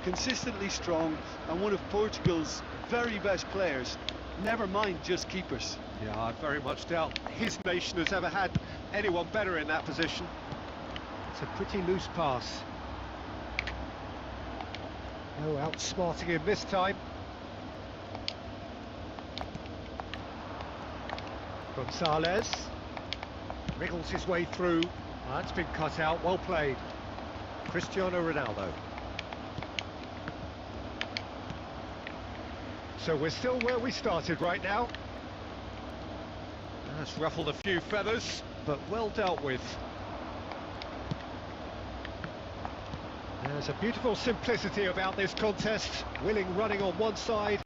Consistently strong and one of Portugal's very best players, never mind just keepers. Yeah, I very much doubt his nation has ever had anyone better in that position. It's a pretty loose pass. No outsmarting him this time. Gonzalez wriggles his way through. That's been cut out, well played. Cristiano Ronaldo. So we're still where we started right now. That's ruffled a few feathers, but well dealt with. There's a beautiful simplicity about this contest. Willing running on one side,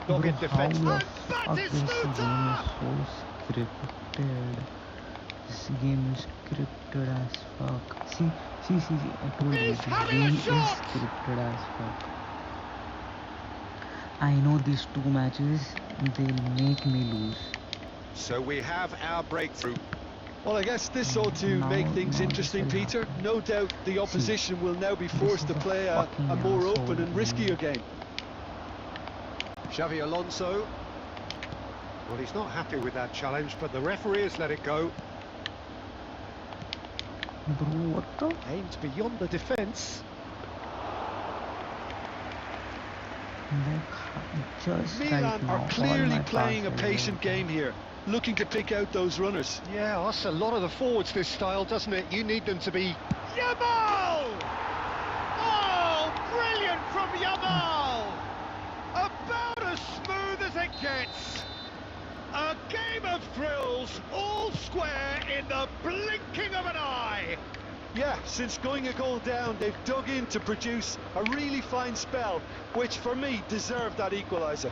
dogged defence. How the fuck this game is so scripted. This game is scripted as fuck. See, I told you, this game is scripted as fuck. I know these two matches, they'll make me lose. So we have our breakthrough. Well, I guess this ought to make things interesting, Peter. No doubt the opposition will now be forced to play a more open and riskier game. Xavi Alonso. Well, he's not happy with that challenge, but the referee has let it go. Bro, what the? Aimed beyond the defence. Milan are clearly playing a patient game here, looking to pick out those runners. Yeah, that's a lot of the forwards this style, doesn't it? You need them to be... Yamal! Oh, brilliant from Yamal! About as smooth as it gets. A game of thrills, all square in the blinking of an eye. Yeah, since going a goal down, they've dug in to produce a really fine spell, which for me deserved that equaliser.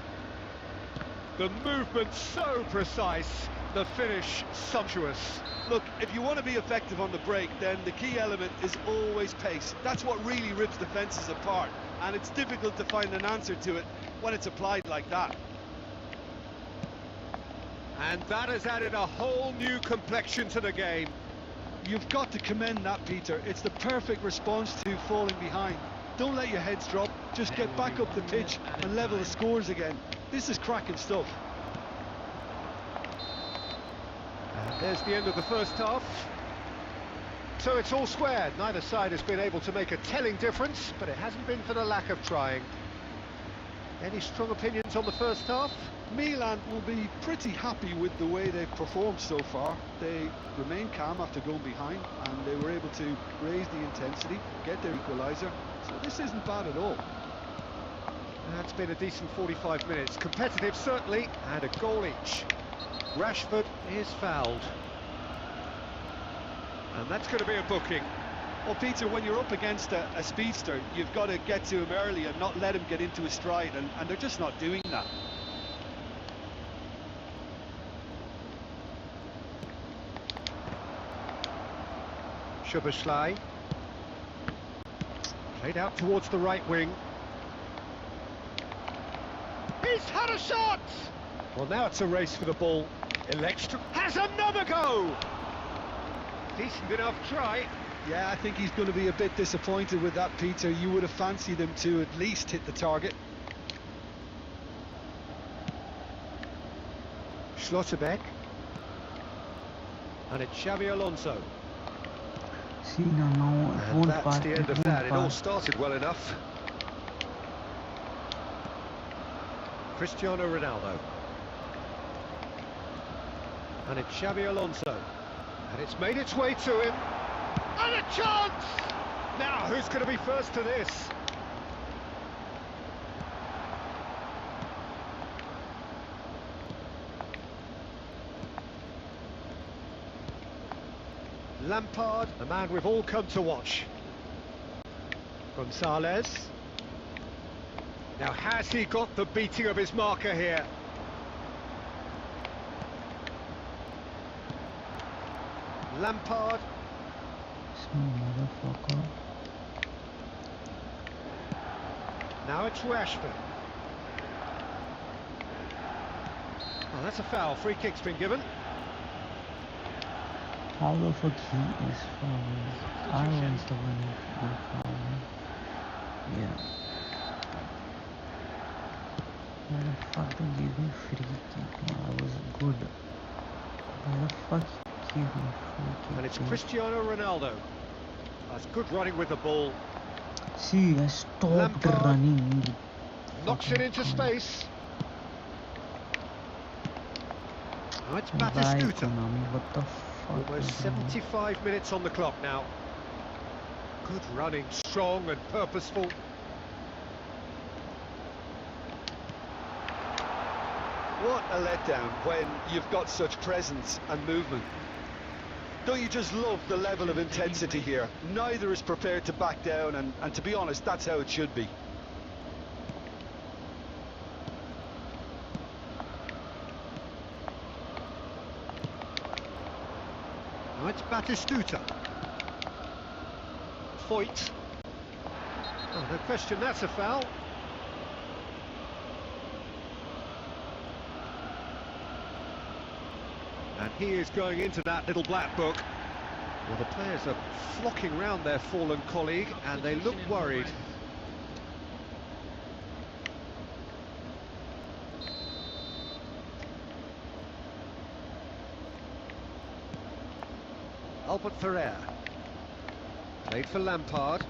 The movement so precise, the finish sumptuous. Look, if you want to be effective on the break, then the key element is always pace. That's what really rips defences apart, and it's difficult to find an answer to it when it's applied like that. And that has added a whole new complexion to the game. You've got to commend that, Peter. It's the perfect response to falling behind. Don't let your heads drop, just get back up the pitch and level the scores again. This is cracking stuff. And there's the end of the first half. So it's all square. Neither side has been able to make a telling difference, but it hasn't been for the lack of trying. Any strong opinions on the first half? Milan will be pretty happy with the way they've performed so far. They remain calm after going behind, and they were able to raise the intensity, get their equaliser. So this isn't bad at all. That's been a decent 45 minutes. Competitive, certainly, and a goal each. Rashford is fouled. And that's going to be a booking. Well, Peter, when you're up against a speedster, you've got to get to him early and not let him get into his stride, and they're just not doing that. Szoboszlai. Played out towards the right wing. He's had a shot! Well, now it's a race for the ball. Electra has another go! Decent enough try. Yeah, I think he's going to be a bit disappointed with that, Peter. You would have fancied him to at least hit the target. Schlotterbeck. And it's Xavi Alonso. See, now it won't That's pass. the end of that. It all started well enough. Cristiano Ronaldo. And it's Xabi Alonso. And it's made its way to him. And a chance! Now, who's going to be first to this? Lampard, the man we've all come to watch. Gonzalez. Now, has he got the beating of his marker here? Lampard. Motherfucker. Now it's Rashford. Oh, that's a foul. Free kick's been given. How the fuck he is fouled? I was the one who fouled him. Yeah. Why the fuck they gave me free kick? I was good. Why the fuck he gave me free kick? And it's Cristiano Ronaldo. That's good running with the ball. See, I stopped Lampard running. knocks it into space. Oh, it's Batistuta. What the fuck? Almost 75 minutes on the clock now. Good running, strong and purposeful. What a letdown when you've got such presence and movement. Don't you just love the level of intensity here? Neither is prepared to back down, and to be honest, that's how it should be. Now it's Batistuta. Foyt. Oh, no question, that's a foul. And he is going into that little black book. Well, the players are flocking round their fallen colleague, and they look worried. Albert Ferrer. Played for Lampard.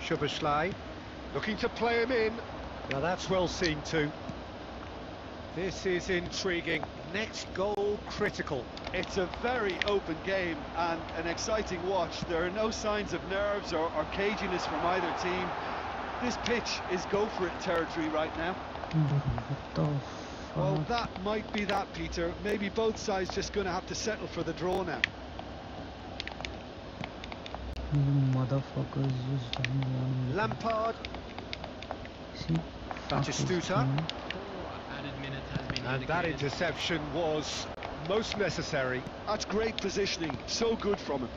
Szoboszlai looking to play him in. Now that's well seen too. This is intriguing. Next goal critical. It's a very open game and an exciting watch. There are no signs of nerves or caginess from either team. This pitch is go-for-it territory right now. What the fuck? Well, that might be that, Peter. Maybe both sides just going to have to settle for the draw now. You motherfuckers just don't want. Lampard. See? Batistuta. And that interception was most necessary. That's great positioning. So good from him.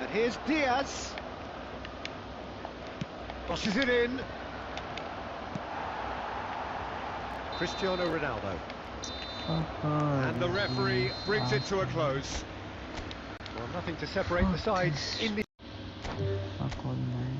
And here's Diaz. Crosses it in. Cristiano Ronaldo. And the referee brings it to a close. Well, nothing to separate the sides in the... Fuck all, man.